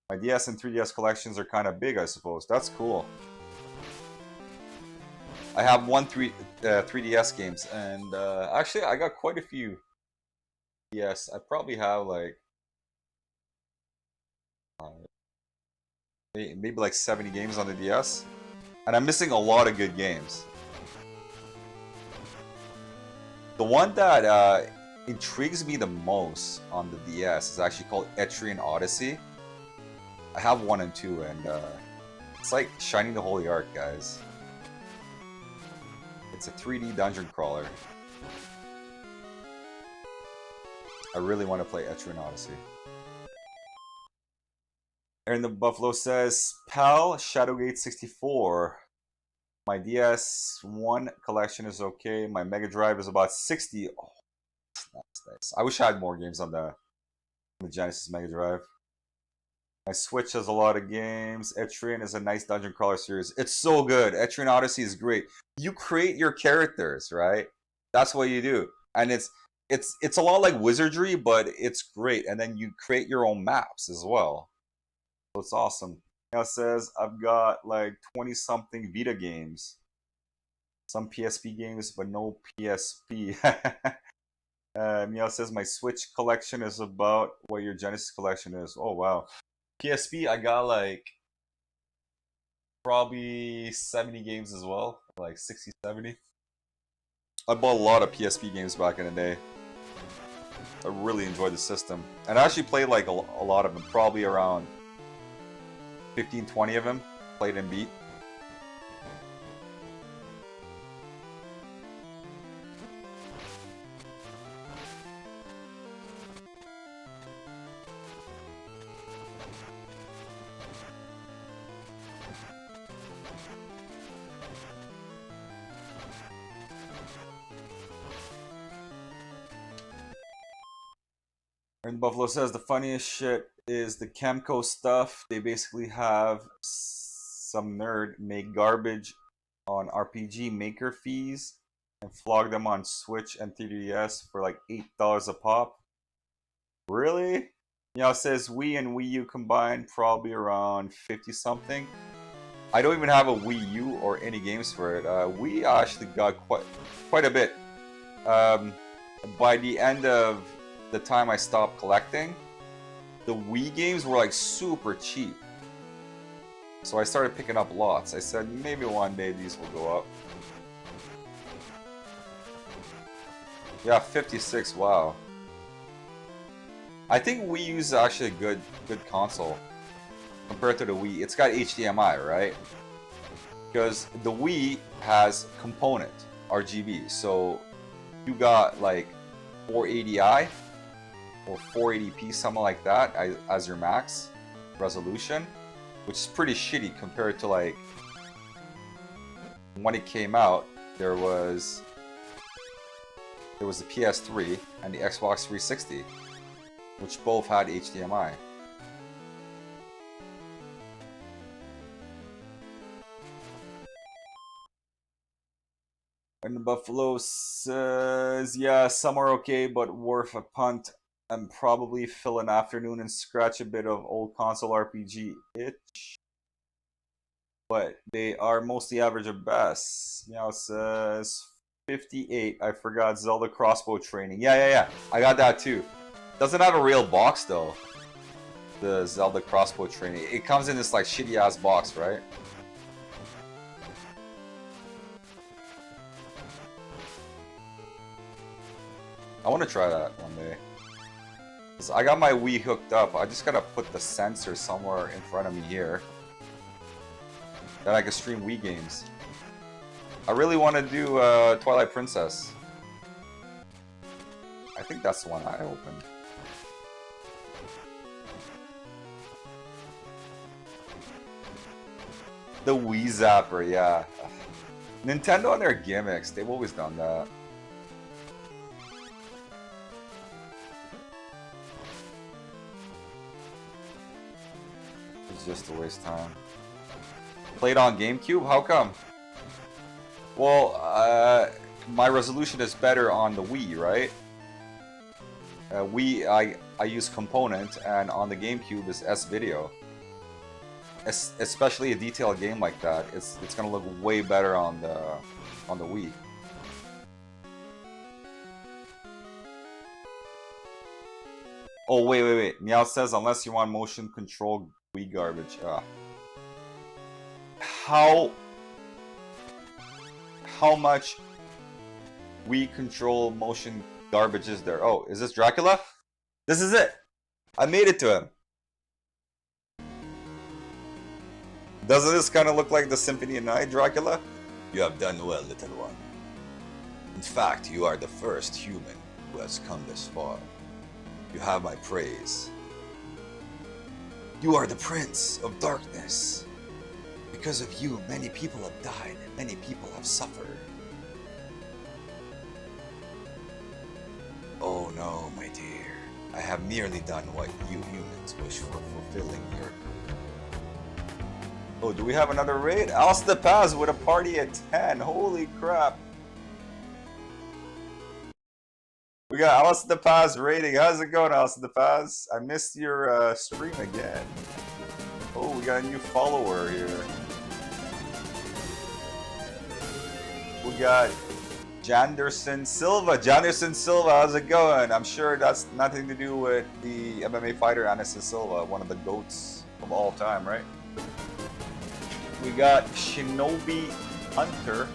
My DS and 3DS collections are kind of big, I suppose. That's cool. I have 3DS games, and actually I got quite a few. Yes, I probably have like maybe like 70 games on the DS, and I'm missing a lot of good games. The one that intrigues me the most on the DS is actually called Etrian Odyssey. I have 1 and 2, and it's like Shining the Holy Ark, guys. It's a 3D dungeon crawler. I really want to play Etrian Odyssey. Aaron the Buffalo says, Pal, Shadowgate 64. My DS1 collection is okay. My Mega Drive is about 60. Oh, that's nice. I wish I had more games on the Genesis Mega Drive. My Switch has a lot of games. Etrian is a nice dungeon crawler series. It's so good. Etrian Odyssey is great. You create your characters, right? That's what you do. And it's a lot like Wizardry, but it's great. And then you create your own maps as well. So it's awesome. Now it says I've got like 20 something Vita games. Some PSP games, but no PSP. Meow says my Switch collection is about what your Genesis collection is. Oh wow. PSP, I got like probably 70 games as well. Like 60, 70. I bought a lot of PSP games back in the day. I really enjoyed the system. And I actually played like a lot of them. Probably around 15, 20 of them. Played and beat. And Buffalo says the funniest shit is the Chemco stuff. They basically have some nerd make garbage on RPG Maker fees and flog them on Switch and 3DS for like $8 a pop. Really? Meow says Wii and Wii U combined probably around 50 something. I don't even have a Wii U or any games for it. We actually got quite a bit. By the end of the time I stopped collecting, the Wii games were like super cheap. So I started picking up lots. I said maybe one day these will go up. Yeah, 56, wow. I think Wii U is actually a good console compared to the Wii. It's got HDMI, right? Because the Wii has component RGB. So you got like 480i or 480p, something like that, as your max resolution, which is pretty shitty compared to like when it came out. There was the PS3 and the Xbox 360, which both had HDMI. And Buffalo says, yeah, some are okay, but worth a punt. And probably fill an afternoon and scratch a bit of old console RPG itch. But they are mostly average at best. Meow says 58. I forgot Zelda Crossbow Training. Yeah. I got that too. Doesn't have a real box though. The Zelda Crossbow Training. It comes in this like shitty ass box, right? I want to try that one day. So I got my Wii hooked up. I just gotta put the sensor somewhere in front of me here. Then I can stream Wii games. I really want to do Twilight Princess. I think that's the one I opened. The Wii Zapper, yeah. Nintendo and their gimmicks, they've always done that. Just to waste time. Played on GameCube? How come? Well, my resolution is better on the Wii, right? Wii, I use component, and on the GameCube is S-Video. Especially a detailed game like that, it's gonna look way better on the Wii. Oh wait. Meow says unless you want motion control Wii garbage. How much Wii control motion garbage is there? Oh, is this Dracula? This is it. I made it to him. Doesn't this kind of look like the Symphony of Night Dracula? You have done well, little one. In fact, you are the first human who has come this far. You have my praise. You are the Prince of Darkness. Because of you, many people have died and many people have suffered. Oh no, my dear. I have nearly done what you humans wish for, fulfilling your... Oh, do we have another raid? Alsta Paz with a party at 10. Holy crap. We got Alice in the Paz rating. How's it going, Alice in the Paz? I missed your stream again. Oh, we got a new follower here. We got Janderson Silva. Janderson Silva, how's it going? I'm sure that's nothing to do with the MMA fighter Anderson Silva, one of the GOATs of all time, right? We got Shinobi Hunter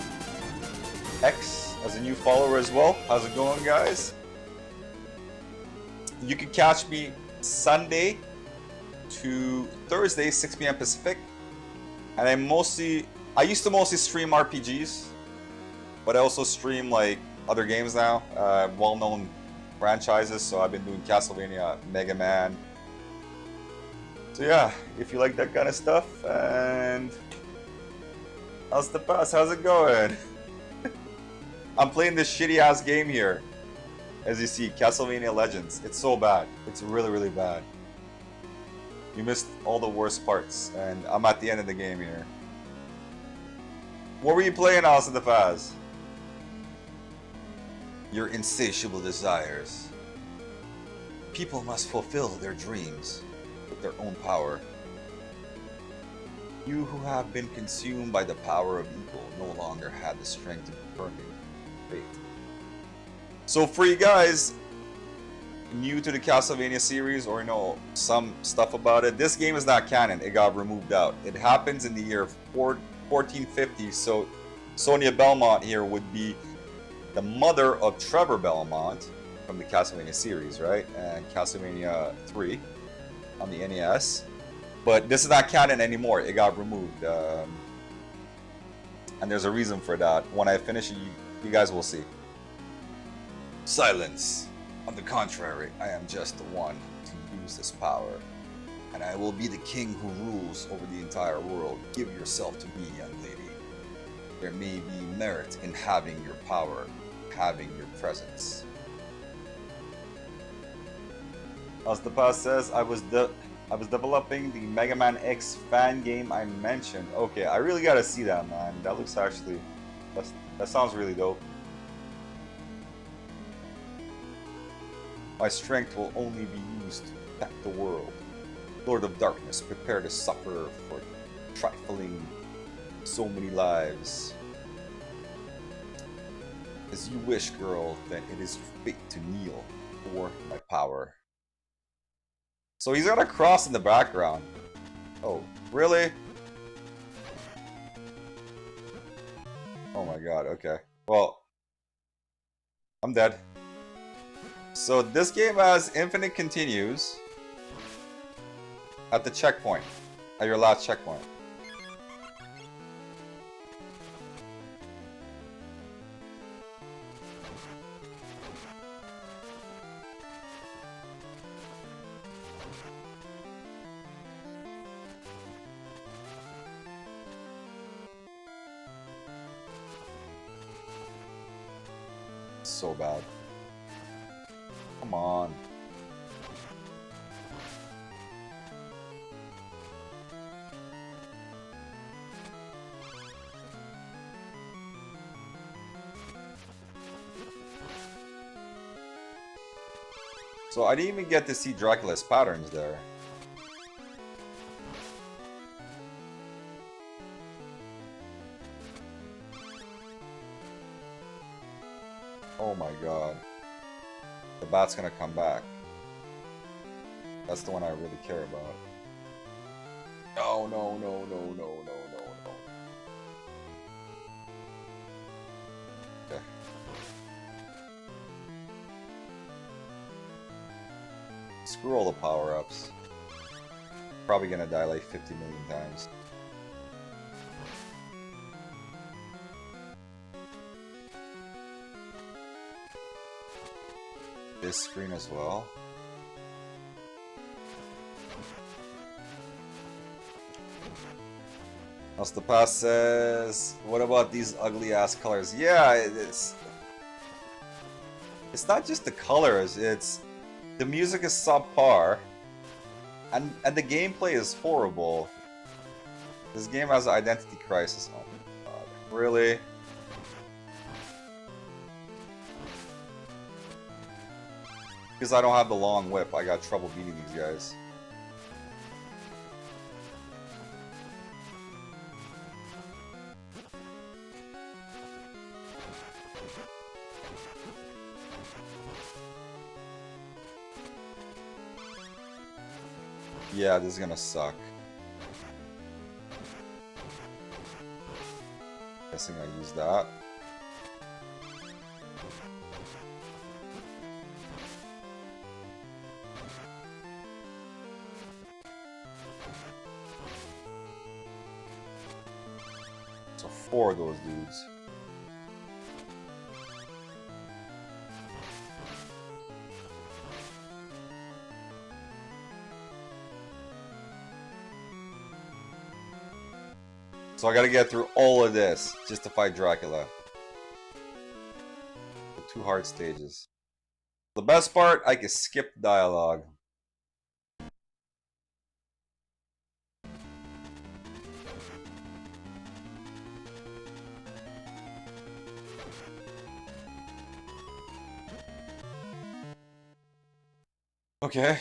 X as a new follower as well. How's it going, guys? You can catch me Sunday to Thursday, 6 p.m. Pacific. And I used to mostly stream RPGs, but I also stream like other games now, well-known franchises. So I've been doing Castlevania, Mega Man. So yeah, if you like that kind of stuff, and how's the pass? How's it going? I'm playing this shitty ass game here. As you see, Castlevania Legends. It's so bad. It's really, really bad. You missed all the worst parts, and I'm at the end of the game here. What were you playing, Alice in the Paz? Your insatiable desires. People must fulfill their dreams with their own power. You who have been consumed by the power of evil no longer had the strength to confront fate. So for you guys new to the Castlevania series or know some stuff about it, this game is not canon. It got removed out. It happens in the year 1450. So Sonia Belmont here would be the mother of Trevor Belmont from the Castlevania series, right? And Castlevania 3 on the NES. But this is not canon anymore. It got removed. And there's a reason for that. When I finish it, you guys will see. Silence. On the contrary, I am just the one to use this power. And I will be the king who rules over the entire world. Give yourself to me, young lady. There may be merit in having your power, having your presence. As the past says, I was developing the Mega Man X fan game I mentioned. Okay, I really gotta see that, man. That looks actually... that sounds really dope. My strength will only be used to protect the world. Lord of Darkness, prepare to suffer for trifling so many lives. As you wish, girl, then it is your fate to kneel for my power. So he's got a cross in the background. Oh, really? Oh my god, okay. Well, I'm dead. So this game has infinite continues at the checkpoint, at your last checkpoint. So bad. Come on. So I didn't even get to see Dracula's patterns there. Oh my god. The bat's gonna come back. That's the one I really care about. No, no, no, no, no, no, no, no. Okay. Screw all the power-ups. Probably gonna die like 50 million times. This screen as well. As the past says, what about these ugly ass colors? Yeah, it's not just the colors, it's the music is subpar and the gameplay is horrible. This game has an identity crisis. Oh my god. Really? Because I don't have the long whip, I got trouble beating these guys. Yeah, this is gonna suck. Guessing I use that. So 4 of those dudes. So I gotta get through all of this just to fight Dracula. The 2 hard stages. The best part, I can skip dialogue. Okay.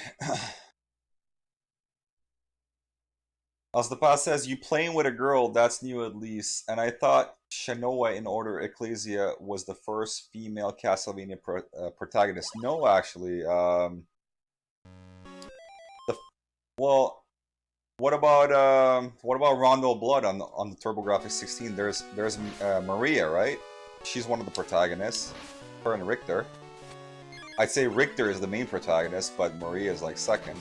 As the past says, you playing with a girl, that's new at least. And I thought Shanoa in Order Ecclesia was the first female Castlevania protagonist. No, actually. Well, what about Rondo Blood on the TurboGrafx 16? There's Maria, right? She's one of the protagonists. Her and Richter. I'd say Richter is the main protagonist, but Maria is like second.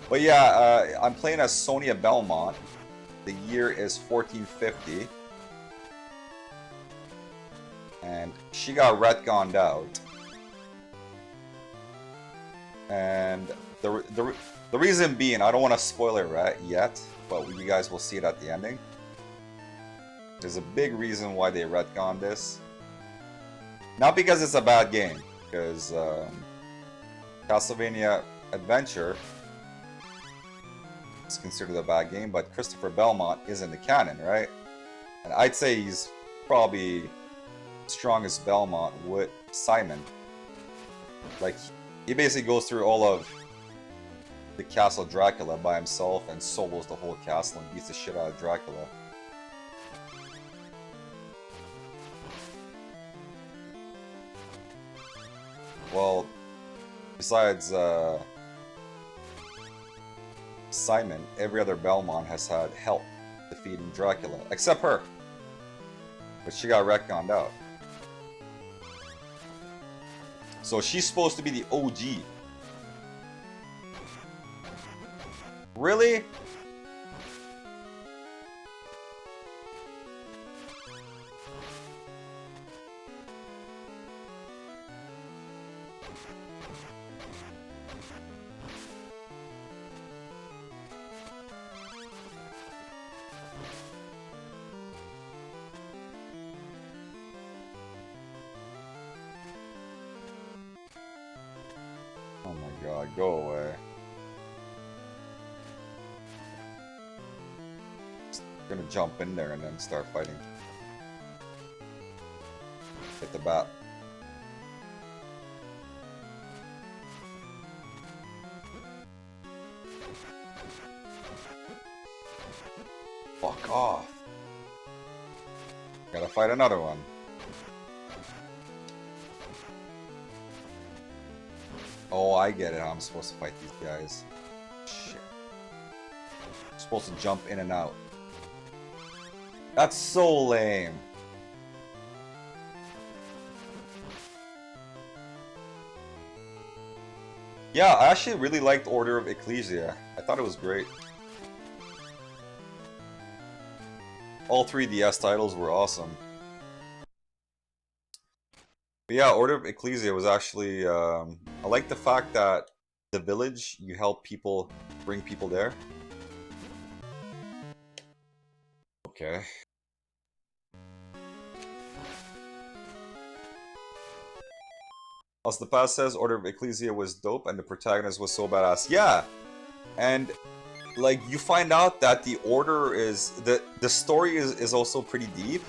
But yeah, I'm playing as Sonia Belmont. The year is 1450. And she got retconned out. And the reason being, I don't want to spoil it yet, but you guys will see it at the ending. There's a big reason why they retconned this. Not because it's a bad game, because Castlevania Adventure is considered a bad game, but Christopher Belmont is in the canon, right? And I'd say he's probably strongest Belmont with Simon. Like, he basically goes through all of the Castle Dracula by himself and solos the whole castle and beats the shit out of Dracula. Well, besides Simon, every other Belmont has had help defeating Dracula, except her. But she got retconned out. So she's supposed to be the OG. Really? Oh my god, go away. Just gonna jump in there and then start fighting. Hit the bat. Fuck off. Gotta fight another one. Oh, I get it how I'm supposed to fight these guys. Shit. I'm supposed to jump in and out. That's so lame. Yeah, I actually really liked Order of Ecclesia. I thought it was great. All 3 DS titles were awesome. But yeah, Order of Ecclesia was actually, I like the fact that the village, you help people, bring people there. Okay. As the past says, Order of Ecclesia was dope and the protagonist was so badass. Yeah! And, like, you find out that the Order is, the story is also pretty deep.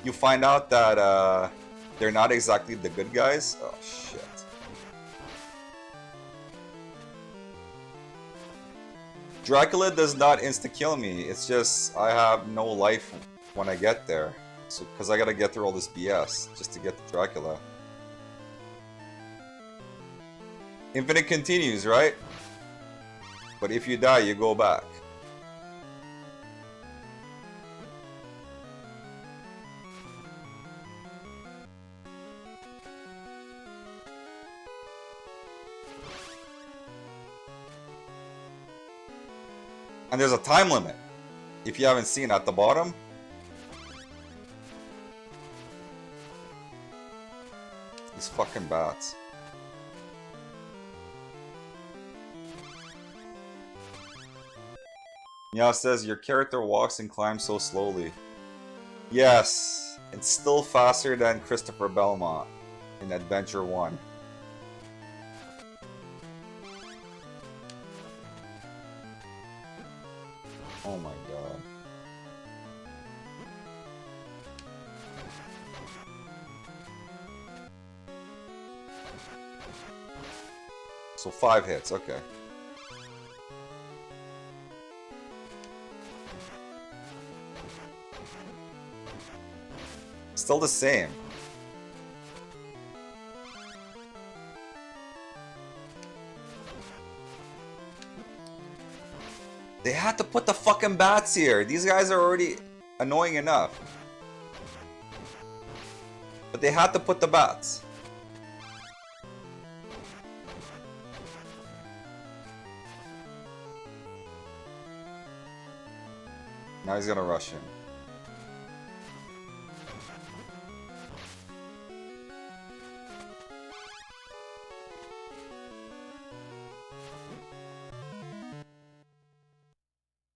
You find out that, they're not exactly the good guys. Oh, shit. Dracula does not insta-kill me. It's just I have no life when I get there. So, because I gotta get through all this BS just to get to Dracula. Infinite continues, right? But if you die, you go back. And there's a time limit. If you haven't seen at the bottom. These fucking bats. Meow says, your character walks and climbs so slowly. Yes, it's still faster than Christopher Belmont in Adventure 1. Oh my god. So 5 hits, okay. Still the same. They had to put the fucking bats here. These guys are already annoying enough. But they had to put the bats. Now he's gonna rush him.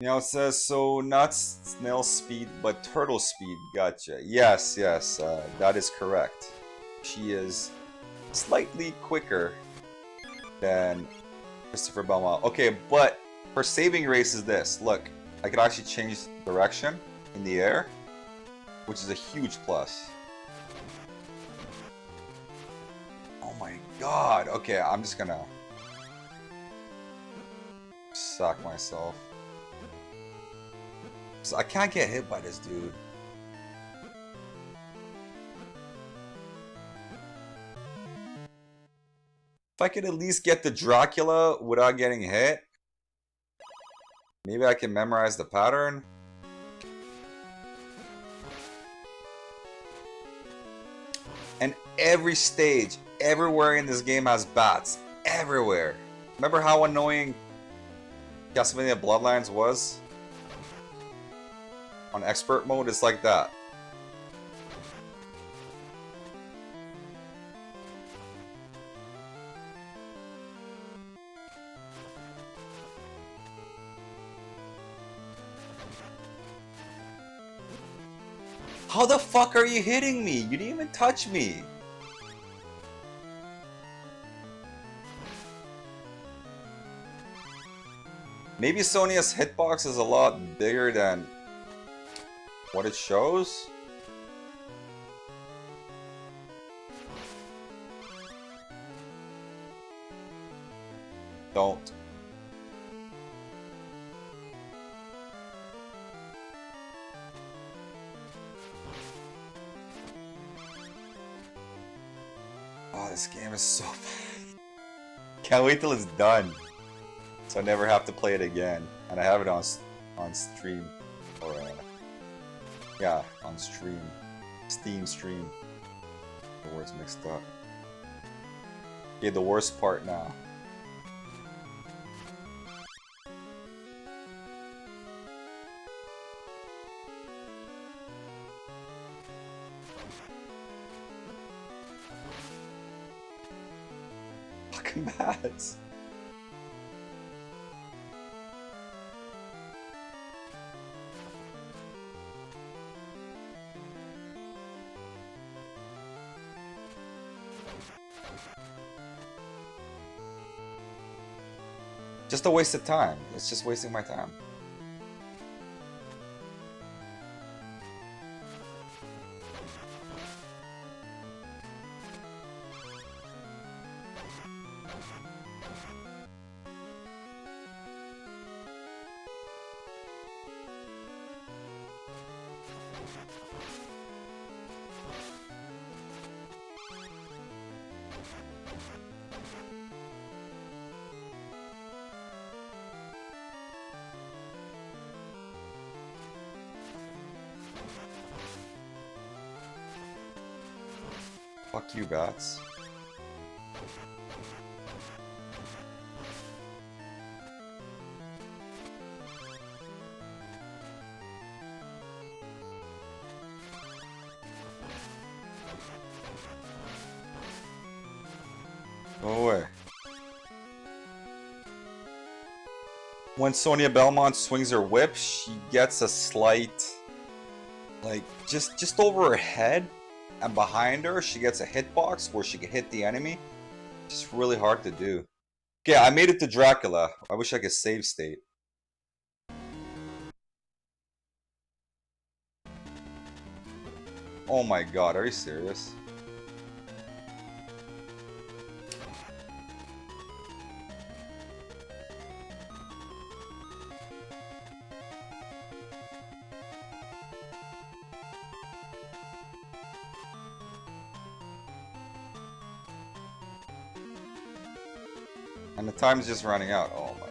Now it says, so not snail speed, but turtle speed. Gotcha. Yes, yes, that is correct. She is slightly quicker than Christopher Belmont. Okay, but her saving grace is this. Look, I could actually change direction in the air, which is a huge plus. Oh my god. Okay, I'm just gonna sack myself. So I can't get hit by this dude. If I could at least get the Dracula without getting hit, maybe I can memorize the pattern. And every stage, everywhere in this game has bats. Everywhere. Remember how annoying Castlevania Bloodlines was? On expert mode, it's like that. How the fuck are you hitting me? You didn't even touch me. Maybe Sonia's hitbox is a lot bigger than what it shows? Don't. Oh, this game is so bad. Can't wait till it's done. So I never have to play it again. And I have it on stream. Or yeah, on stream. Steam stream. The words mixed up. Okay, the worst part now. Fucking bats. Just a waste of time. It's just wasting my time. Fuck you, bats. Go away. When Sonia Belmont swings her whip, she gets a slight, like, just over her head, and behind her, she gets a hitbox where she can hit the enemy. It's just really hard to do. Okay, I made it to Dracula. I wish I could save state. Oh my god, are you serious? And the time's just running out. Oh my,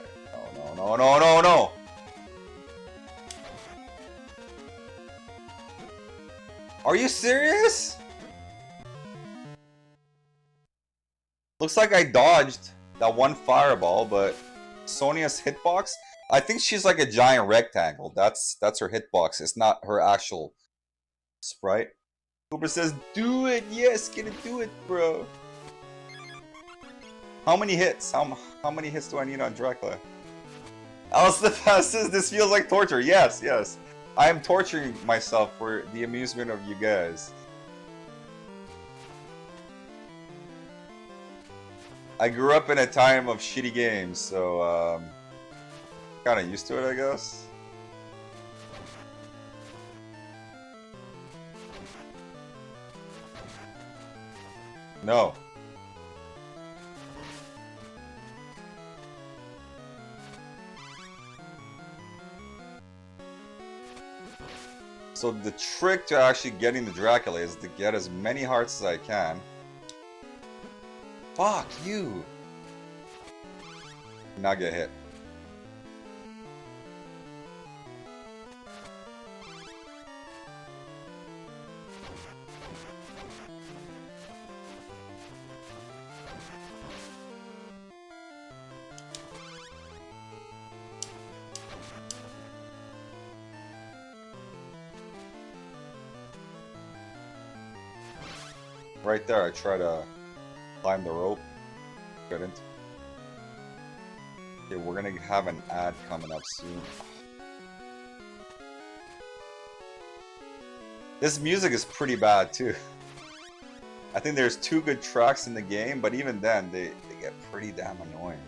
no. Are you serious? Looks like I dodged that one fireball, but Sonia's hitbox, I think she's like a giant rectangle. That's her hitbox. It's not her actual sprite. Cooper says, do it. Yes, gonna do it, bro. How many hits? How many hits do I need on Dracula? Alice the Fast says, this feels like torture. Yes. I am torturing myself for the amusement of you guys. I grew up in a time of shitty games, so kinda used to it, I guess. No. So the trick to actually getting the Dracula is to get as many hearts as I can. Fuck you! Not get hit. Right there, I try to climb the rope. Couldn't. Okay, we're gonna have an ad coming up soon. This music is pretty bad too. I think there's 2 good tracks in the game, but even then, they get pretty damn annoying.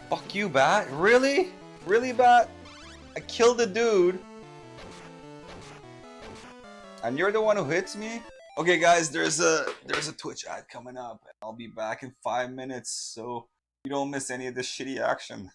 Fuck you, Bat. Really? Really, Bat? I killed the dude. And you're the one who hits me? Okay, guys, there's a Twitch ad coming up. I'll be back in 5 minutes, so you don't miss any of this shitty action.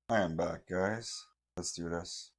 I am back, guys. Let's do this.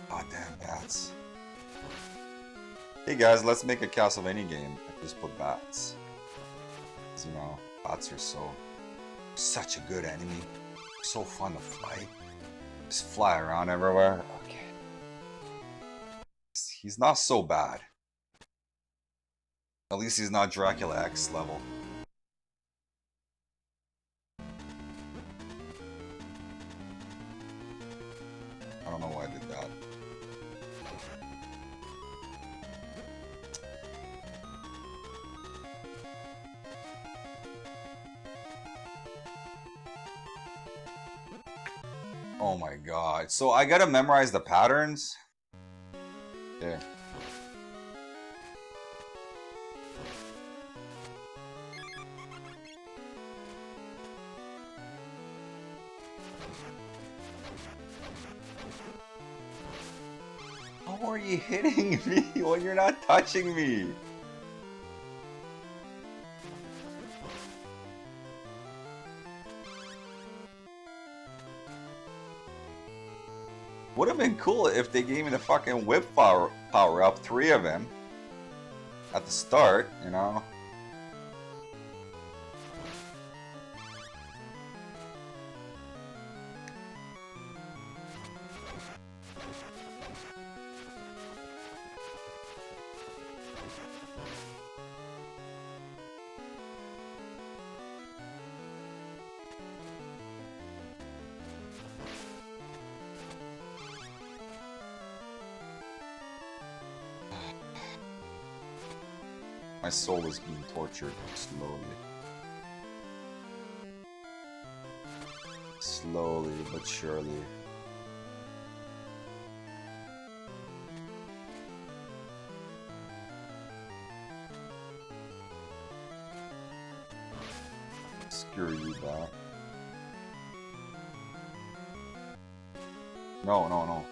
Goddamn bats. Hey guys, let's make a Castlevania game. I just put bats. 'Cause, you know, bats are such a good enemy. So fun to fight. Just fly around everywhere. Okay. He's not so bad. At least he's not Dracula X level. I don't know why I did that. Oh my god. So I gotta memorize the patterns? Yeah. How are you hitting me when you're not touching me? Would have been cool if they gave me the fucking whip power up, 3 of them at the start, you know. My soul is being tortured slowly. Slowly but surely. Screw you back. No, no, no.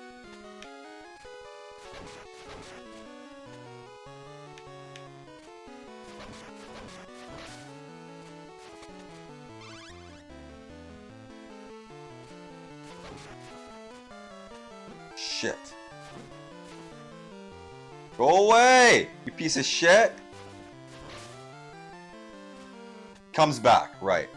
Shit. Go away, you piece of shit. Comes back, right.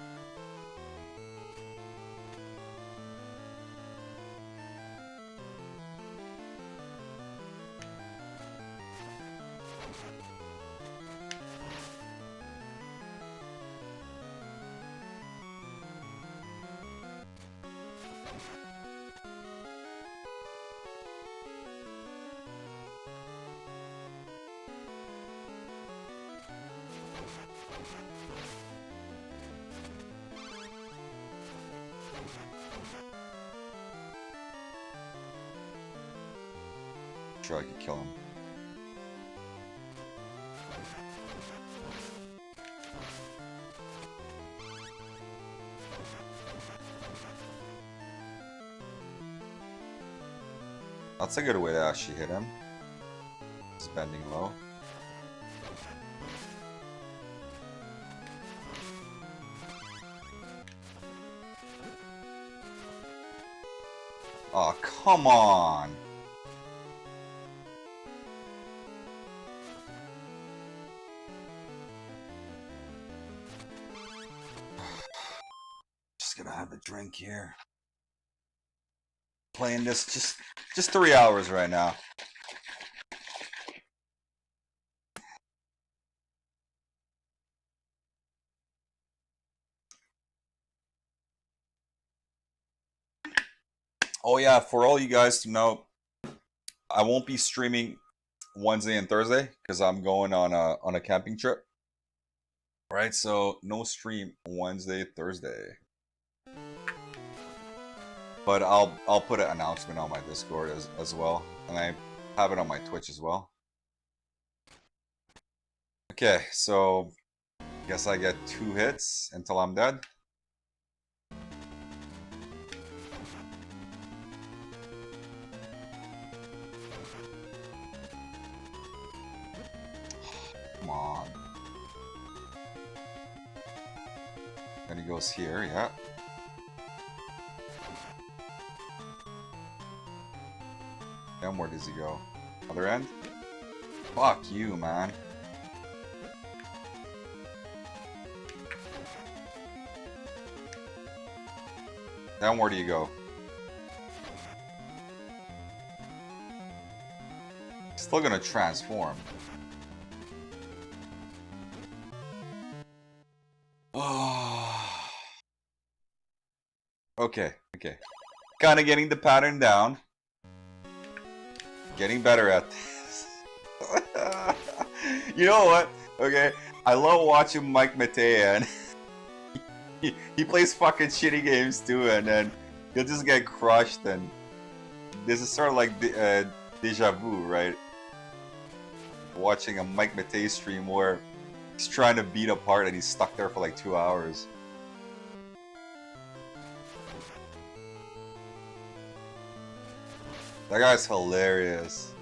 Sure I could kill him. That's a good way to actually hit him. He's bending low. Oh, come on! Just gonna have a drink here. Playing this just 3 hours right now. Oh yeah, for all you guys to know, I won't be streaming Wednesday and Thursday because I'm going on a camping trip. Right, so no stream Wednesday, Thursday. But I'll put an announcement on my Discord as well, and I have it on my Twitch as well. Okay, so guess I get 2 hits until I'm dead. Come on. Then he goes here, yeah. Then where does he go? Other end? Fuck you, man. Then where do you go? Still gonna transform. Okay. Kind of getting the pattern down. Getting better at this. You know what? Okay, I love watching Mike Matean. He plays fucking shitty games too, and then he'll just get crushed. And this is sort of like deja vu, right? Watching a Mike Matei stream where he's trying to beat apart and he's stuck there for like 2 hours. That guy's hilarious.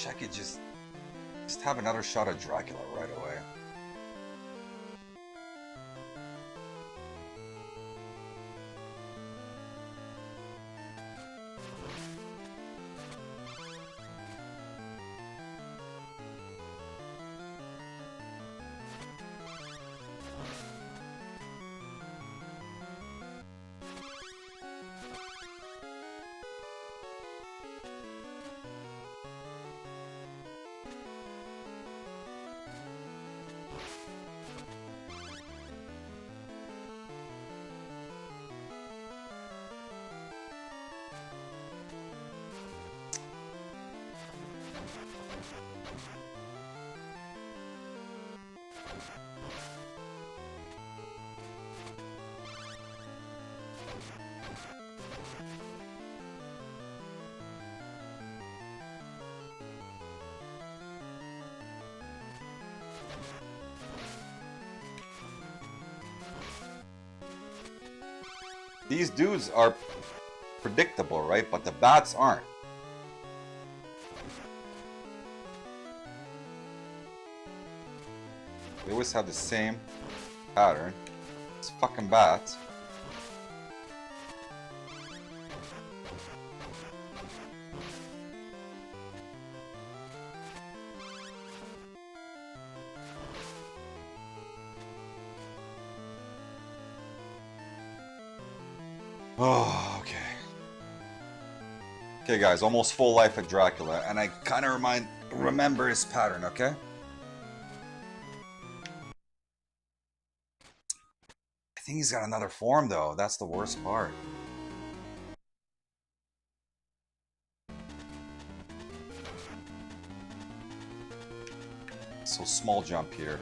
I could just have another shot at Dracula right away. These dudes are predictable, right? But the bats aren't. They always have the same pattern. It's fucking bats. Oh, okay. Okay, guys, almost full life at Dracula, and I kind of remember his pattern, okay? I think he's got another form, though. That's the worst part. So small jump here.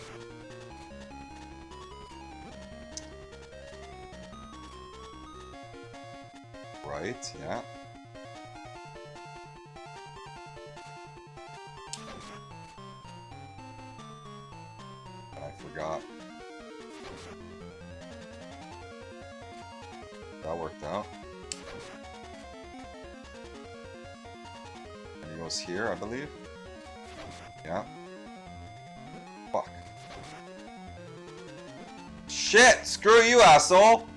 Right, yeah. I forgot. That worked out. And he goes here, I believe. Yeah. Fuck. Shit! Screw you, asshole!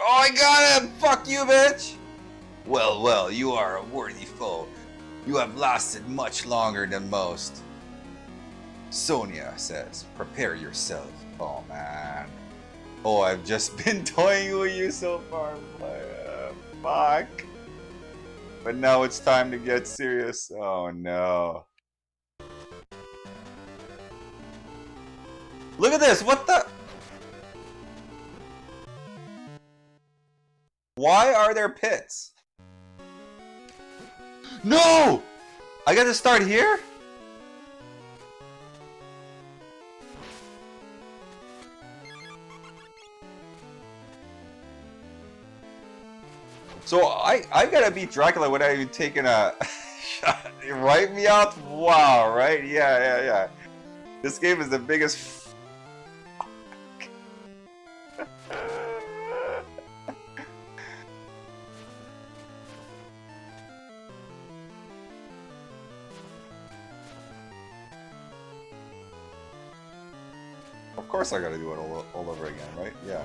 Oh, I got him! Fuck you, bitch! Well, well, you are a worthy foe. You have lasted much longer than most. Sonia says, prepare yourself. Oh, man. Oh, I've just been toying with you so far. Fuck. But now it's time to get serious. Oh, no. Look at this! What the? Why are there pits? No! I gotta start here? So I gotta beat Dracula without even taking a shot. Wipe me out? Wow, right? Yeah. This game is the biggest. Of course I gotta do it all over again, right? Yeah.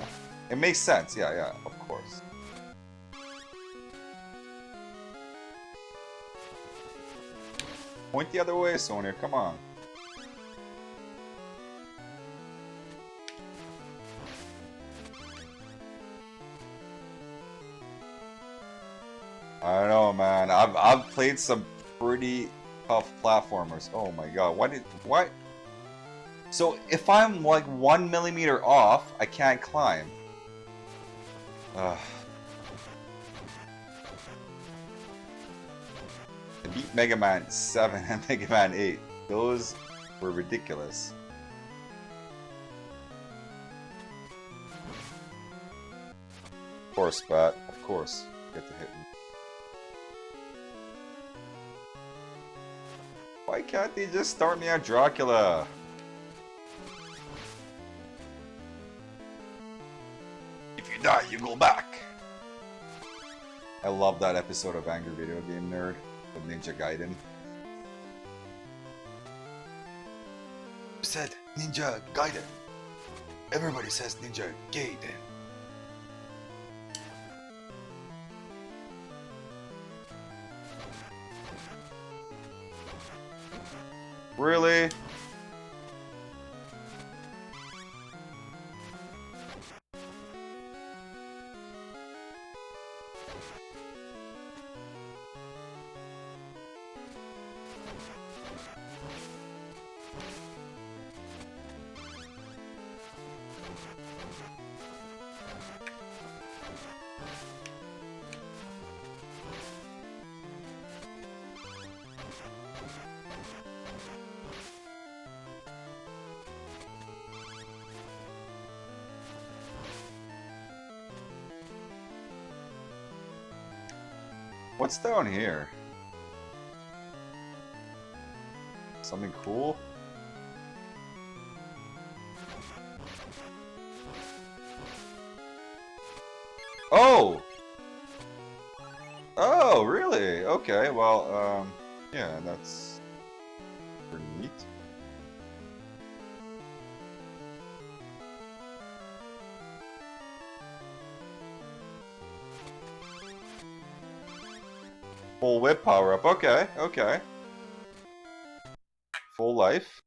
It makes sense, yeah, of course. Point the other way, Sonia, come on. I don't know, man. I've played some pretty tough platformers. Oh my god, why? So if I'm like 1 millimeter off, I can't climb. I beat Mega Man 7 and Mega Man 8. Those were ridiculous. Of course, Bat. Of course. Get to hit me. Why can't they just start me at Dracula? If you die, you go back. I love that episode of Angry Video Game Nerd with Ninja Gaiden. You said Ninja Gaiden. Everybody says Ninja Gaiden. Really? What's down here? Something cool? Oh! Oh, really? Okay, well, yeah, that's pretty neat. Full whip power up. Okay, okay. Full life.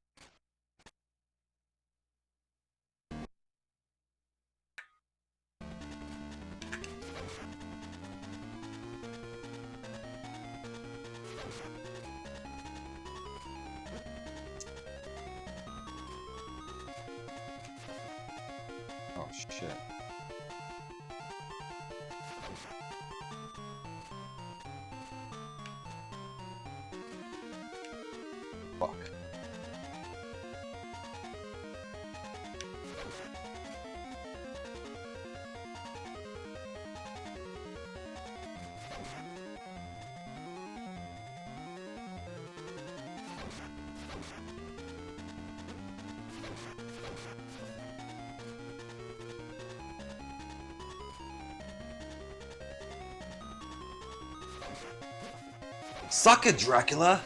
Suck it, Dracula!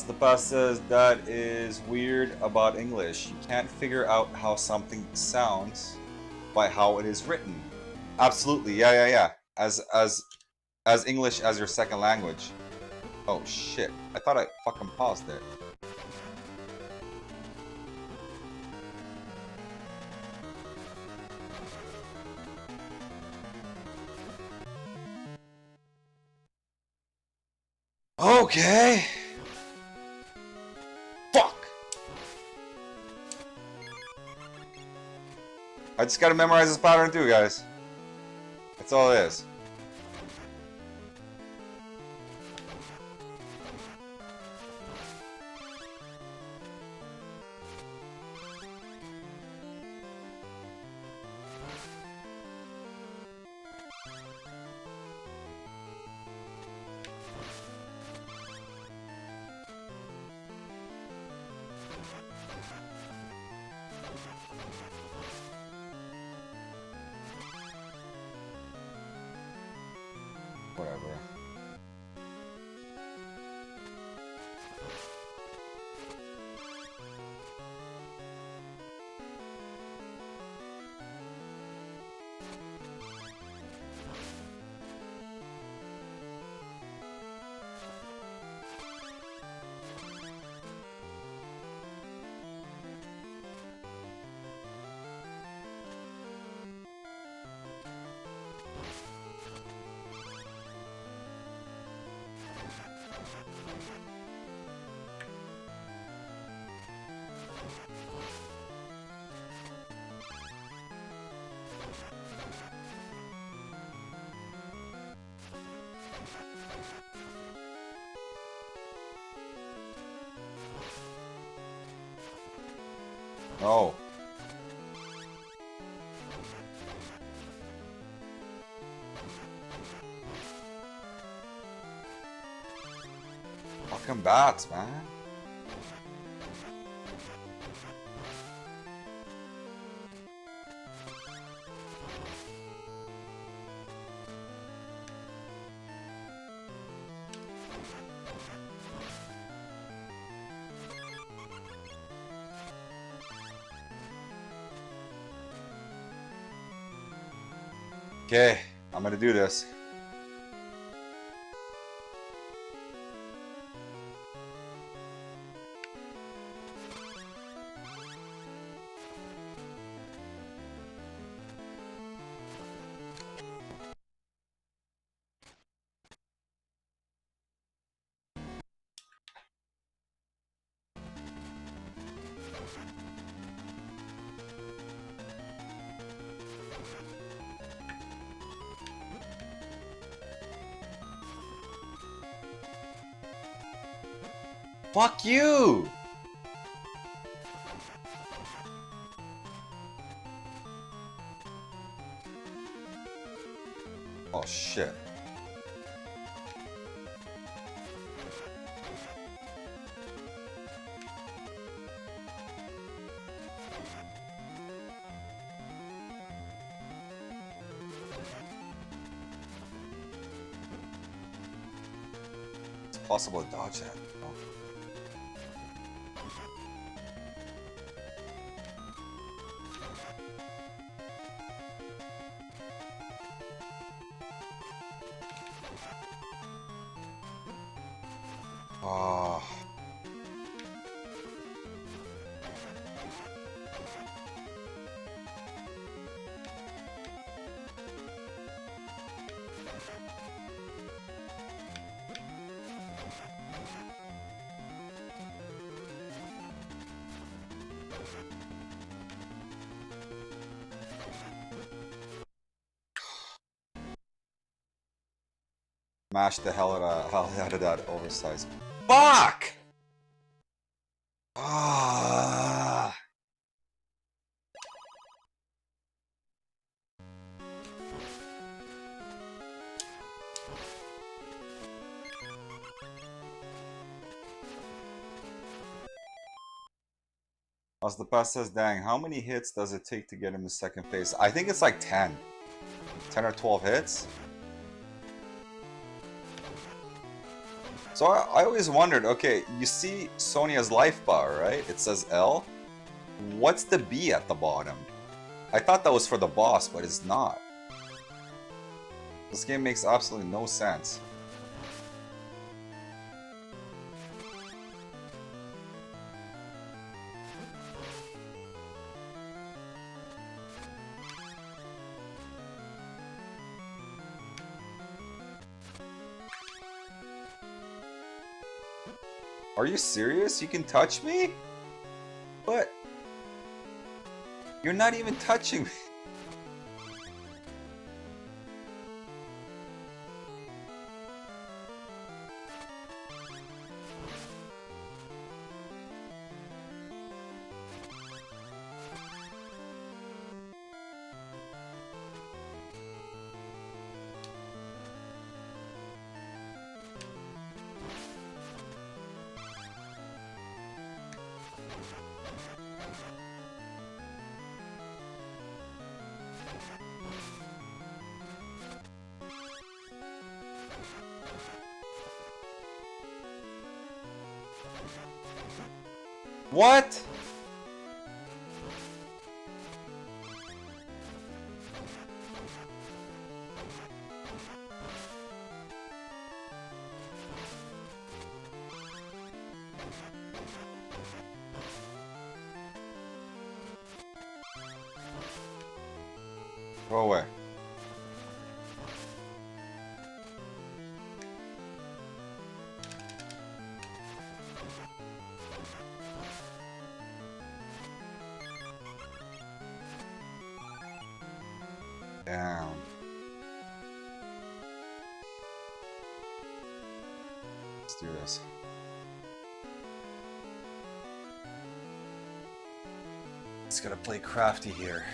The past says that is weird about English. You can't figure out how something sounds by how it is written. Absolutely, yeah. As English as your second language. Oh shit! I thought I fucking paused it. Okay. Fuck. I just gotta memorize this pattern too, guys. That's all it is. Whatever. No. Fucking bats, man. Okay, I'm gonna do this. Fuck you! Oh shit. It's possible to dodge that. Oh. Oh. Mash the hell out of that oversized. Fuck! Ah. As the past says, dang, how many hits does it take to get him in second phase? I think it's like 10. 10 or 12 hits. So I always wondered, okay, you see Sonia's life bar, right? It says L. What's the B at the bottom? I thought that was for the boss, but it's not. This game makes absolutely no sense. Are you serious? You can touch me? What? You're not even touching me. What? Go away. Down. Let's do this. Just gotta play crafty here.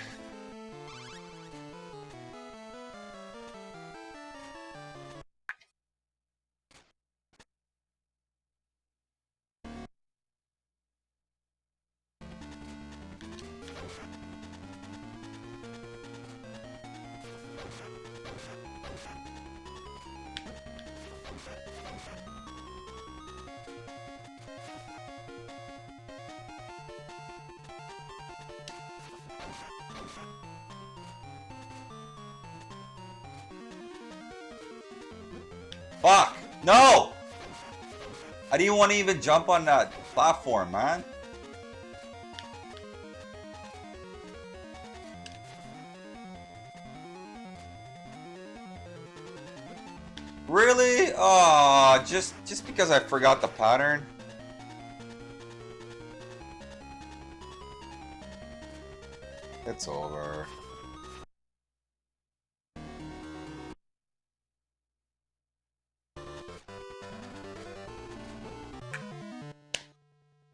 Fuck! No! I didn't want to even jump on that platform, man. Really? Oh, just because I forgot the pattern? It's over.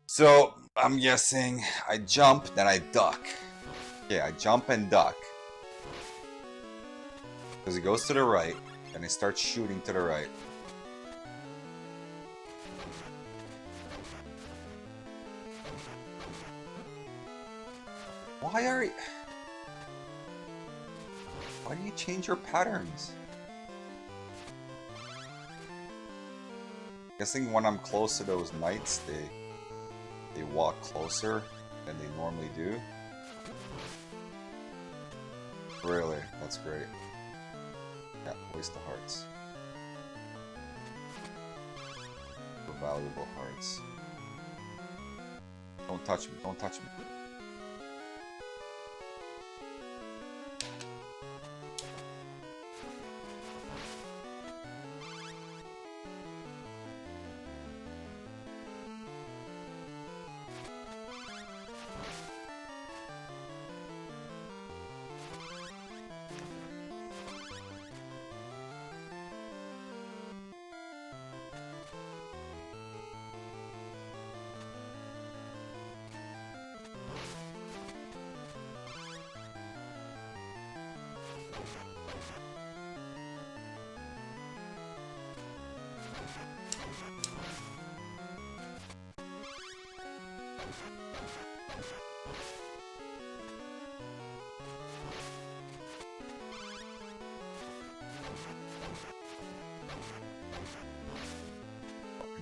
So, I'm guessing I jump, then I duck. Yeah, I jump and duck. Because it goes to the right, and it starts shooting to the right. Why do you change your patterns? Guessing when I'm close to those knights, they walk closer than they normally do. Really? That's great. Yeah, waste the hearts. For valuable hearts. Don't touch me, don't touch me.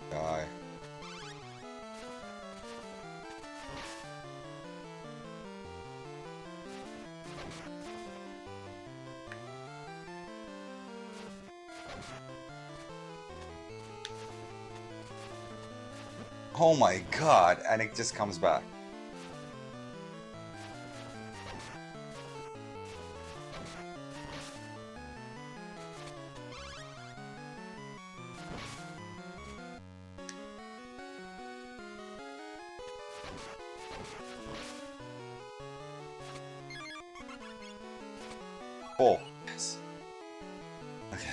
Die. Oh my god, and it just comes back. Oh, yes. Okay.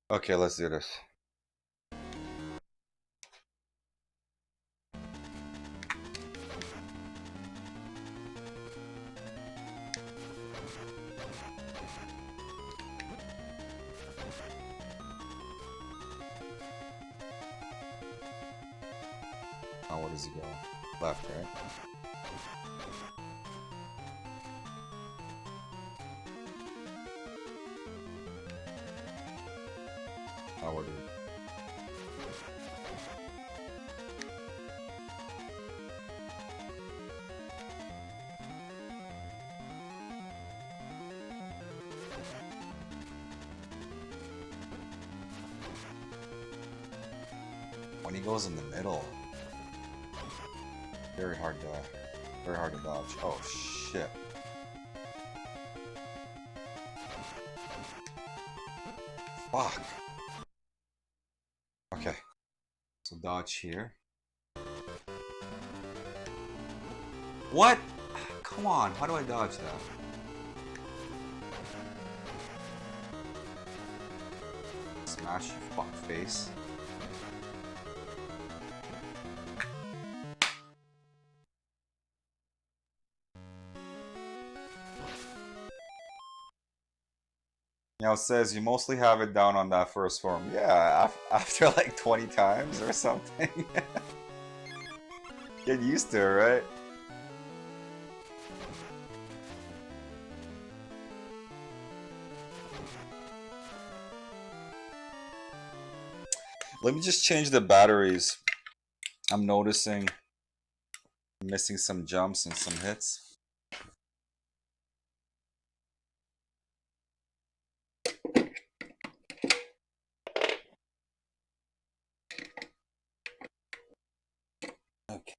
Okay, let's do this. Now where does he go? Left, right? Now where do we... When he goes in the middle, very hard to dodge. Oh shit! Fuck. Okay, so dodge here. What? Come on! How do I dodge that? Smash, you fuck face. You know, it says you mostly have it down on that first form. Yeah, after like 20 times or something. Get used to it, right? Let me just change the batteries. I'm noticing I'm missing some jumps and some hits. Okay.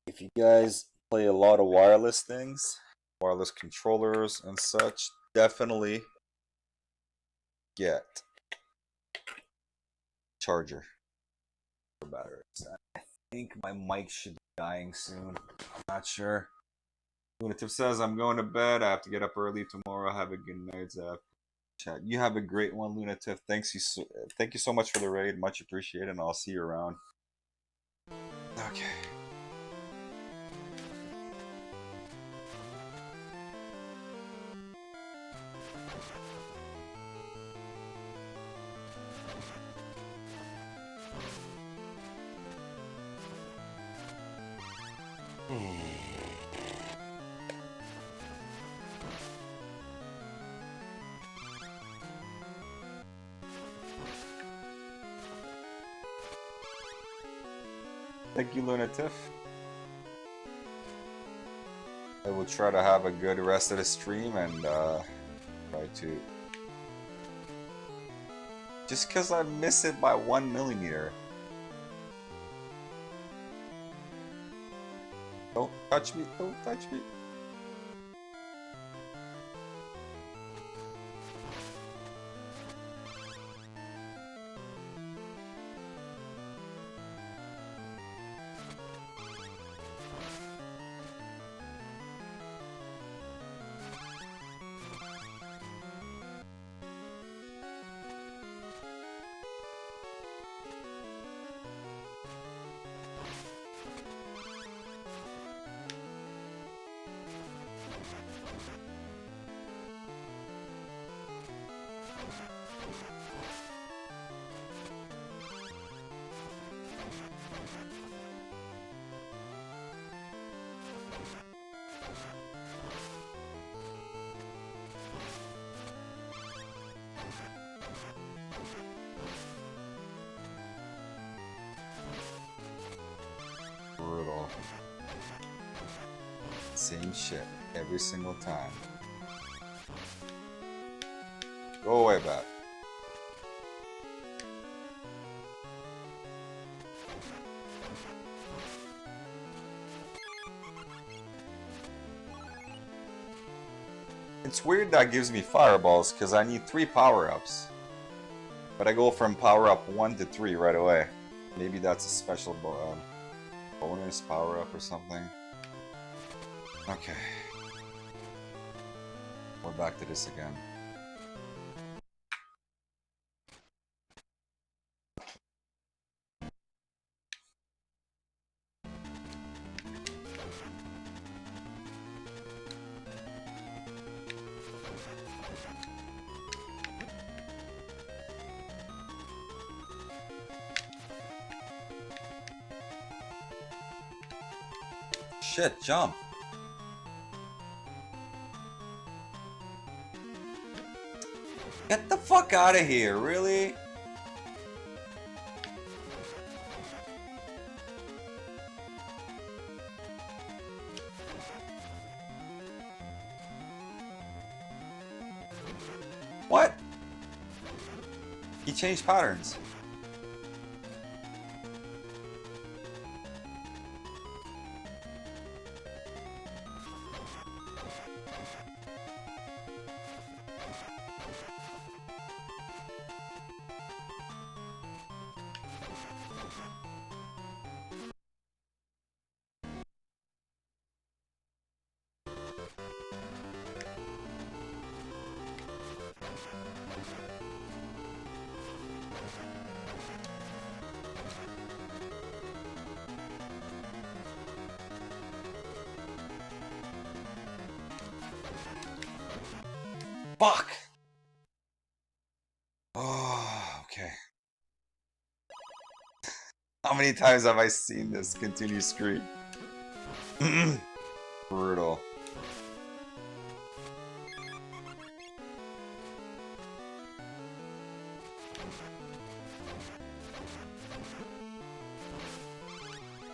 If you guys play a lot of wireless things, wireless controllers and such, definitely get charger for batteries. I think my mic should be dying soon. I'm not sure. Lunative says, I'm going to bed. I have to get up early tomorrow. Have a good night. Chat. You have a great one, Lunative. Thank you so much for the raid. Much appreciated, and I'll see you around. Okay. Thank you, Lunatif. I will try to have a good rest of the stream and try to... Just because I miss it by 1 millimeter. Don't touch me, don't touch me. Brutal. Same shit every single time. Go away, bat. It's weird that gives me fireballs because I need 3 power-ups. But I go from power-up 1 to 3 right away. Maybe that's a special bonus power-up or something. Okay. We're back to this again. Shit, jump. Get the fuck out of here, really? What? He changed patterns. Fuck! Oh, okay. How many times have I seen this continue screen? Brutal.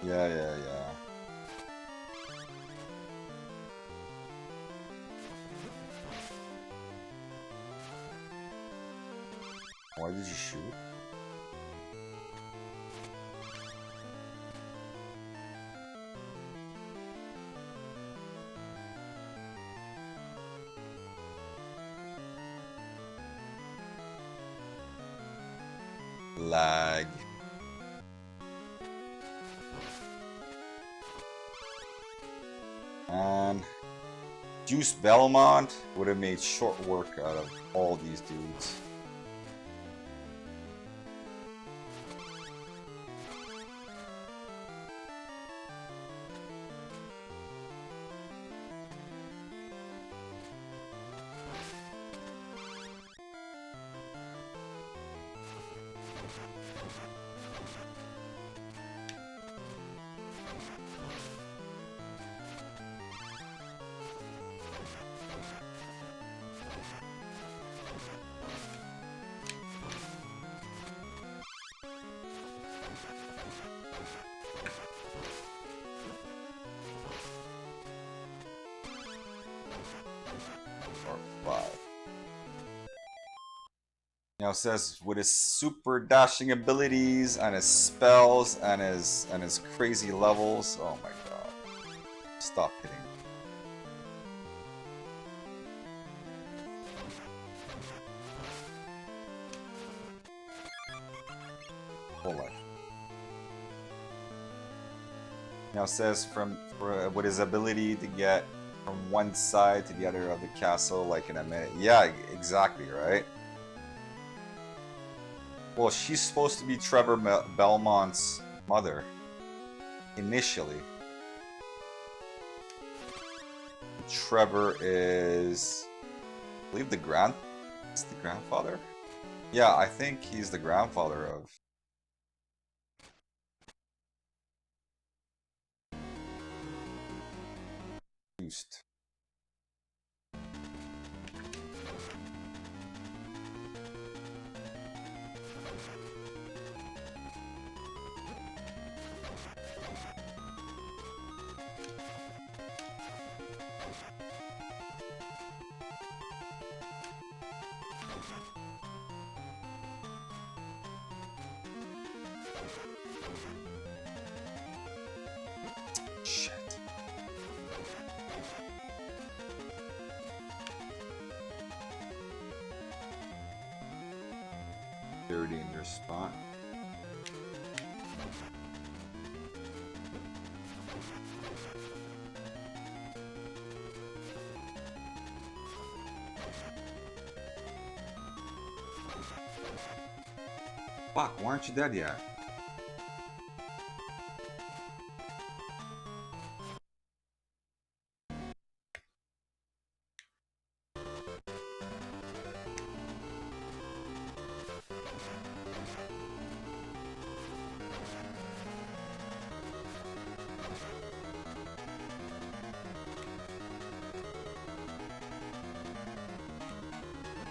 Yeah. Why did you shoot? Lag. And Juice Belmont would have made short work out of all these dudes. Now it says with his super dashing abilities and his spells and his crazy levels. Oh my god. Stop hitting. Full life. Now it says with his ability to get from one side to the other of the castle like in a minute. Yeah, exactly, right? Well, she's supposed to be Trevor Belmont's mother, initially. Trevor is, I believe, the grandfather? Yeah, I think he's the grandfather of Boost. Shit. Very dangerous spot. Fuck, why aren't you dead yet?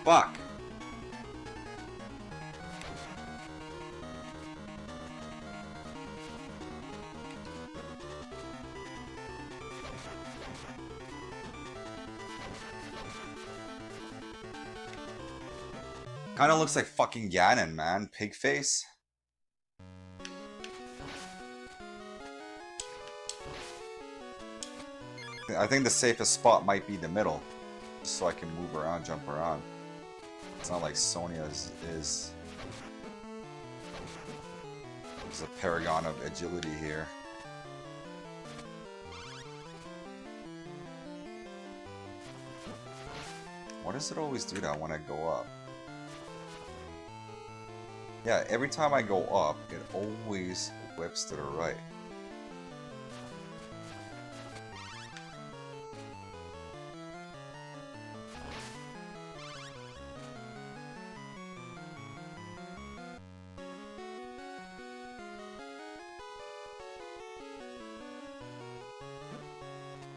Fuck! Kinda looks like fucking Ganon, man. Pig face. I think the safest spot might be the middle. So I can move around, jump around. It's not like Sonya is a paragon of agility here. Why does it always do that when I go up? Yeah, every time I go up, it always whips to the right.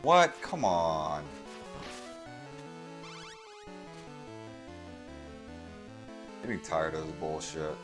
What? Come on. Getting tired of this bullshit.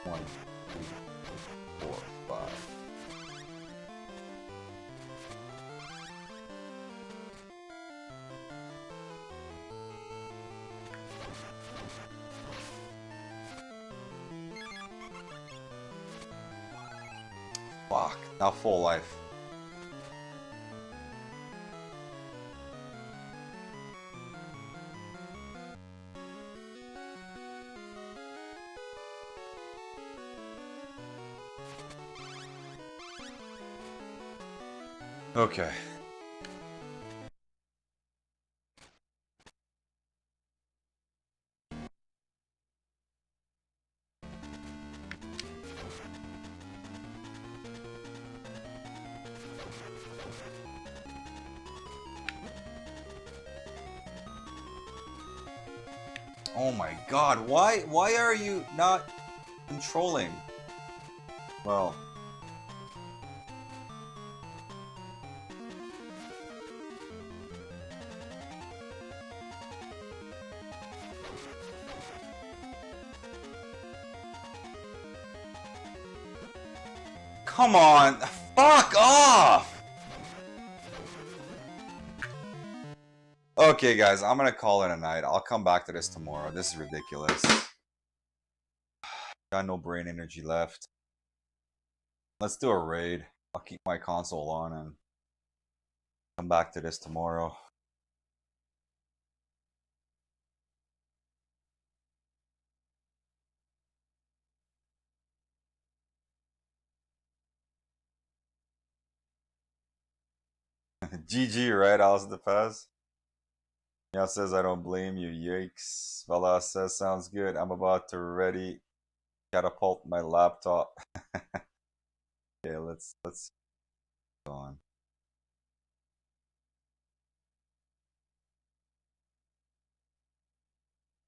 One, two, 4, 5. Fuck, now full life. Okay. Oh my god, why are you not controlling? Well, come on, fuck off! Okay, guys, I'm gonna call it a night. I'll come back to this tomorrow. This is ridiculous. Got no brain energy left. Let's do a raid. I'll keep my console on and come back to this tomorrow. GG, right, Alice the Paz? Yeah, says I don't blame you. Yikes. Vela says sounds good. I'm about to ready catapult my laptop. Okay, let's go on.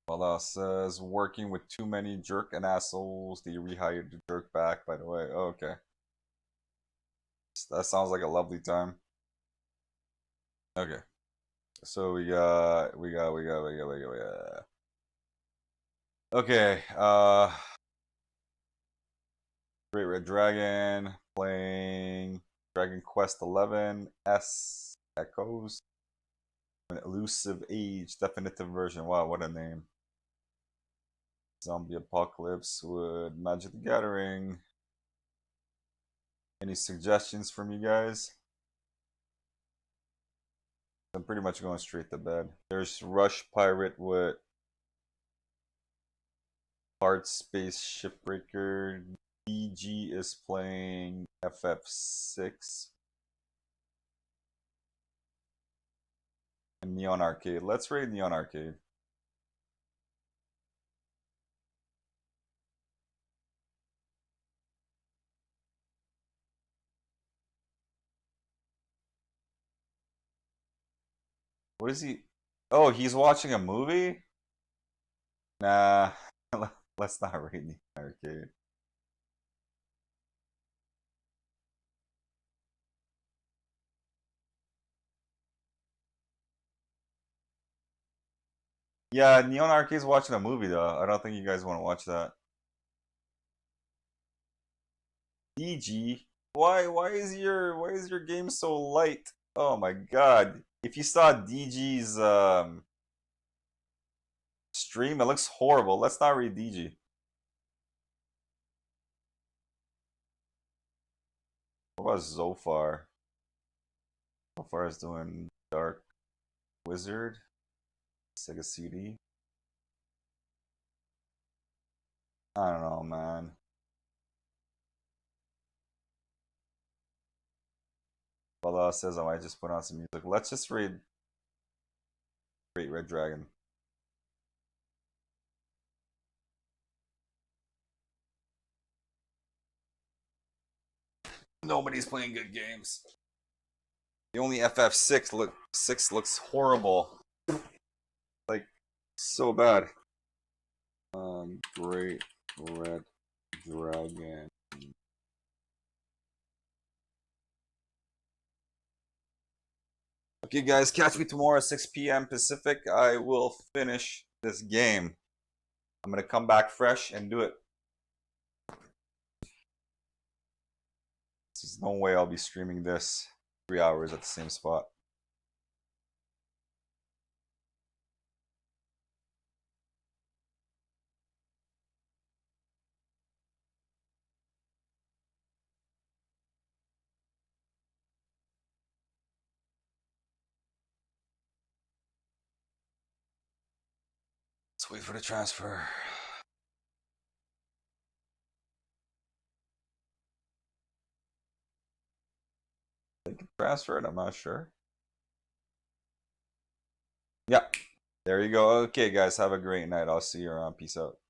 Vela says working with too many jerk and assholes. They rehired the jerk back, by the way. Oh, okay. That sounds like a lovely time. Okay. So we got. Okay, Great Red Dragon playing Dragon Quest 11 S Echoes. An Elusive Age definitive version. Wow, what a name. Zombie Apocalypse with Magic the Gathering. Any suggestions from you guys? I'm pretty much going straight to bed. There's Rush Pirate with Hard Space Shipbreaker. DG is playing FF6. And Neon Arcade. Let's raid Neon Arcade. What is he? Oh, he's watching a movie? Nah, let's not raid Neon Arcade. Yeah, Neon Arcade's watching a movie though. I don't think you guys want to watch that. DG, why is your game so light? Oh my god. If you saw DG's stream, it looks horrible. Let's not read DG. What about Zofar? Zofar is doing Dark Wizard, Sega CD. I don't know, man. Bala says I might just put on some music. Let's just read Great Red Dragon. Nobody's playing good games. The only FF6 looks horrible. Like so bad. Great Red Dragon. Okay, guys, catch me tomorrow at 6 p.m. Pacific. I will finish this game. I'm gonna come back fresh and do it. There's no way I'll be streaming this 3 hours at the same spot. Let's wait for the transfer. They can transfer it, I'm not sure. Yeah, there you go. Okay, guys, have a great night. I'll see you around. Peace out.